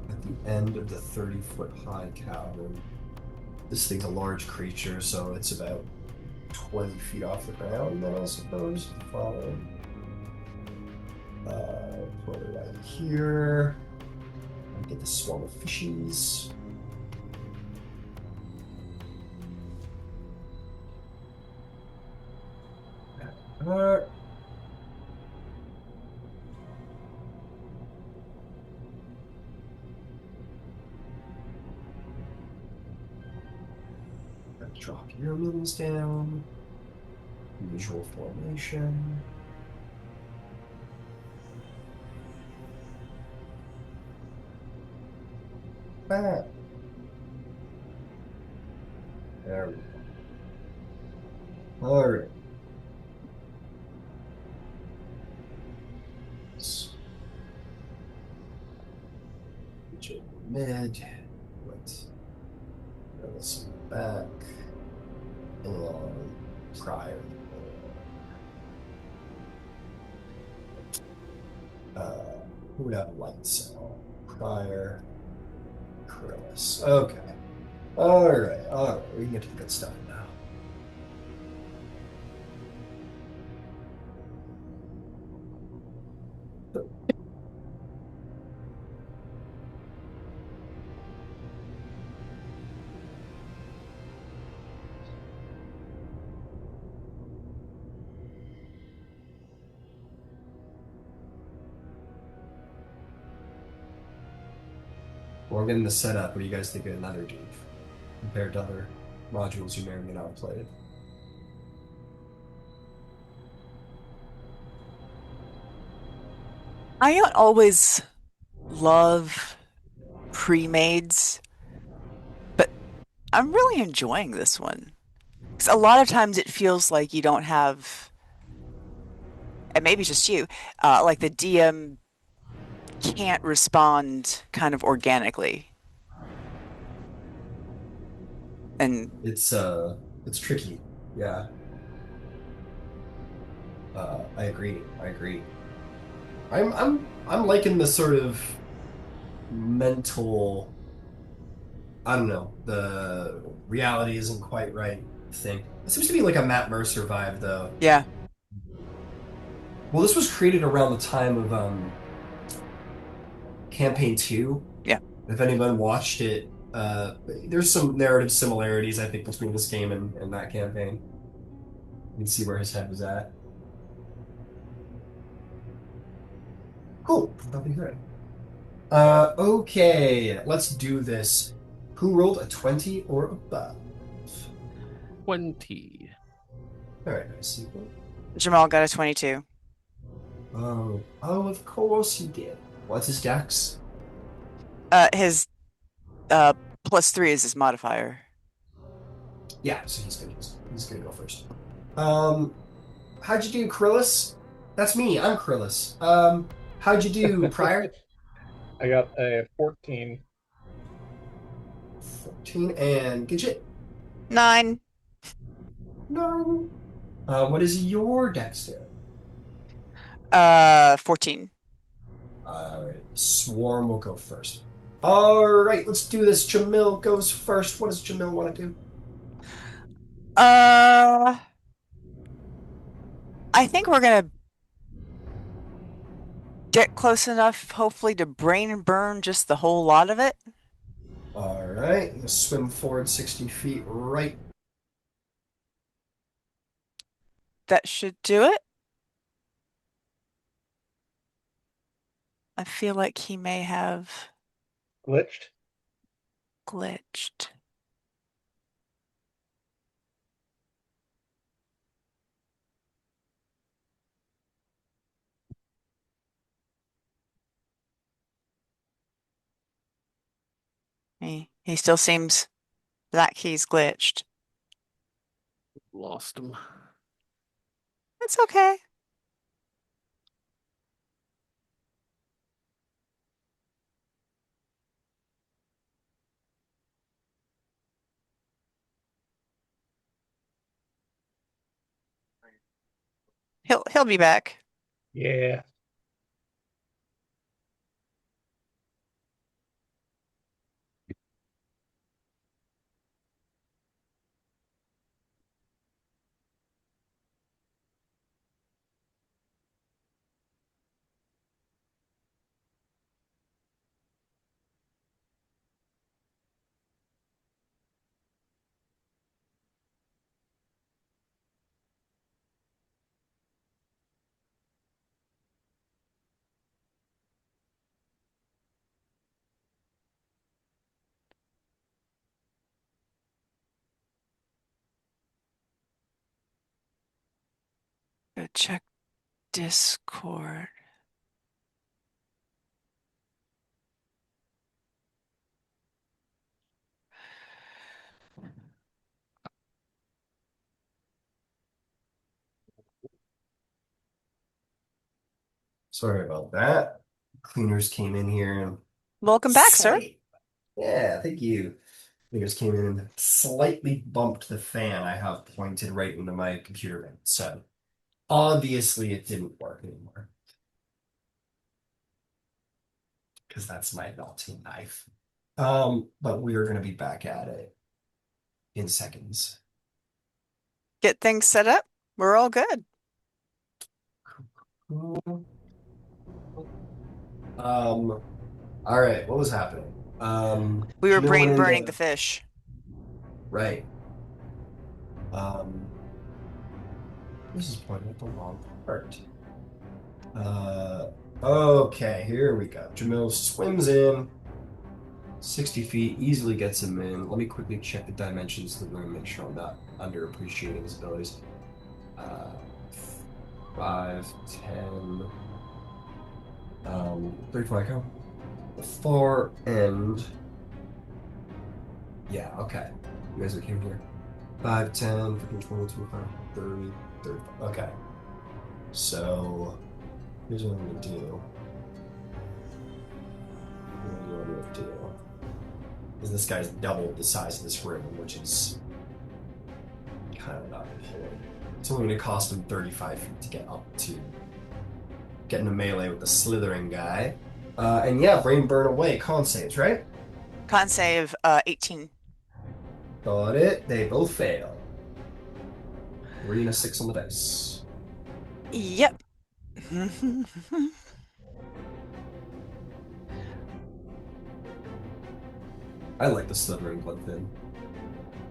At the end of the 30-foot high cavern, this thing's a large creature, so it's about 20 feet off the ground, then I suppose. Following. Put it right here. And get the swarm of fishies. Drop your minions down. Usual formation. Bam. There we go. All right. Mid. Let's throw this back. And prior. Who would have lights on? Prior. Chris. Okay. All right. All right. We can get to the good stuff now. We're getting the setup. What do you guys think of Netherdeep compared to other modules you may or may not have played? I don't always love pre-mades, but I'm really enjoying this one. 'Cause a lot of times it feels like you don't have, and maybe it's just you, like the DM can't respond kind of organically. And It's tricky. Yeah. I agree. I agree. I'm liking the sort of mental, I don't know, the reality isn't quite right thing. It seems to be like a Matt Mercer vibe though. yeah, Well, this was created around the time of campaign 2. yeah. If anyone watched it, there's some narrative similarities I think between this game and that campaign. You can see where his head was at. Cool. That'll be good. Okay, let's do this. Who rolled a 20 or above? 20. All right, nice. Sequel. Jamal got a 22. Oh, of course he did. What's his dex? His +3 is his modifier. Yeah, so he's gonna go first. Um, how'd you do, Krillis? That's me. I'm Krillis. How'd you do, Prior? I got a 14. 14 and Gidget. 9. No. What is your dex there? 14. All right, Swarm will go first. All right, let's do this. Jamil goes first. What does Jamil want to do? I think we're gonna get close enough, hopefully, to brain burn just the whole lot of it. All right, swim forward 60 feet right. That should do it. I feel like he may have Glitched. glitched. He still seems like he's glitched. Lost him. It's okay. He'll be back. Yeah. Go check Discord. Sorry about that. Cleaners came in here and Welcome back, sir. Yeah, thank you. Cleaners came in and slightly bumped the fan I have pointed right into my computer vent. So obviously it didn't work anymore. Because that's my melting knife. But we are gonna be back at it in seconds. Get things set up. We're all good. All right, what was happening? We were Jamil brain went burning into- the fish. Right. This is pointing at the wrong part. Okay, here we go. Jamil swims in 60 feet, easily gets him in. Let me quickly check the dimensions of the room, make sure I'm not underappreciating his abilities. 5, 10, 35 go. The far end. Yeah, okay. You guys are came here. 5, 10, 15, 20, 25, 30, 35. Okay. So here's what I'm gonna do. What I'm gonna do is this guy's double the size of this room, which is kind of not the point. It's only gonna cost him 35 feet to get up to get into melee with the slithering guy. And yeah, brain burn away, con saves, right? Con save 18. Got it. They both fail. 3 and a 6 on the dice. Yep. I like the slithering blood thing.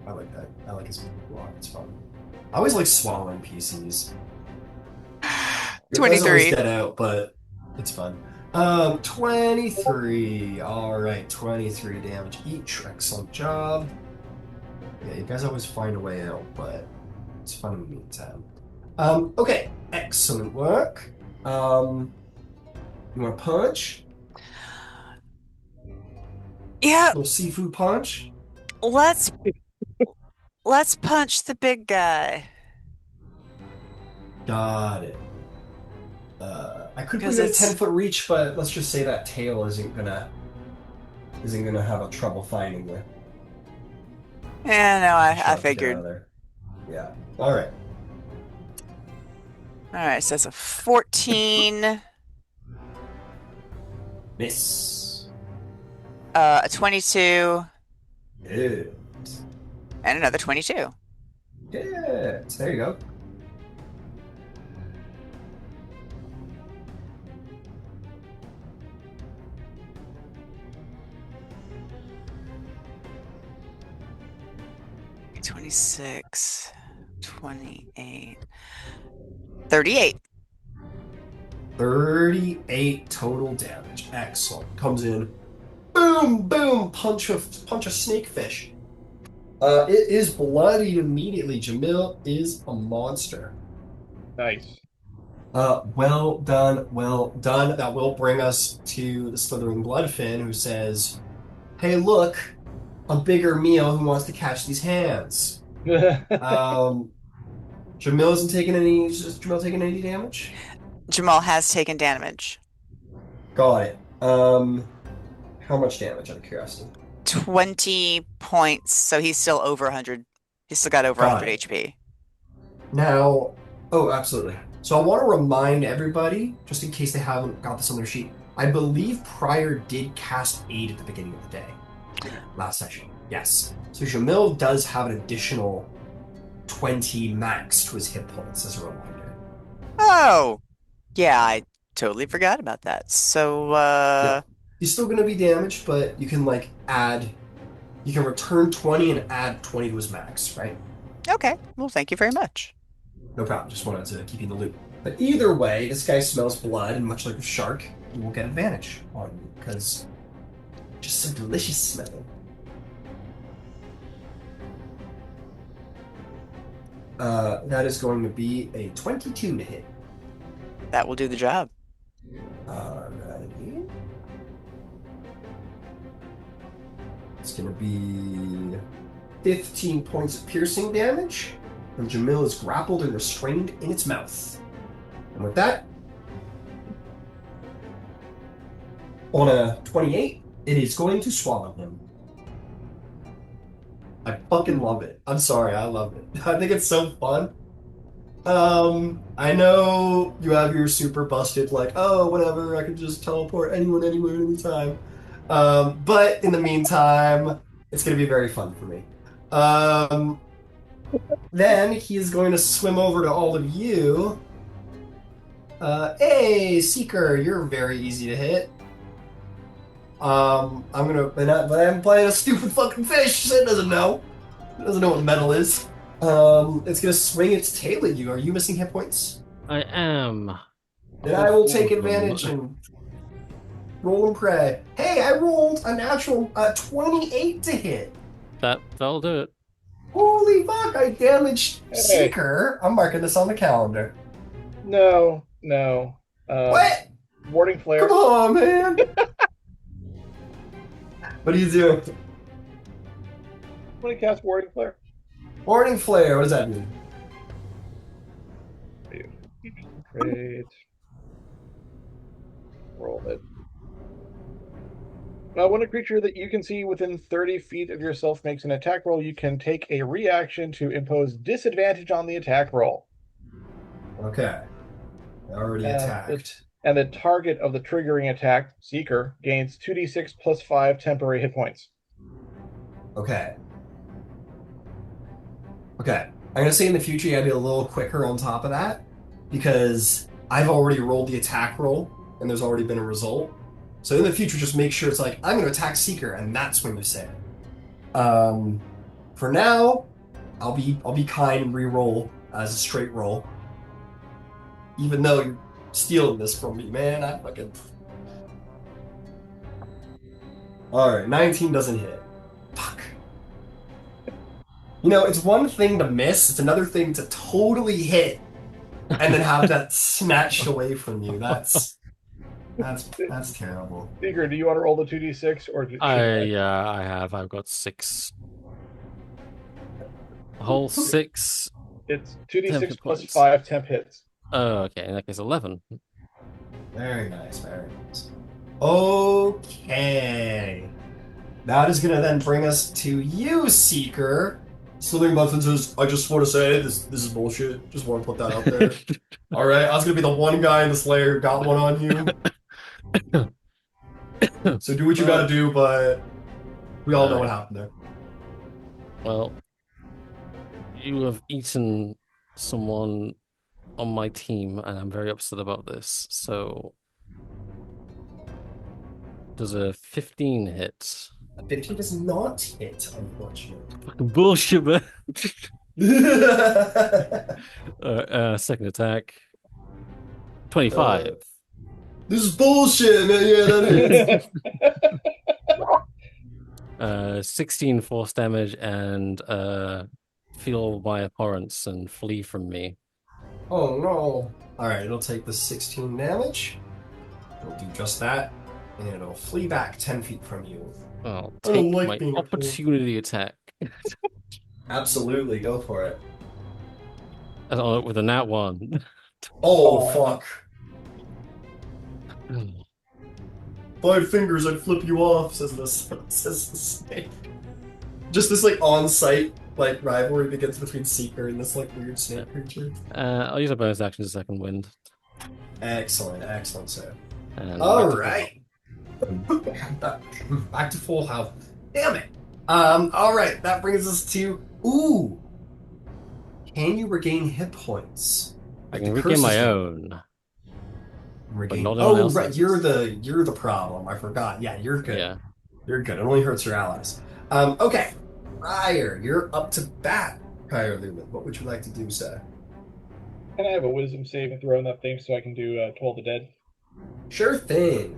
I like that. I like his block. It's fun. I always like swallowing PCs. It doesn't always 23. get out, but it's fun. 23. All right, 23 damage each. Excellent job. Yeah, you guys always find a way out, but it's fun in the meantime. Okay, excellent work. You want to punch? Yeah, Little seafood punch? let's punch the big guy. Got it. I could put Because it at it's 10-foot reach, but let's just say that tail isn't gonna have a trouble finding you. Yeah, no, I Shove, get out figured. of there. Yeah. All right. All right, so that's a 14, Miss. a 22, Good. and another 22. Good. There you go. Okay, 26, 28, 38. 38 total damage. Excellent. Comes in. Boom, boom. Punch a snakefish. It is bloodied immediately. Jamil is a monster. Nice. Well done, well done. That will bring us to the slithering bloodfin, who says, "Hey, look, a bigger meal who wants to catch these hands." Jamil isn't taking any. Is Jamil taking any damage? Jamal has taken damage. Got it. How much damage? Out of curiosity. 20 points, so he's still over 100. He's still got over Got 100 it. HP. Now, oh, absolutely. So I want to remind everybody, just in case they haven't got this on their sheet, I believe Pryor did cast aid at the beginning of the day, last session. Yes. So Jamil does have an additional 20 max to his hit points as a reminder. Oh, yeah, I totally forgot about that. So, Yep. He's still going to be damaged, but you can you can return 20 and add 20 to his max, right? okay. Well, thank you very much. No problem. Just wanted to keep you in the loop. But either way, this guy smells blood, and much like a shark, he will get advantage on you because just so delicious smelling. That is going to be a 22 to hit. That will do the job. Alrighty. It's going to be 15 points of piercing damage, and Jamil is grappled and restrained in its mouth. And with that, On a 28, it is going to swallow him. I fucking love it. I'm sorry, I love it. I think it's so fun. I know you have your super busted, like, oh, whatever, I can just teleport anyone, anywhere, anytime. But in the meantime, it's gonna be very fun for me. Then he is going to swim over to all of you. Hey, Seeker, you're very easy to hit. But I'm playing a stupid fucking fish, so it doesn't know. It doesn't know what metal is. It's gonna swing its tail at you. Are you missing hit points? I am. Then I will take All of them. advantage and roll and pray. Hey, I rolled a natural 28 to hit. That'll do it. Holy fuck, I damaged Hey. Seeker. I'm marking this on the calendar. No. What? Warding flare. Come on, man. What are you doing? I'm gonna cast warding flare. Warning flare, what does that mean? Great. Roll it. Now, when a creature that you can see within 30 feet of yourself makes an attack roll, you can take a reaction to impose disadvantage on the attack roll. Okay. I already attacked. And the target of the triggering attack, Seeker, gains 2d6 plus 5 temporary hit points. Okay. I'm gonna say in the future you gotta be a little quicker on top of that because I've already rolled the attack roll and there's already been a result. So in the future, just make sure it's like I'm gonna attack Seeker and that's when you say it. For now, I'll be kind and re-roll as a straight roll. Even though you're stealing this from me, man, I fucking. All right, 19 doesn't hit. Fuck. You know, it's one thing to miss, it's another thing to totally hit and then have that snatched away from you. That's terrible. Seeker, do you want to roll the 2d6 or should I have. I've got 6. A whole 6. It's Temp 2d6 hit plus points. 5 temp hits. Oh, okay. In that case, 11. Very nice, very nice. Okay. That is gonna then bring us to you, Seeker. Slithering Muffin says, I just want to say this is bullshit. Just want to put that out there. Alright, I was gonna be the one guy in the Slayer who got one on you. So do what you gotta do, but we all know what happened there. Well, you have eaten someone on my team, and I'm very upset about this. So, does a 15 hit? A 15 does not hit, unfortunately. Fucking bullshit, man. Second attack. 25. This is bullshit, man. Yeah, that hits. 16 force damage and feel my abhorrence and flee from me. Oh no. Alright, it'll take the 16 damage. It'll do just that. And it'll flee back 10 feet from you. I'll I don't take like my being a fool. opportunity attack. Absolutely, go for it. With a nat 1. Oh, fuck. 5 fingers, I'd flip you off, says the snake. Just this, like, on-site, like, rivalry begins between Seeker and this, like, weird snake creature. I'll use a bonus action to second wind. Excellent, sir. And Alright. Back to full health. Damn it. Alright, that brings us to... Ooh! Can you regain hit points? I can regain my own. Regain... not Oh, else's. right, you're the problem. I forgot. Yeah, you're good. Yeah. You're good. It only hurts your allies. Okay. Ryer, you're up to bat. Ryer Lumen, what would you like to do, sir? Can I have a wisdom saving throw on that thing so I can do Toll the Dead? Sure thing.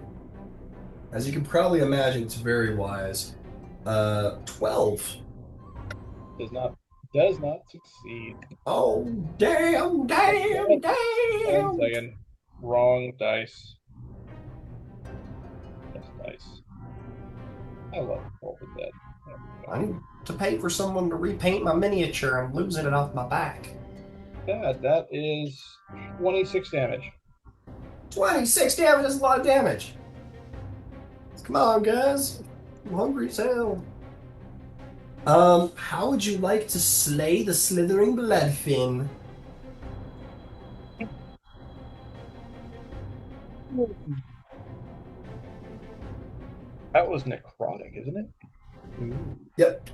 As you can probably imagine, it's very wise. 12. Does not succeed. Oh, damn. 1 second. Wrong dice. Yes, dice. I love Toll the Dead. There we go. I need to pay for someone to repaint my miniature. I'm losing it off my back. Yeah, that is 26 damage. 26 damage is a lot of damage. Come on, guys. I'm hungry as hell. How would you like to slay the slithering bloodfin? That was necrotic, isn't it? Ooh. Yep.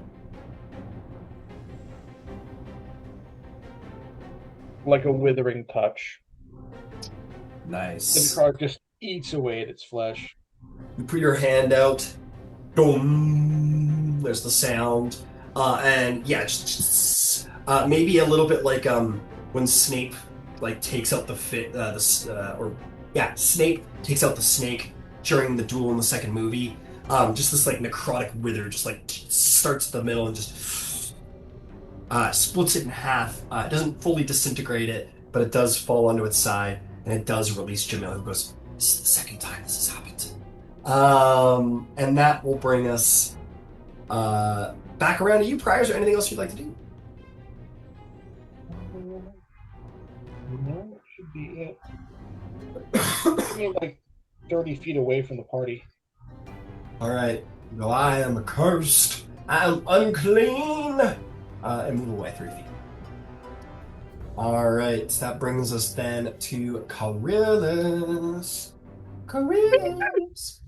Like a withering touch. The Nice. necrotic just eats away at its flesh. You put your hand out. Boom. There's the sound. And yeah, maybe a little bit like when Snape like takes out the Snape takes out the snake during the duel in the second movie. Just this like necrotic wither just like starts at the middle and just splits it in half. It doesn't fully disintegrate it, but it does fall onto its side, and it does release Jamil, who goes, "This is the second time this has happened." And that will bring us back around to you, Prior. Is there anything else you'd like to do? No, it should be it. Maybe like 30 feet away from the party. All right. No, I am accursed. I am unclean. And move away 3 feet. All right. That brings us then to Coryllis. Coryllis.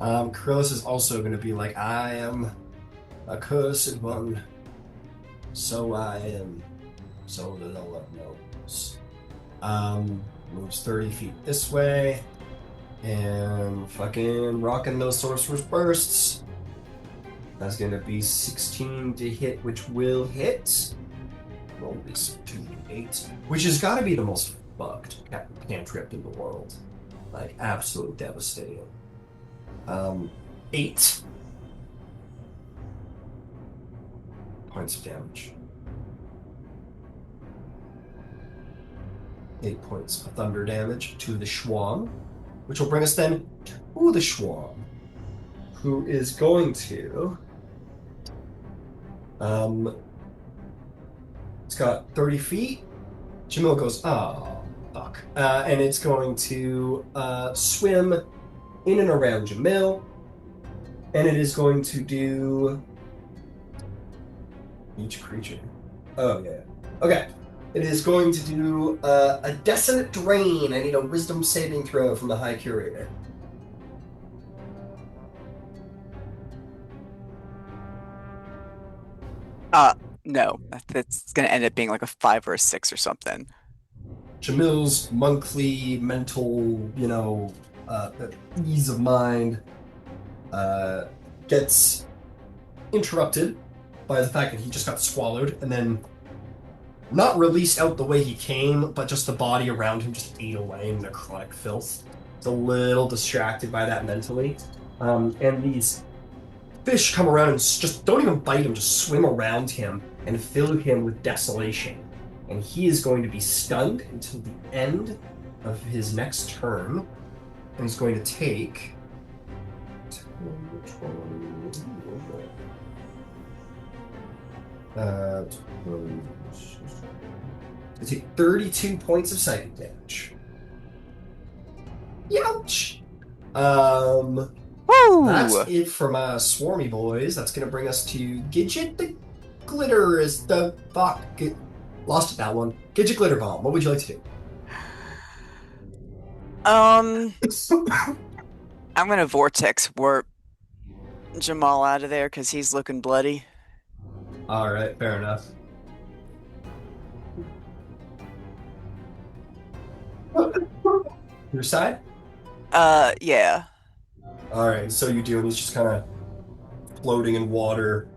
Coryllis is also going to be like, I am a cursed one. So I am. So the Lord knows. Moves 30 feet this way. And fucking rocking those sorcerer's bursts. That's going to be 16 to hit, which will hit. Roll this 2d8, which has got to be the most fucked cantrip in the world. Like, absolutely devastating. 8 points of damage. 8 points of thunder damage to the Schwam, which will bring us then to the Schwam, who is going to... it's got 30 feet. Jamil goes, oh, fuck. And it's going to swim in and around Jamil. And it is going to do... each creature. Oh, yeah. Okay. It is going to do a Desolate Drain. I need a Wisdom saving throw from the High Curator. No, that's going to end up being like a 5 or a 6 or something. Jamil's monthly mental, ease of mind gets interrupted by the fact that he just got swallowed and then not released out the way he came, but just the body around him just ate away in necrotic filth. He's a little distracted by that mentally. And these fish come around and just don't even bite him, just swim around him and fill him with desolation. And he is going to be stunned until the end of his next turn. And he's going to take... I take 32 points of psychic damage. Youch! Woo! That's it from Swarmy Boys. That's going to bring us to Gidget the Glitter is the... Fuck. Lost that one. Gidget Glitter Bomb. What would you like to do? I'm gonna vortex warp Jamal out of there because he's looking bloody. Alright, fair enough. Your side? Yeah. Alright, so you do, and he's just kind of floating in water.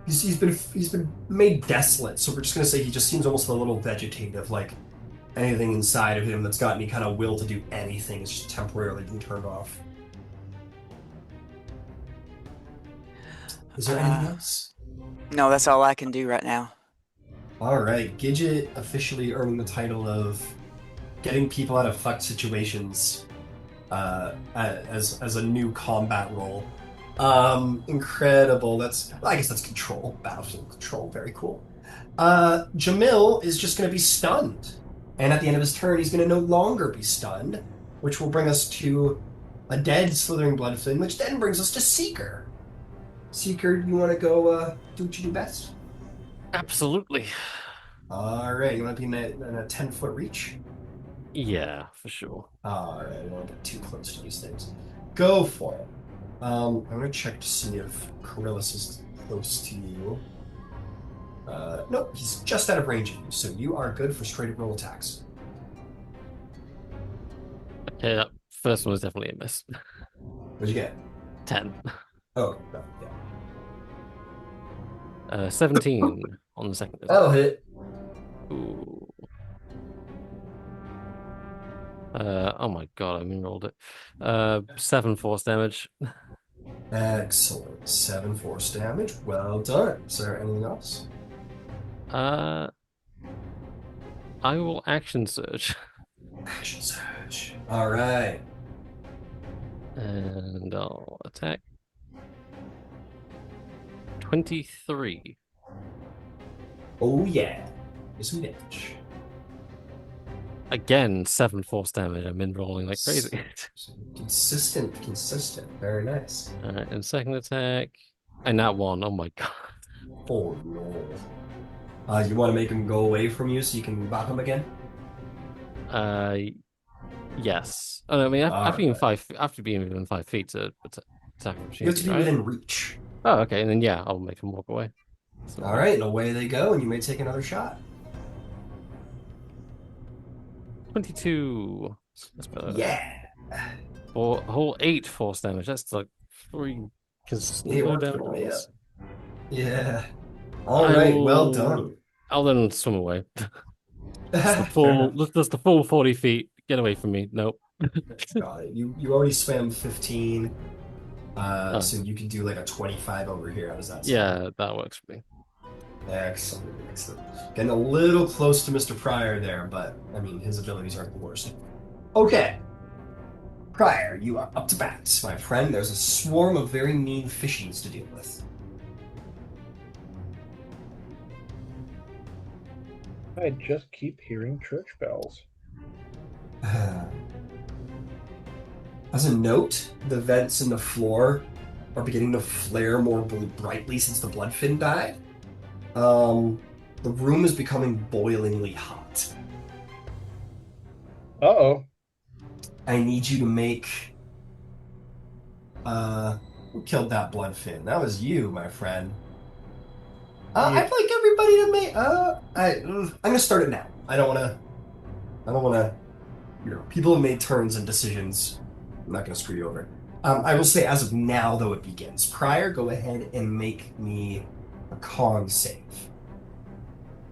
He's been made desolate, so we're just gonna say he just seems almost a little vegetative, like anything inside of him that's got any kind of will to do anything is just temporarily being turned off. Is there anything else? No, that's all I can do right now. Alright, Gidget officially earning the title of getting people out of fucked situations as a new combat role. Incredible. I guess that's control. Battlefield control. Very cool. Jamil is just going to be stunned. And at the end of his turn, he's going to no longer be stunned, which will bring us to A dead slithering bloodfin, which then brings us to Seeker. Seeker, you want to go do what you do best? Absolutely. All right, you want to be in a 10-foot reach? Yeah, for sure. All right, I don't want to get too close to these things. Go for it. I'm going to check to see if Coryllis is close to you. Nope, he's just out of range of you, so you are good for straight up roll attacks. Okay, that first one was definitely a miss. What'd you get? 10. Oh, no, yeah. 17 on the second. That'll hit. Ooh. Oh my god, I rolled it. 7 force damage. Excellent. 7 force damage. Well done. Is there anything else? Uh, I will action surge. Action surge. All right. And I'll attack. 23. Oh, yeah. Get some damage. Again, 7 force damage. I'm rolling like crazy. Consistent. Very nice. Alright, and second attack. And that one. Oh my god. Oh, no. You want to make him go away from you so you can bop him again? Yes. Oh, no, I mean, after being within 5 feet to attack You have to opportunity, be right? within reach. Oh, okay. And then, yeah, I'll make him walk away. So, All right, and away they go, and you may take another shot. 22. That's better. Yeah. For a whole 8 force damage. That's like 3 consistent It blow worked down for me, rolls. Yeah. All right, well done. I'll then swim away. That's Fair enough. the full 40 feet. Get away from me. Nope. Got it. You already swam 15, Oh. so you can do like a 25 over here. How does that sound? Yeah, that works for me. Excellent. Getting a little close to Mr. Pryor there, but I mean, his abilities aren't the worst. Okay. Pryor, you are up to bat, my friend. There's a swarm of very mean fishies to deal with. I just keep hearing church bells. As a note, the vents in the floor are beginning to flare more brightly since the bloodfin died. The room is becoming boilingly hot. Uh-oh. I need you to make... Who killed that bloodfin? That was you, my friend. Yeah. I'd like everybody to make... I'm gonna start it now. I don't wanna... You know, people have made turns and decisions. I'm not gonna screw you over. I will say, as of now, though, it begins. Pryor, go ahead and make me a con save.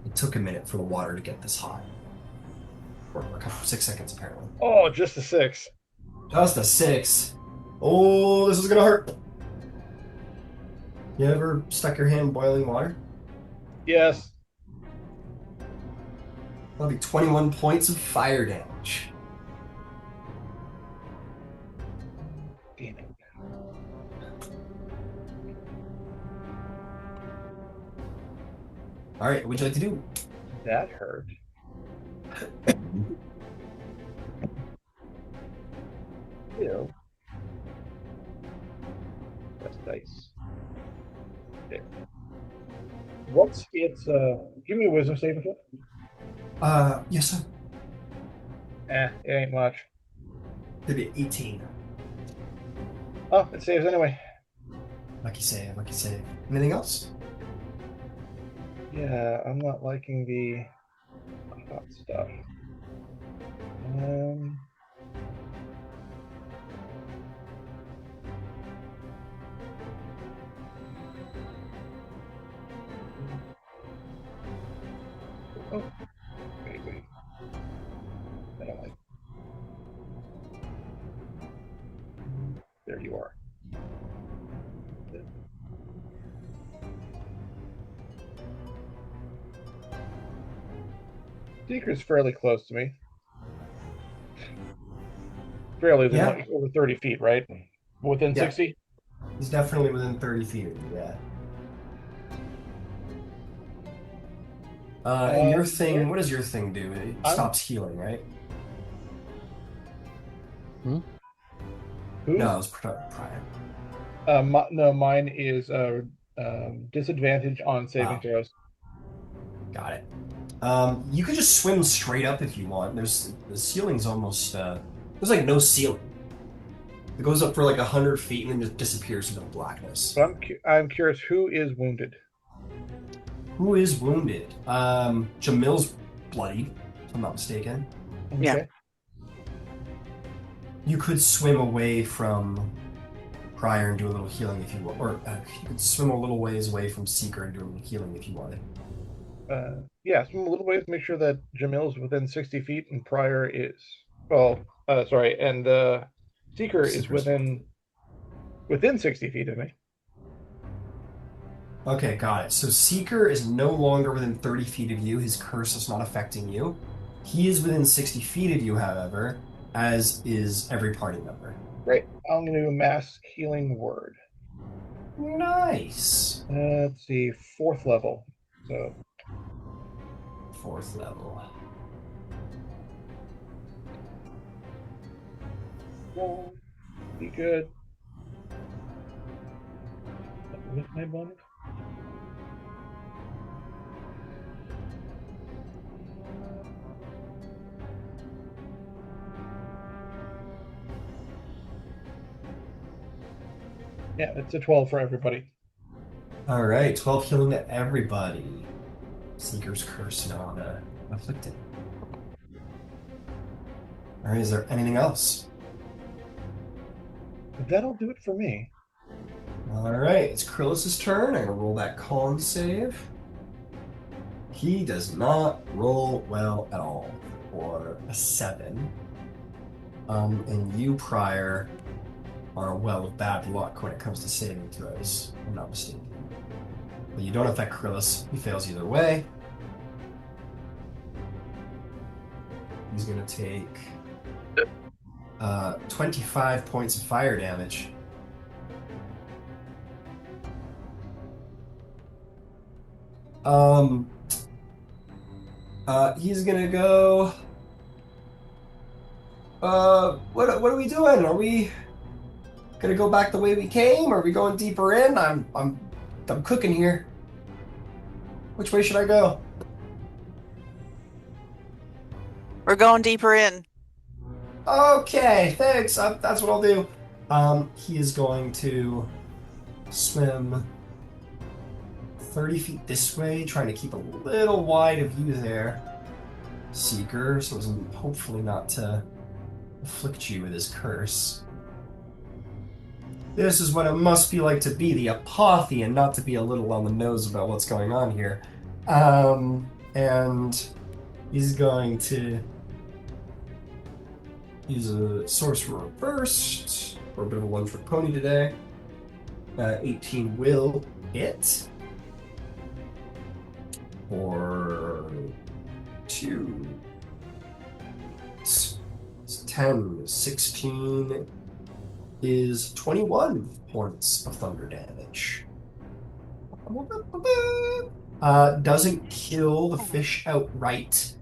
It took a minute for the water to get this hot. Or a couple 6 seconds, apparently. Oh, just a 6. Just a 6. Oh, this is gonna hurt. You ever stuck your hand in boiling water? Yes. That'll be 21 points of fire damage. Damn it. All right, what would you like to do? That hurt. Ew. That's nice. Okay. What's its give me a wisdom saving throw? Yes, sir. It ain't much. It'd be 18. Oh, it saves anyway. Lucky save. Anything else? Yeah, I'm not liking the hot stuff. Oh, wait. I don't like. There you are. Seeker's fairly close to me. Fairly, Yeah. like over 30 feet, right? Within Yeah. 60? He's definitely within 30 feet of you, yeah. And your thing, what does your thing do? It stops healing, right? Who's? No, it was prior. No, mine is disadvantage on saving Wow. throws. Got it. You could just swim straight up if you want. There's the ceiling's almost there's like no ceiling. It goes up for like 100 feet and then just disappears into the blackness. But I'm curious who is wounded. Who is wounded? Jamil's bloody, if I'm not mistaken. Yeah. Okay. You could swim away from Prior and do a little healing if you want, or you could swim a little ways away from Seeker and do a little healing if you wanted. Yeah, swim a little ways to make sure that Jamil's within 60 feet and Pryor is. Well, sorry, and Seeker is Seeker's within 60 feet of me. Okay, got it. So Seeker is no longer within 30 feet of you. His curse is not affecting you. He is within 60 feet of you, however, as is every party member. Great. I'm going to do a mass healing word. Nice. Let's see, 4th level. So 4th level. be good. With my bonus. Yeah, it's a 12 for everybody. All right, 12 healing to everybody. Seeker's curse not afflicted. All right, is there anything else? That'll do it for me. All right, it's Krillis' turn. I'm gonna roll that con save. He does not roll well at all for a 7. And you, Prior, are a well of bad luck when it comes to saving throws. If I'm not mistaken. But you don't affect Krillis. He fails either way. He's gonna take 25 points of fire damage. He's gonna go. What are we doing? Are we gonna go back the way we came? Are we going deeper in? I'm cooking here. Which way should I go? We're going deeper in. Okay, thanks. That's what I'll do. He is going to swim 30 feet this way, trying to keep a little wide of you there, Seeker, so as hopefully not to afflict you with his curse. This is what it must be like to be the Apothian, not to be a little on the nose about what's going on here. And he's going to use a Sorcerer first, or a bit of a one-trick pony today. 18 will hit. For 2. It's 10. 16 is 21 points of thunder damage. Doesn't kill the fish outright,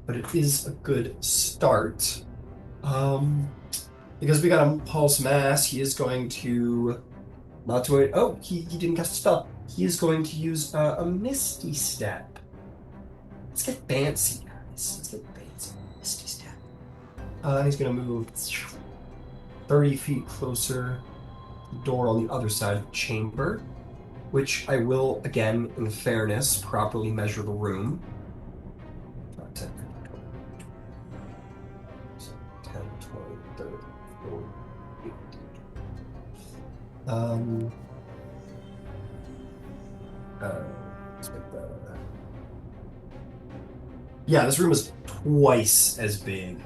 but it is a good start. Because we got a pulse mass, he is going to not to it. Oh, he didn't cast a spell. He is going to use a Misty Step. Let's get fancy, guys. Let's get fancy. Misty Step. And he's going to move 30 feet closer to the door on the other side of the chamber, which I will, again, in fairness, properly measure the room. 10, 20, 30, 40, 50. Let's make that. Yeah, this room is twice as big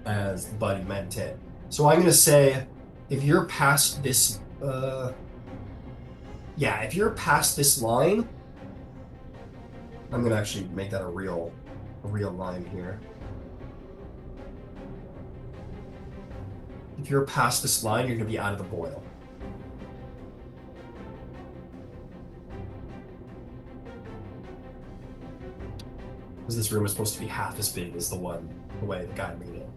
as the Buddy meant it. So I'm gonna say, if you're past this, if you're past this line, I'm gonna actually make that a real line here. If you're past this line, you're gonna be out of the boil. Because this room is supposed to be half as big as the way the guy made it.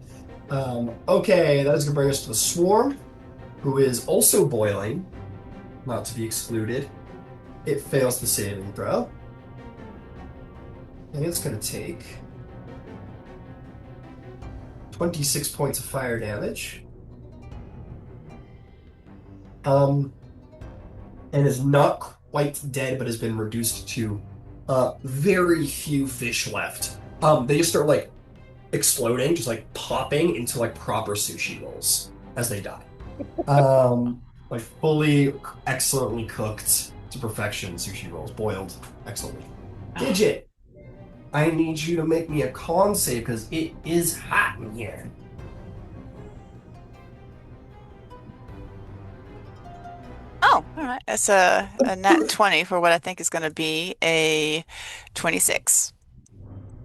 Okay, that is going to bring us to the swarm. who is also boiling, not to be excluded. It fails the saving throw. And it's going to take 26 points of fire damage. And is not quite dead, but has been reduced to very few fish left. They just start like exploding, just like popping into like proper sushi rolls as they die. Like fully, excellently cooked to perfection sushi rolls, boiled excellently. Digit, I need you to make me a con save because it is hot in here. Oh, all right. That's a nat 20 for what I think is going to be a 26.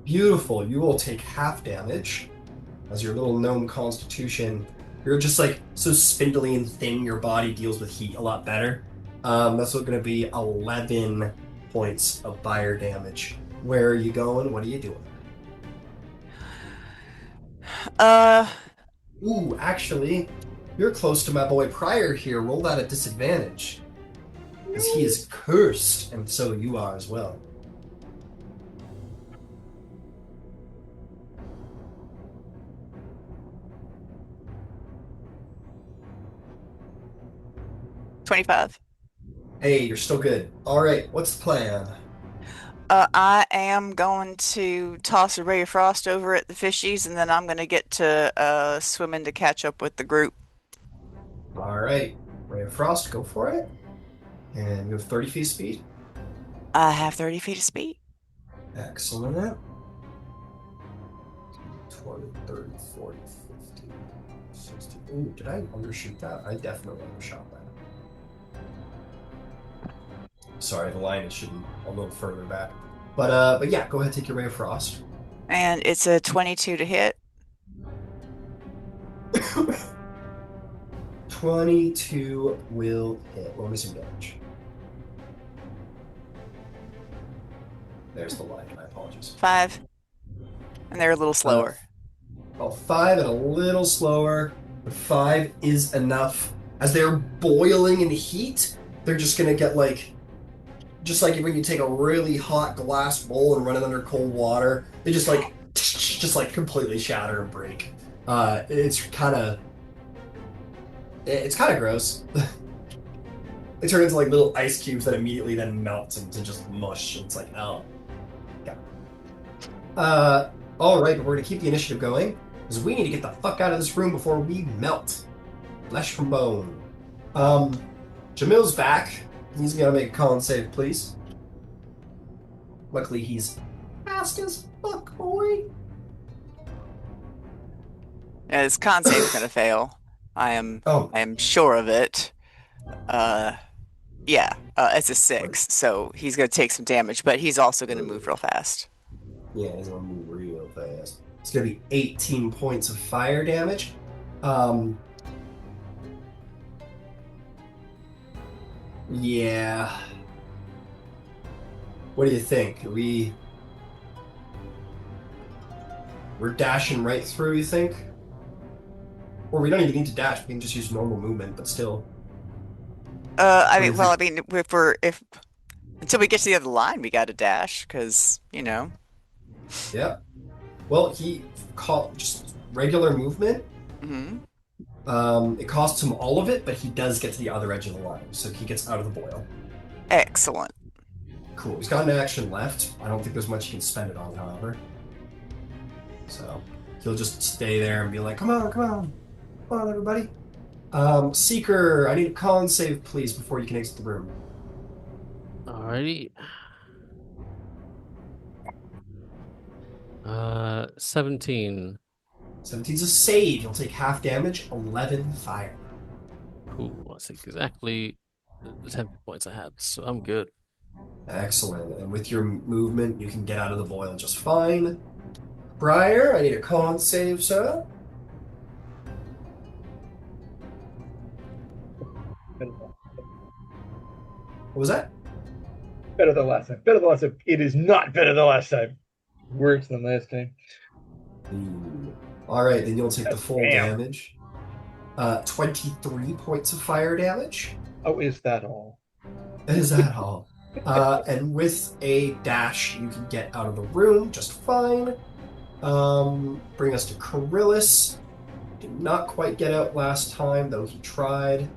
Beautiful. You will take half damage as your little gnome constitution. You're just like so spindly and thin, your body deals with heat a lot better. That's going to be 11 points of fire damage. Where are you going? What are you doing? Uh, Ooh, actually, you're close to my boy Pryor here. Roll that at disadvantage. Because he is cursed, and so you are as well. $25. Hey, you're still good. All right, what's the plan? I am going to toss a ray of frost over at the fishies, and then I'm going to get to swim in to catch up with the group. All right, Ray of Frost, go for it. And you have 30 feet of speed. I have 30 feet of speed. Excellent. 20, 30, 40, 50, 60. Ooh, did I undershoot that? I definitely undershot that. Sorry, the line is shooting a little further back. But yeah, go ahead, take your Ray of Frost. And it's a 22 to hit. 22 will hit. Roll me some damage. There's the line. My apologies. 5. And they're a little slower. Well, 5 and a little slower. But 5 is enough. As they're boiling in heat, they're just gonna get like, just like when you take a really hot glass bowl and run it under cold water, they just like completely shatter and break. It's kind of gross. They turn into like little ice cubes that immediately then melt into just mush. It's like, oh, yeah. All right, but we're gonna keep the initiative going because we need to get the fuck out of this room before we melt. Flesh from bone. Jamil's back. He's gonna make a con save, please. Luckily, he's fast as fuck, boy. Yeah, this con save is going to fail. I am sure of it. Yeah, it's a 6, so he's going to take some damage, but he's also going to move real fast. Yeah, he's gonna move real fast. It's gonna be 18 points of fire damage. Yeah. What do you think? We're dashing right through, you think? Or we don't even need to dash, we can just use normal movement, but still. I What do mean, you well, I think? mean, if until we get to the other line, we got to dash because Yeah. Well, he caught just regular movement. hmm It costs him all of it, but he does get to the other edge of the line, so he gets out of the boil. Excellent. Cool. He's got an action left. I don't think there's much he can spend it on, however. So he'll just stay there and be like, come on, come on. Come on, everybody. Seeker, I need a con save, please, before you can exit the room. Alrighty. 17. 17's a save. You'll take half damage, 11 fire. Cool. That's exactly the 10 points I had, so I'm good. Excellent. And with your movement, you can get out of the boil just fine. Briar, I need a con save, sir. What was that? Better than last time. Better than last time. It is not better than last time. Worse than last time. Ooh. All right, then you'll take the full Damn. damage. 23 points of fire damage. Oh, is that all? Is that all? And with a dash, you can get out of the room just fine. Bring us to Coryllis. Did not quite get out last time, though he tried.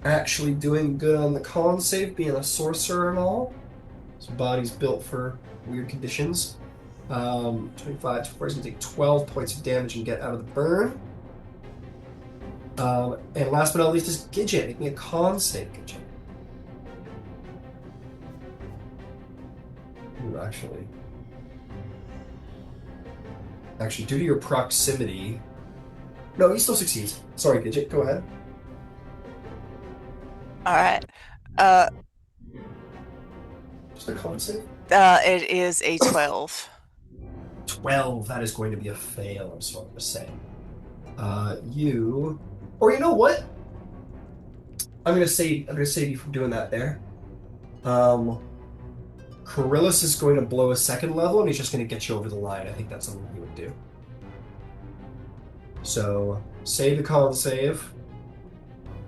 Actually doing good on the con save, being a sorcerer and all. His body's built for weird conditions. 25 to 4, he's gonna take 12 points of damage and get out of the burn. And last but not least is Gidget. Make me a con save, Gidget. Ooh, actually, due to your proximity, no, he still succeeds. Sorry, Gidget, go ahead. All right. Just a con save. It is a 12. 12. That is going to be a fail. I'm sorry to say. Or you know what? I'm gonna save you from doing that there. Coryllis is going to blow a second level, and he's just going to get you over the line. I think that's something he would do. So, save the con save.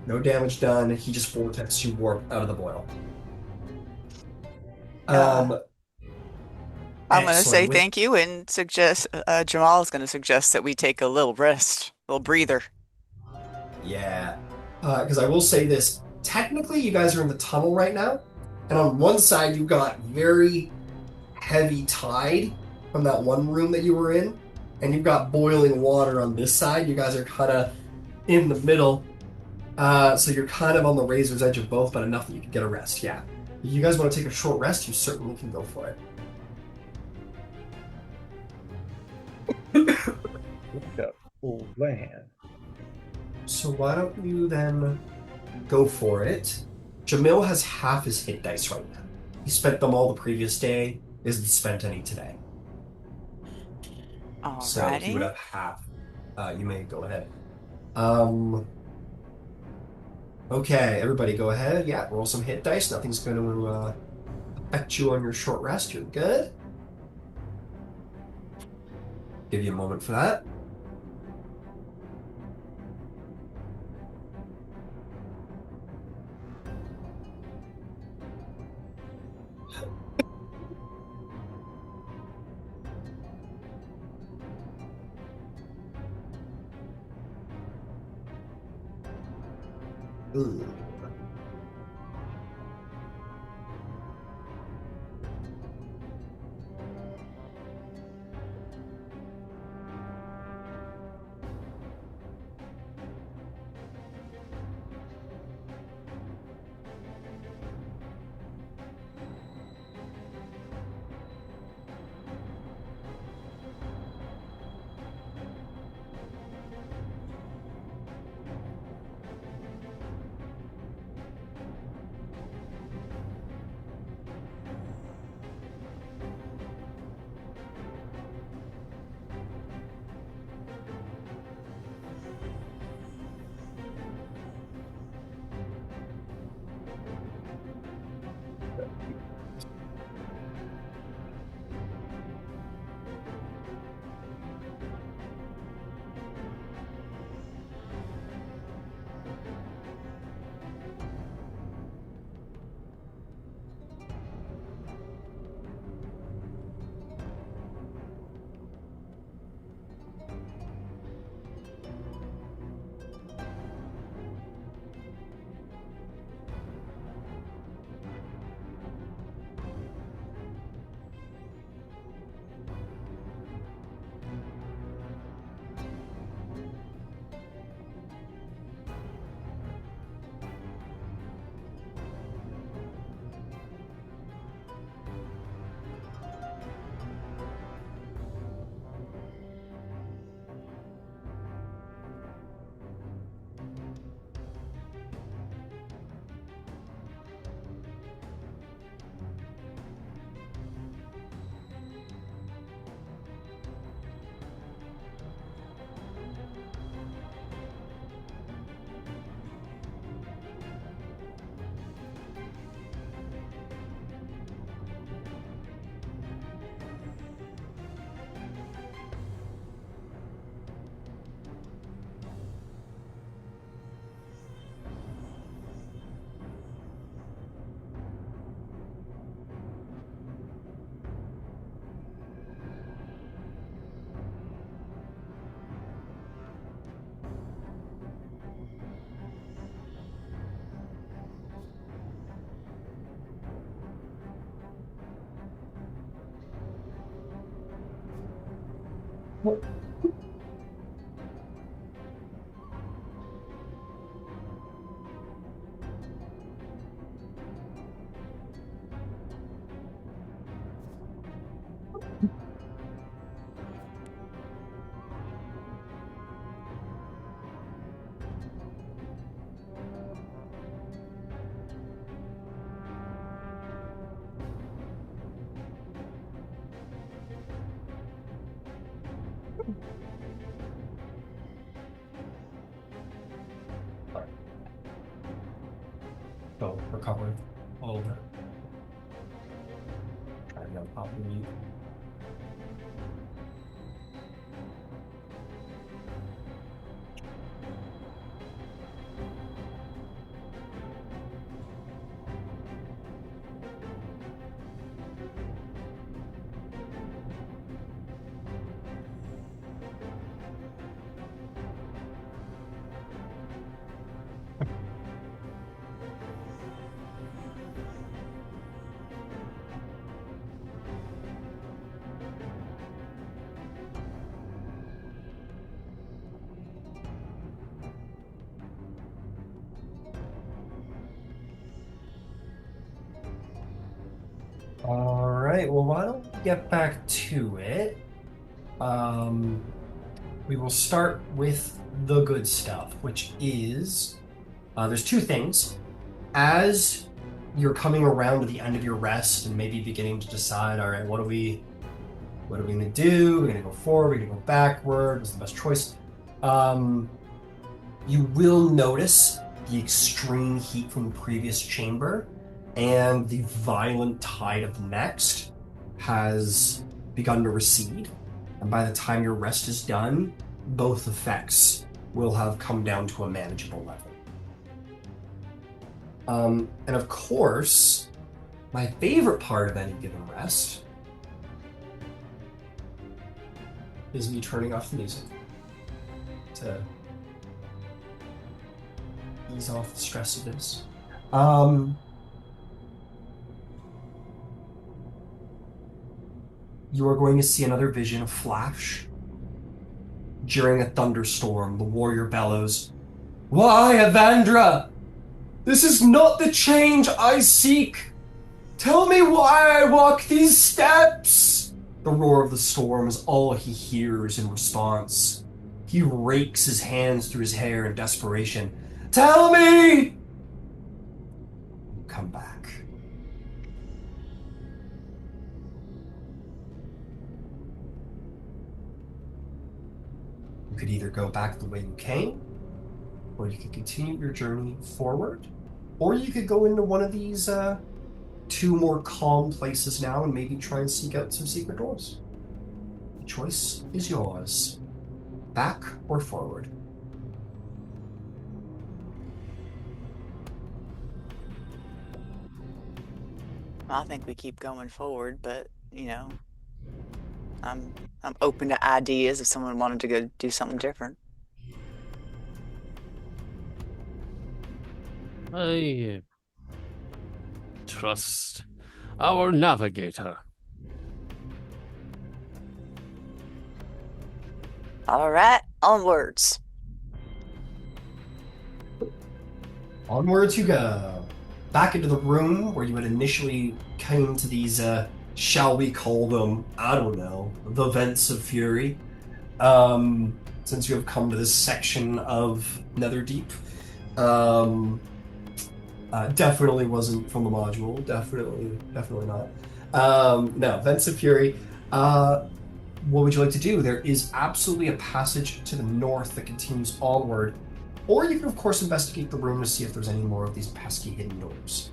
No damage done. He just vortex you warp out of the boil. I'm going to say Excellent. thank you and suggest Jamal is going to suggest that we take a little rest, a little breather. Yeah. Because I will say this. Technically, you guys are in the tunnel right now. And on one side, you've got very heavy tide from that one room that you were in. And you've got boiling water on this side. You guys are kind of in the middle. So you're kind of on the razor's edge of both, but enough that you can get a rest, yeah. If you guys want to take a short rest, you certainly can go for it. Look up full land. So why don't you then go for it? Jamil has half his hit dice right now. He spent them all the previous day, isn't spent any today. So he would Alrighty. have half. You may go ahead. Okay, everybody go ahead. Yeah, roll some hit dice. Nothing's going to affect you on your short rest. You're good. Give you a moment for that. Ooh. Go recover a little bit. Try to get pop the mute. All right, well, why don't we get back to it? We will start with the good stuff, which is there's two things. As you're coming around to the end of your rest and maybe beginning to decide, all right, what are we gonna do? We're gonna go forward, we're gonna go backward, what's the best choice? You will notice the extreme heat from the previous chamber and the violent tide of the next has begun to recede. And by the time your rest is done, both effects will have come down to a manageable level. And of course, my favorite part of any given rest is me turning off the music to ease off the stress of this. You are going to see another vision flash. During a thunderstorm, the warrior bellows, "Why, Evandra? This is not the change I seek! Tell me why I walk these steps!" The roar of the storm is all he hears in response. He rakes his hands through his hair in desperation. "Tell me!" Come back. You could either go back the way you came, or you could continue your journey forward, or you could go into one of these two more calm places now and maybe try and seek out some secret doors. The choice is yours. Back or forward. I think we keep going forward, but I'm open to ideas if someone wanted to go do something different. I trust our navigator. All right, onwards. Onwards you go. Back into the room where you had initially came to these, shall we call them, I don't know, the vents of fury. Since you have come to this section of Netherdeep. Definitely wasn't from the module. Definitely not. No, Vents of Fury. What would you like to do? There is absolutely a passage to the north that continues onward. Or you can, of course, investigate the room to see if there's any more of these pesky hidden doors.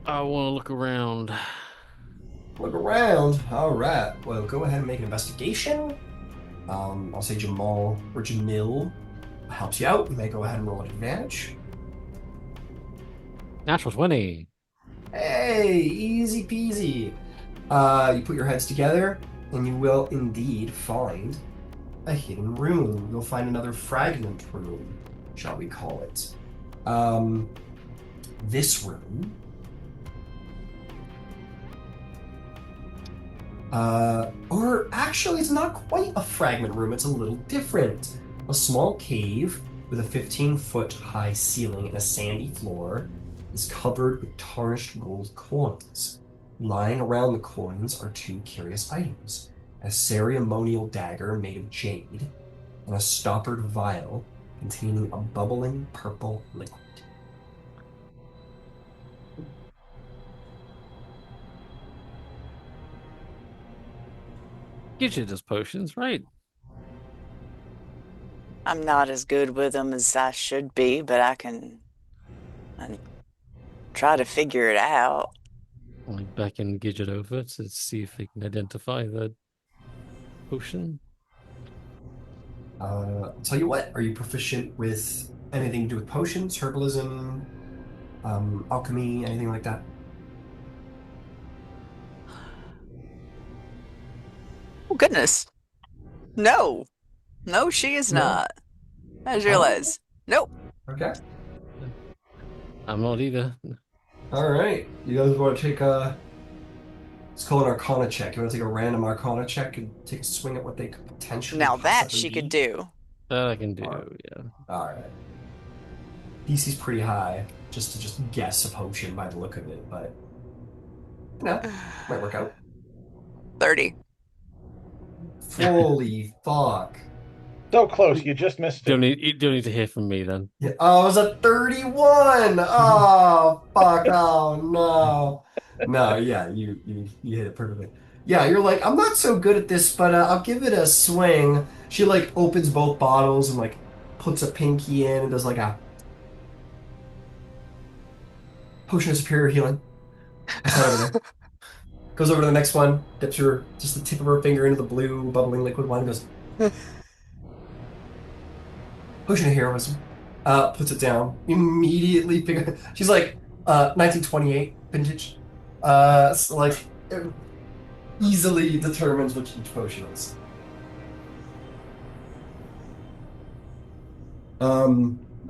I want to look around. Look around. All right. Well, go ahead and make an investigation. I'll say Jamal or Jamil helps you out. You may go ahead and roll an advantage. Natural 20. Hey, easy peasy. You put your heads together, and you will indeed find a hidden room. You'll find another fragment room, shall we call it. This room Or actually, it's not quite a fragment room. It's a little different. A small cave with a 15-foot high ceiling and a sandy floor is covered with tarnished gold coins. Lying around the coins are two curious items: a ceremonial dagger made of jade and a stoppered vial containing a bubbling purple liquid. Gidget does potions, right? I'm not as good with them as I should be, but I try to figure it out. Like beckon Gidget over to see if they can identify the potion. I'll tell you what, are you proficient with anything to do with potions, herbalism, alchemy, anything like that? Oh, goodness. No. No, she is No? not. I just Oh, realized. Nope. okay. I'm not either. All right. You guys want to take a, let's call it an Arcana check. You want to take a random Arcana check and take a swing at what they could potentially Now that possibly she could be? do. That I can do, All right. yeah. All right. DC's pretty high, just to just guess a potion by the look of it, but you know, might work out. 30. Holy fuck. So close, you just missed it. You don't need to hear from me then. Yeah. Oh, it was a 31. Oh, fuck. Oh, no. No, yeah, you hit it perfectly. Yeah, you're like, I'm not so good at this, but I'll give it a swing. She like opens both bottles and like puts a pinky in and does like a potion of superior healing. Puts that over there. Goes over to the next one, dips her just the tip of her finger into the blue bubbling liquid wine, and goes, potion of heroism. Puts it down. Immediately figure she's like 1928 vintage. So like it easily determines which each potion is.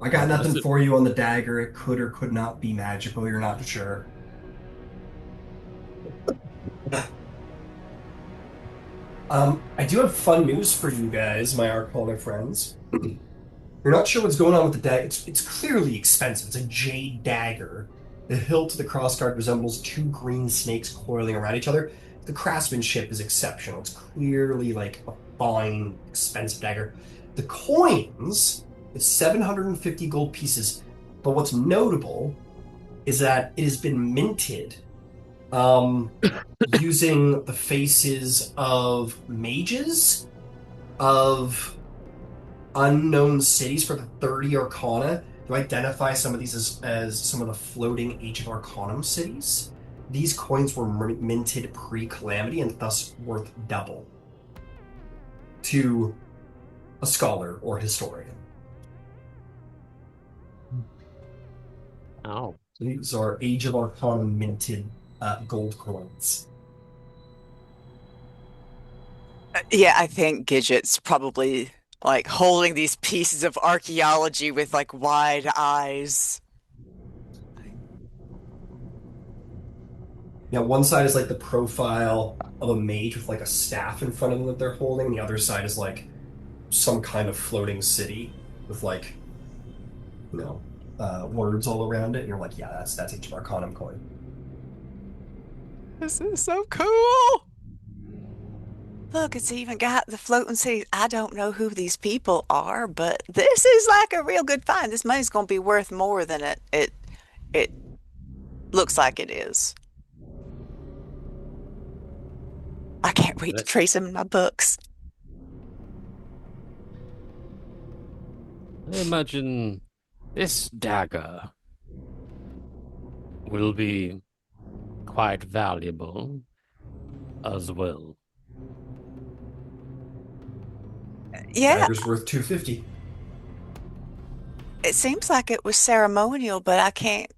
I got nothing for you on the dagger. It could or could not be magical. You're not sure. I do have fun news for you guys, my Arcana friends. You're not sure what's going on with the dagger. It's clearly expensive. It's a jade dagger. The hilt of the crossguard resembles two green snakes coiling around each other. The craftsmanship is exceptional. It's clearly like a fine, expensive dagger. The coins, it's 750 gold pieces. But what's notable is that it has been minted um, using the faces of mages, of unknown cities for the 30 Arcana to identify some of these as some of the floating Age of Arcanum cities. These coins were minted pre-calamity and thus worth double to a scholar or historian. Oh. So these are Age of Arcanum minted gold coins. Yeah, I think Gidget's probably like holding these pieces of archaeology with like wide eyes. Yeah, one side is like the profile of a mage with like a staff in front of them that they're holding. The other side is like some kind of floating city with like, you know, words all around it. And you're like, yeah, that's Age of Arcanum coin. This is so cool. Look, it's even got the floating cities. I don't know who these people are, but this is like a real good find. This money's gonna be worth more than it looks like it is. I can't wait to trace them in my books. I imagine this dagger will be quite valuable as well. Yeah, Dagger's worth 250. it seems like it was ceremonial, but I can't,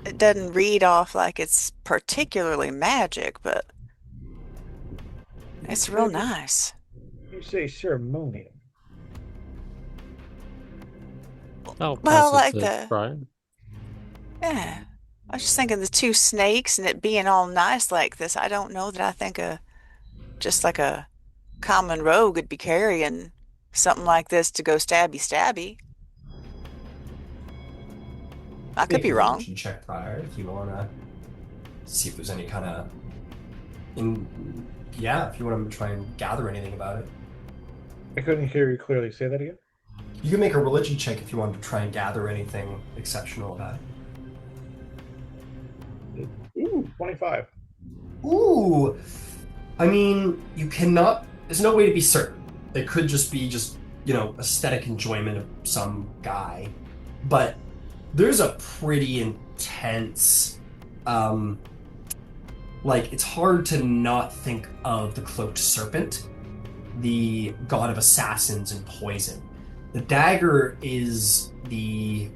it doesn't read off like it's particularly magic, but it's real nice. You say ceremonial. I'll Well, pass like it to Brian. yeah. I was just thinking the two snakes and it being all nice like this. I don't know that I think just like a common rogue would be carrying something like this to go stabby stabby. I could Make be a wrong. religion check prior if you want to see if there's any kind of yeah, if you want to try and gather anything about it. I couldn't hear you clearly. Say that again. You can make a religion check if you want to try and gather anything exceptional about it. Ooh, 25. Ooh, I mean, you cannot. There's no way to be certain. It could just be aesthetic enjoyment of some guy, but there's a pretty intense, like it's hard to not think of the cloaked serpent, the god of assassins and poison. The dagger is the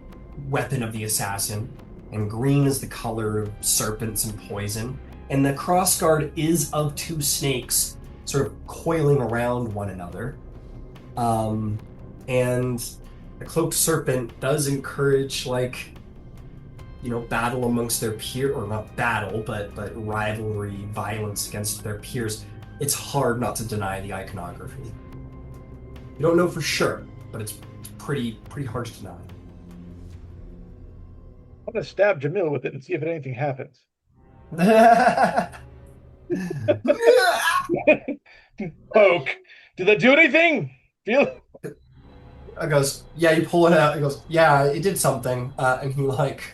weapon of the assassin, and green is the color of serpents and poison. And the crossguard is of two snakes sort of coiling around one another. And the cloaked serpent does encourage, battle amongst their peer, or not battle, but rivalry, violence against their peers. It's hard not to deny the iconography. You don't know for sure, but it's pretty hard to deny. I'm gonna stab Jamil with it and see if anything happens. Poke. Did that do anything? Feel? I goes, yeah, you pull it out. He goes, yeah, it did something. And he looks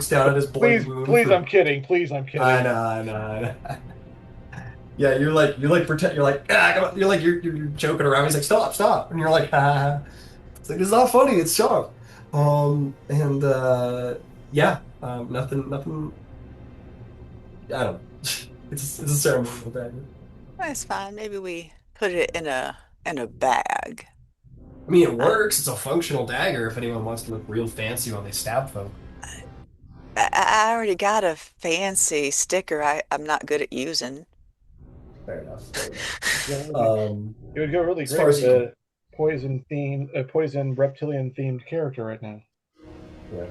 down at his bloody wound. Please, I'm kidding. Please, I'm kidding. I know. Yeah, you're you're joking around. He's like, stop, and you're like, ah. It's like, it's not funny. It's sharp. Nothing. I don't know. It's a ceremonial dagger. That's fine. Maybe we put it in a bag. I mean, it works. It's a functional dagger if anyone wants to look real fancy when they stab folk. I already got a fancy sticker I'm not good at using. Fair enough. It would go really as great far as with a poison reptilian themed character right now. Yeah.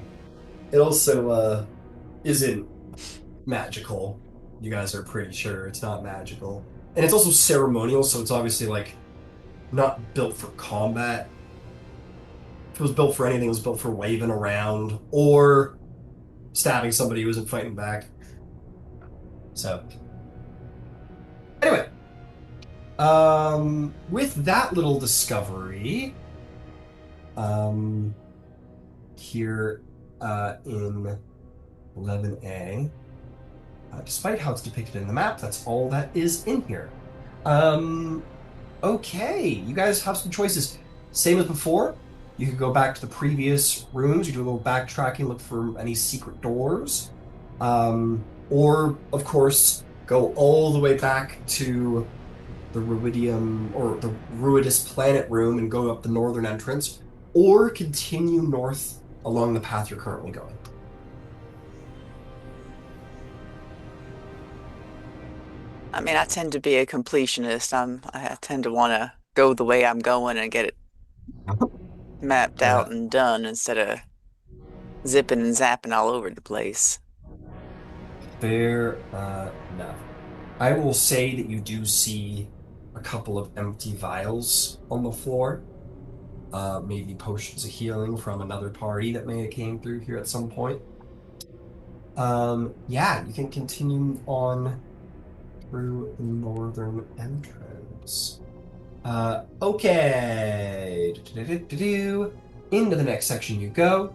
It also isn't magical. You guys are pretty sure it's not magical. And it's also ceremonial, so it's obviously not built for combat. If it was built for anything, it was built for waving around or stabbing somebody who isn't fighting back. So anyway, with that little discovery, here in 11A, despite how it's depicted in the map, that's all that is in here. Okay, you guys have some choices. Same as before, you could go back to the previous rooms, you do a little backtracking, look for any secret doors. Or, of course, go all the way back to the Ruidium, or the Ruidus Planet room and go up the northern entrance, or continue north along the path you're currently going. I mean, I tend to be a completionist. I tend to want to go the way I'm going and get it mapped out and done instead of zipping and zapping all over the place. Fair enough. I will say that you do see a couple of empty vials on the floor. Maybe potions of healing from another party that may have came through here at some point. Yeah, you can continue on through the northern entrance. Okay. Into the next section you go.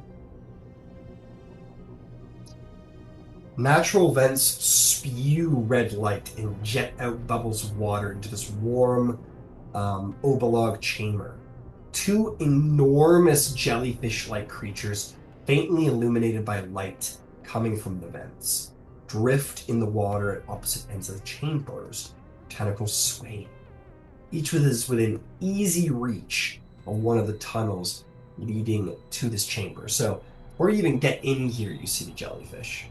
Natural vents spew red light and jet out bubbles of water into this warm obolog chamber. Two enormous jellyfish-like creatures, faintly illuminated by light coming from the vents, drift in the water at opposite ends of the chambers, tentacles swaying. Each is within easy reach of one of the tunnels leading to this chamber. So, before you even get in here, you see the jellyfish.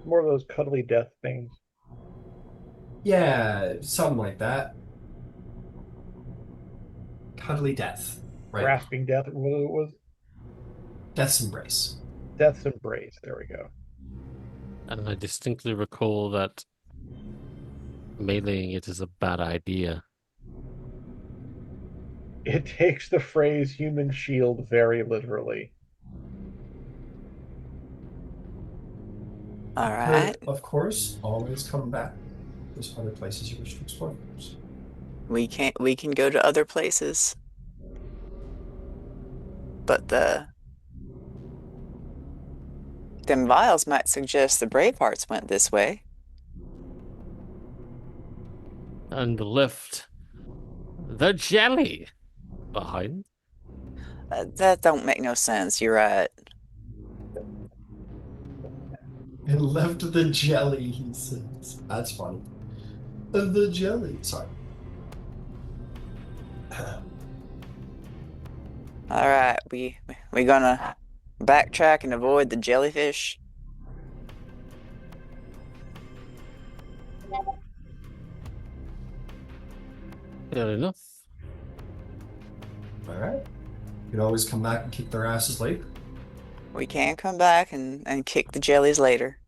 More of those cuddly death things. Yeah, something like that. Cuddly death. Right. Grasping death, what it was? Death's embrace. Death's embrace. There we go. And I distinctly recall that Meleeing it is a bad idea. It takes the phrase human shield very literally. All right. Could, of course, always come back. There's other places you wish to explore. We can go to other places. But them vials might suggest the Bravehearts went this way. And left the jelly behind. That don't make no sense. You're right. And left the jelly, he says. That's funny. The jelly. Sorry. All right, we gonna backtrack and avoid the jellyfish. Fair enough. All right. You can always come back and kick their asses later. We can come back and kick the jellies later.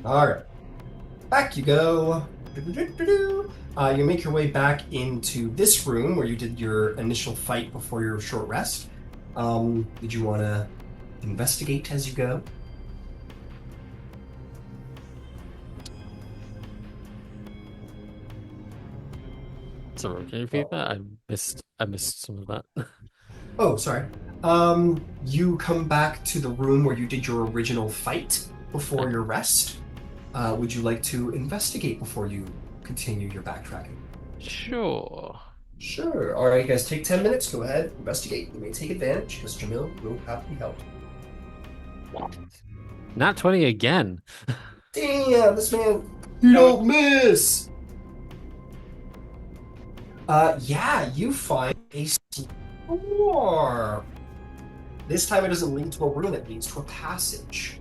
All right. Back you go. You make your way back into this room where you did your initial fight before your short rest. Did you want to investigate as you go? Sorry, can you repeat that? I missed some of that. Oh, sorry. You come back to the room where you did your original fight before your rest. Would you like to investigate before you continue your backtracking? Sure. Sure. All right, you guys, take 10 minutes. Go ahead, investigate. You may take advantage because Jamil will happily help. Nat 20 again. Damn, this man, you don't miss. Yeah, you find a door. This time it doesn't lead to a room, it leads to a passage.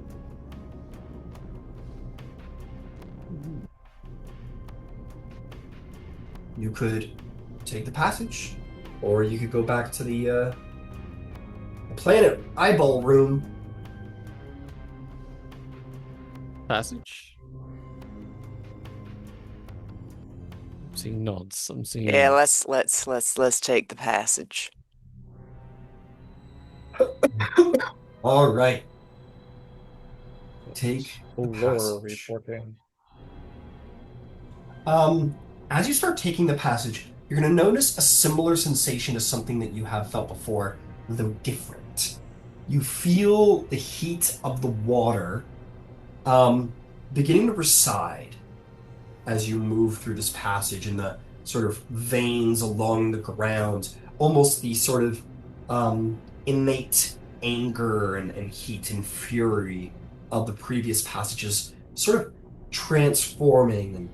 You could take the passage, or you could go back to the planet eyeball room. Passage. I'm seeing nods. I'm seeing Yeah, nods. let's take the passage. All right. Take the Laura passage. reporting. As you start taking the passage, you're going to notice a similar sensation to something that you have felt before, though different. You feel the heat of the water beginning to recede as you move through this passage, and the sort of veins along the ground, almost the sort of innate anger and heat and fury of the previous passages sort of transforming and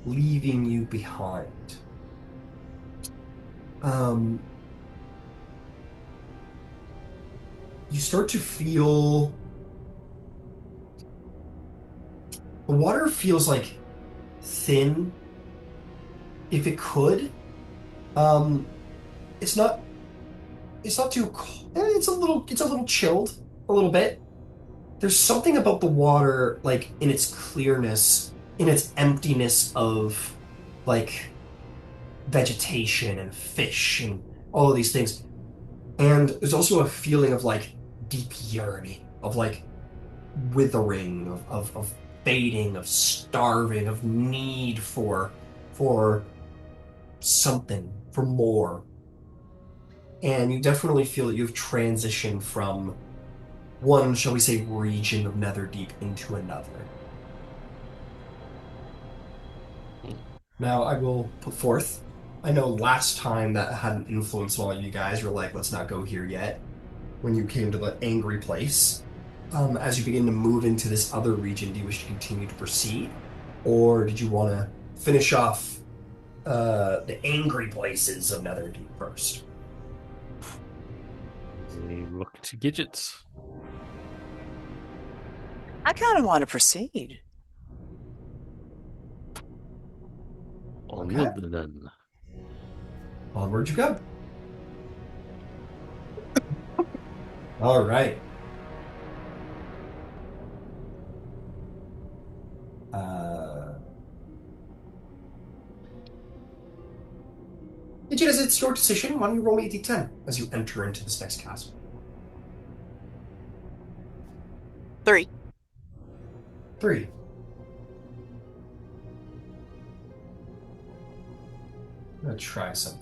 leaving you behind. You start to feel the water feels like thin. If it could, it's not too cold. It's a little chilled a little bit. There's something about the water, like in its clearness, in its emptiness of like vegetation and fish and all of these things. And there's also a feeling of like deep yearning, of like withering, of fading, of starving, of need for something, for more. And you definitely feel that you've transitioned from one, shall we say, region of Netherdeep into another. Now, I will put forth, I know last time that had an influence on all you guys were like, let's not go here yet, when you came to the angry place. As you begin to move into this other region, do you wish to continue to proceed? Or did you want to finish off the angry places of Netherdeep first? We look to Gidget. I kind of want to proceed. Onward then. Onward you go. All right. Digit, as it's your decision, why don't you roll me a d10 as you enter into this next castle? 3. 3. I'm gonna try something.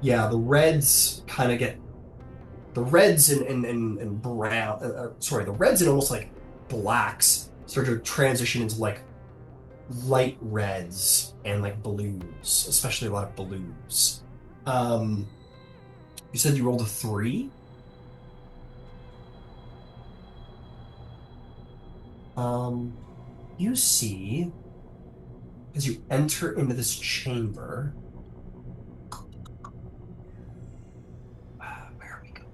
Yeah, the reds kind of get the reds and brown. Sorry, the reds and almost like blacks start to transition into like light reds and like blues, especially a lot of blues. Um, you said you rolled a 3. You see as you enter into this chamber. Where are we going?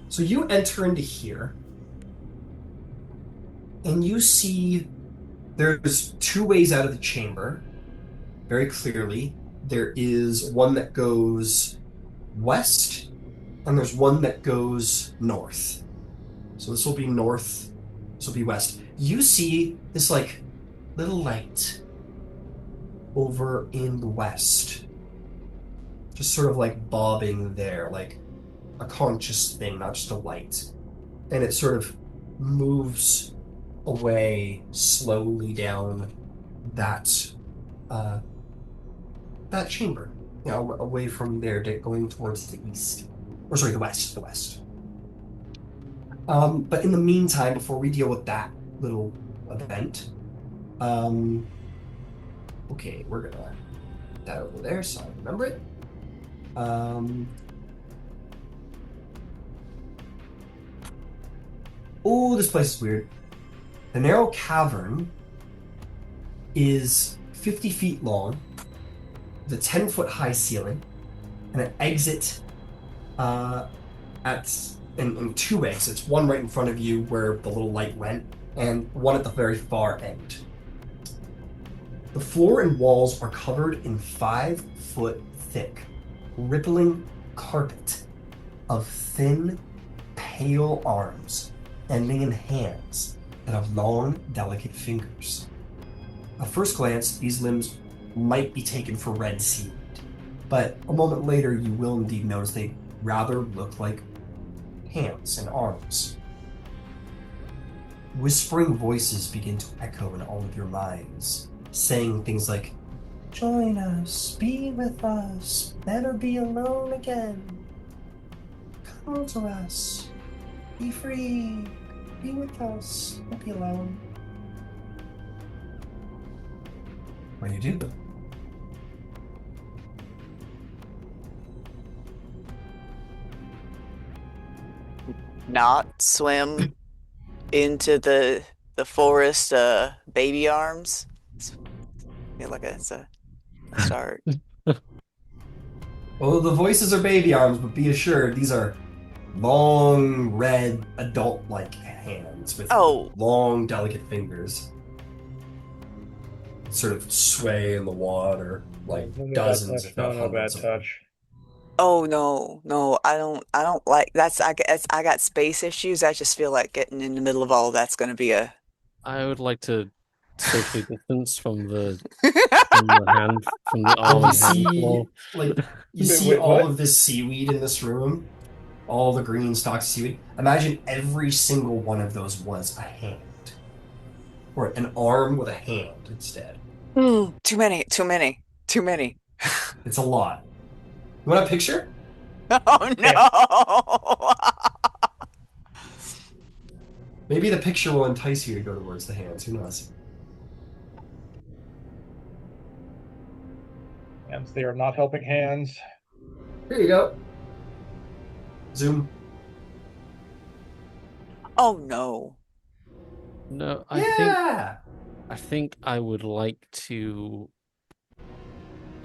So you enter into here, and you see there's 2 ways out of the chamber. Very clearly, there is one that goes west, and there's one that goes north. So this will be north, this will be west. You see this like little light over in the west, just sort of like bobbing there, like a conscious thing, not just a light. And it sort of moves away slowly down that uh, that chamber, away from there, going towards the east, or sorry, the west. But in the meantime, before we deal with that little event, okay, we're gonna put that over there so I remember it. Oh, this place is weird. The narrow cavern is 50 feet long, with a 10-foot high ceiling, and an exit in 2 exits. One right in front of you where the little light went, and one at the very far end. The floor and walls are covered in 5-foot thick, rippling carpet of thin, pale arms ending in hands that have long, delicate fingers. At first glance, these limbs might be taken for red seaweed, but a moment later you will indeed notice they rather look like hands and arms. Whispering voices begin to echo in all of your minds, saying things like, "Join us, be with us, never be alone again. Come to us, be free, be with us, don't be alone." What do you do? Not swim into the forest baby arms. I feel like it's a start. Well, the voices are baby arms, but be assured these are long, red, adult-like hands with Oh. long, delicate fingers. Sort of sway in the water like No bad dozens, touch. if not No bad hundreds of them. touch. Oh no, I don't like that's I got space issues. I just feel like getting in the middle of all that's gonna be a I would like to socially distance from the hand, from the Like arm you and hand see, claw. like you Wait, see all what? of this seaweed in this room, all the green stalks of seaweed. Imagine every single one of those was a hand, or an arm with a hand instead. too many, too many, too many. It's a lot. You want a picture? Oh no. Maybe the picture will entice you to go towards the hands. Who knows? Hands, they are not helping hands. Here you go. Zoom. Oh no. No, Yeah. I think I would like to.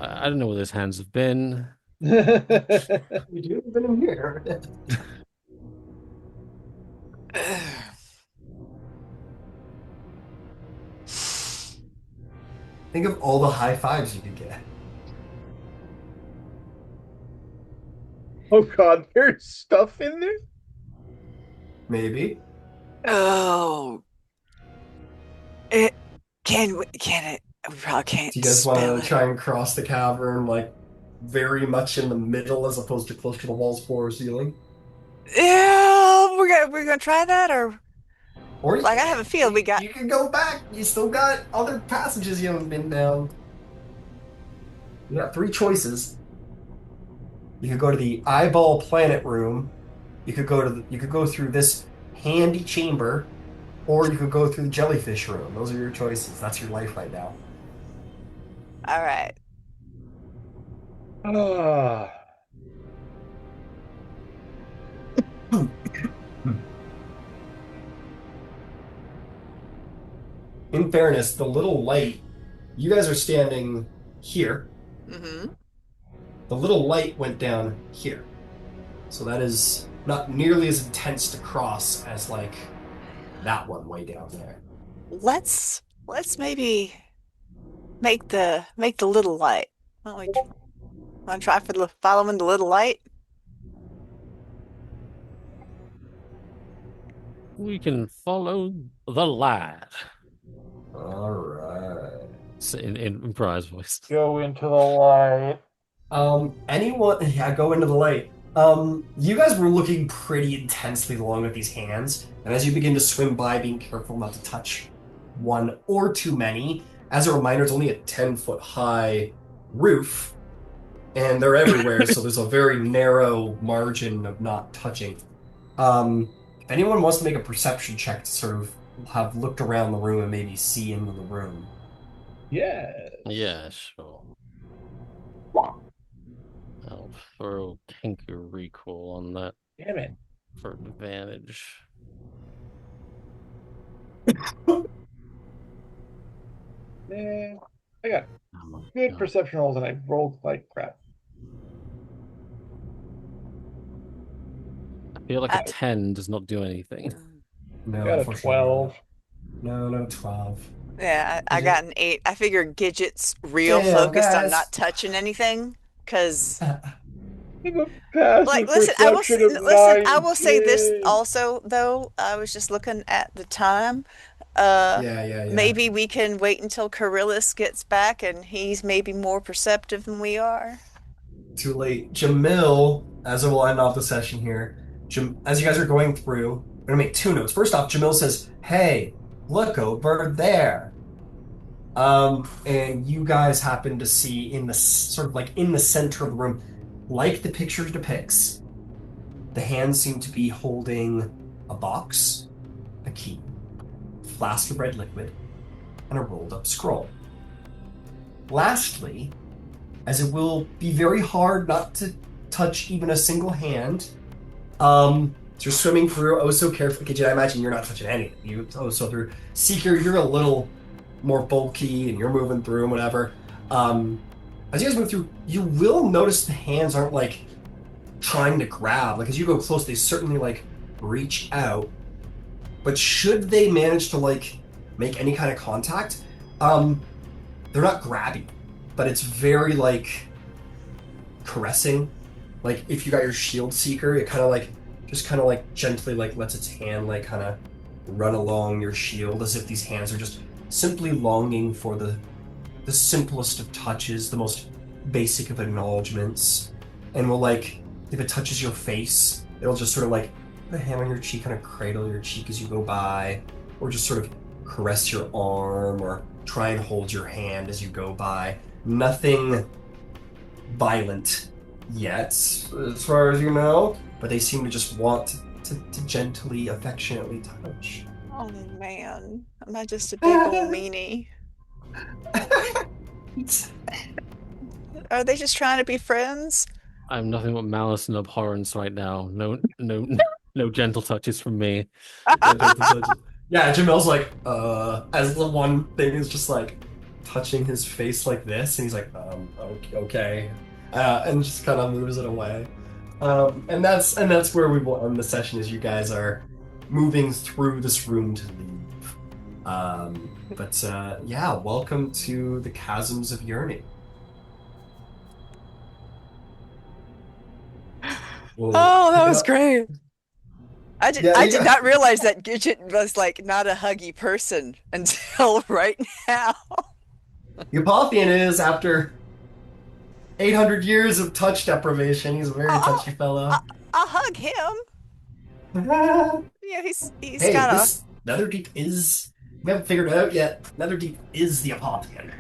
I don't know where those hands have been. We do have been in here. Think of all the high fives you could get. Oh God, there's stuff in there. Maybe. Oh, it can it? We probably Do can't you guys want smell to it. try and cross the cavern like very much in the middle as opposed to close to the walls, floor, or ceiling? Yeah, we're gonna try that, or Or like I have a feeling we got. you can go back. You still got other passages you haven't been down. You got three choices. You could go to the eyeball planet room. You could go through this handy chamber, or you could go through the jellyfish room. Those are your choices. That's your life right now. All right. Ah, In fairness, the little light, you guys are standing here. Mm-hmm. The little light went down here. So that is not nearly as intense to cross as like that one way down there. Let's maybe make the little light. Why don't we want to try for the following the little light? We can follow the lad. All right. In improvised voice. go into the light. Anyone, yeah, go into the light. You guys were looking pretty intensely along with these hands, and as you begin to swim by, being careful not to touch one or too many. As a reminder, it's only a 10-foot high roof, and they're everywhere, so there's a very narrow margin of not touching. If anyone wants to make a perception check to sort of have looked around the room and maybe see into the room. Yeah. Yeah, sure. I'll throw Kenku recall on that Damn it. for advantage. Man, I got Oh my good God. perception rolls and I rolled like crap. I feel like I- a 10 does not do anything. No, I got a unfortunately 12. not. No, 12. Yeah, I Is it- got an 8. I figure Gidget's real Damn, focused on guys. not touching anything, because I have a passive like listen, I will perception of listen. I will say this 19. also though. I was just looking at the time. Yeah. Maybe we can wait until Carillus gets back and he's maybe more perceptive than we are. Too late. Jamil, as we'll end off the session here, as you guys are going through, I'm going to make two notes. First off, Jamil says, hey, look over there. And you guys happen to see in the sort of like in the center of the room, like the picture depicts, the hands seem to be holding a box, a key, a flask of red liquid, and a rolled up scroll. Lastly, as it will be very hard not to touch even a single hand, you're swimming through oh so carefully. Could you imagine you're not touching anything? You oh so through Seeker, you're a little more bulky and you're moving through and whatever. As you guys move through, you will notice the hands aren't like trying to grab. Like as you go close, they certainly like reach out. But should they manage to like make any kind of contact, they're not grabbing, but it's very like caressing. Like if you got your shield seeker, it kind of like just kind of like gently like lets its hand like kind of run along your shield as if these hands are just simply longing for the simplest of touches, the most basic of acknowledgments, and will like if it touches your face, it'll just sort of like put a hand on your cheek, kind of cradle your cheek as you go by, or just sort of caress your arm or try and hold your hand as you go by. Nothing violent yet, as far as you know, but they seem to just want to gently, affectionately touch. Oh man, am I just a big old meanie? Are they just trying to be friends? I'm nothing but malice and abhorrence right now. No gentle touches from me. Yeah, Jamil's like, as the one thing is just like touching his face like this, and he's like, okay, and just kind of moves it away. And that's where we will end the session, as you guys are moving through this room to leave. Yeah, welcome to the Chasms of Yearning. We'll Oh, that pick it was up. great. Yeah, I you did got not realize that Gidget was like not a huggy person until right now. the Apotheon is after 800 years of touch deprivation. He's a very I'll, touchy I'll, fellow. I'll hug him. Yeah, he's Hey, got a. this Netherdeep is. We haven't figured it out yet. Netherdeep is the Apotheon.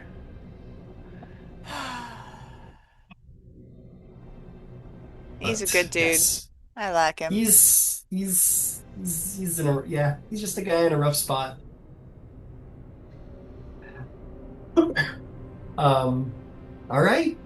He's a But good dude. yes, I like him. he's in a yeah. He's just a guy in a rough spot. All right.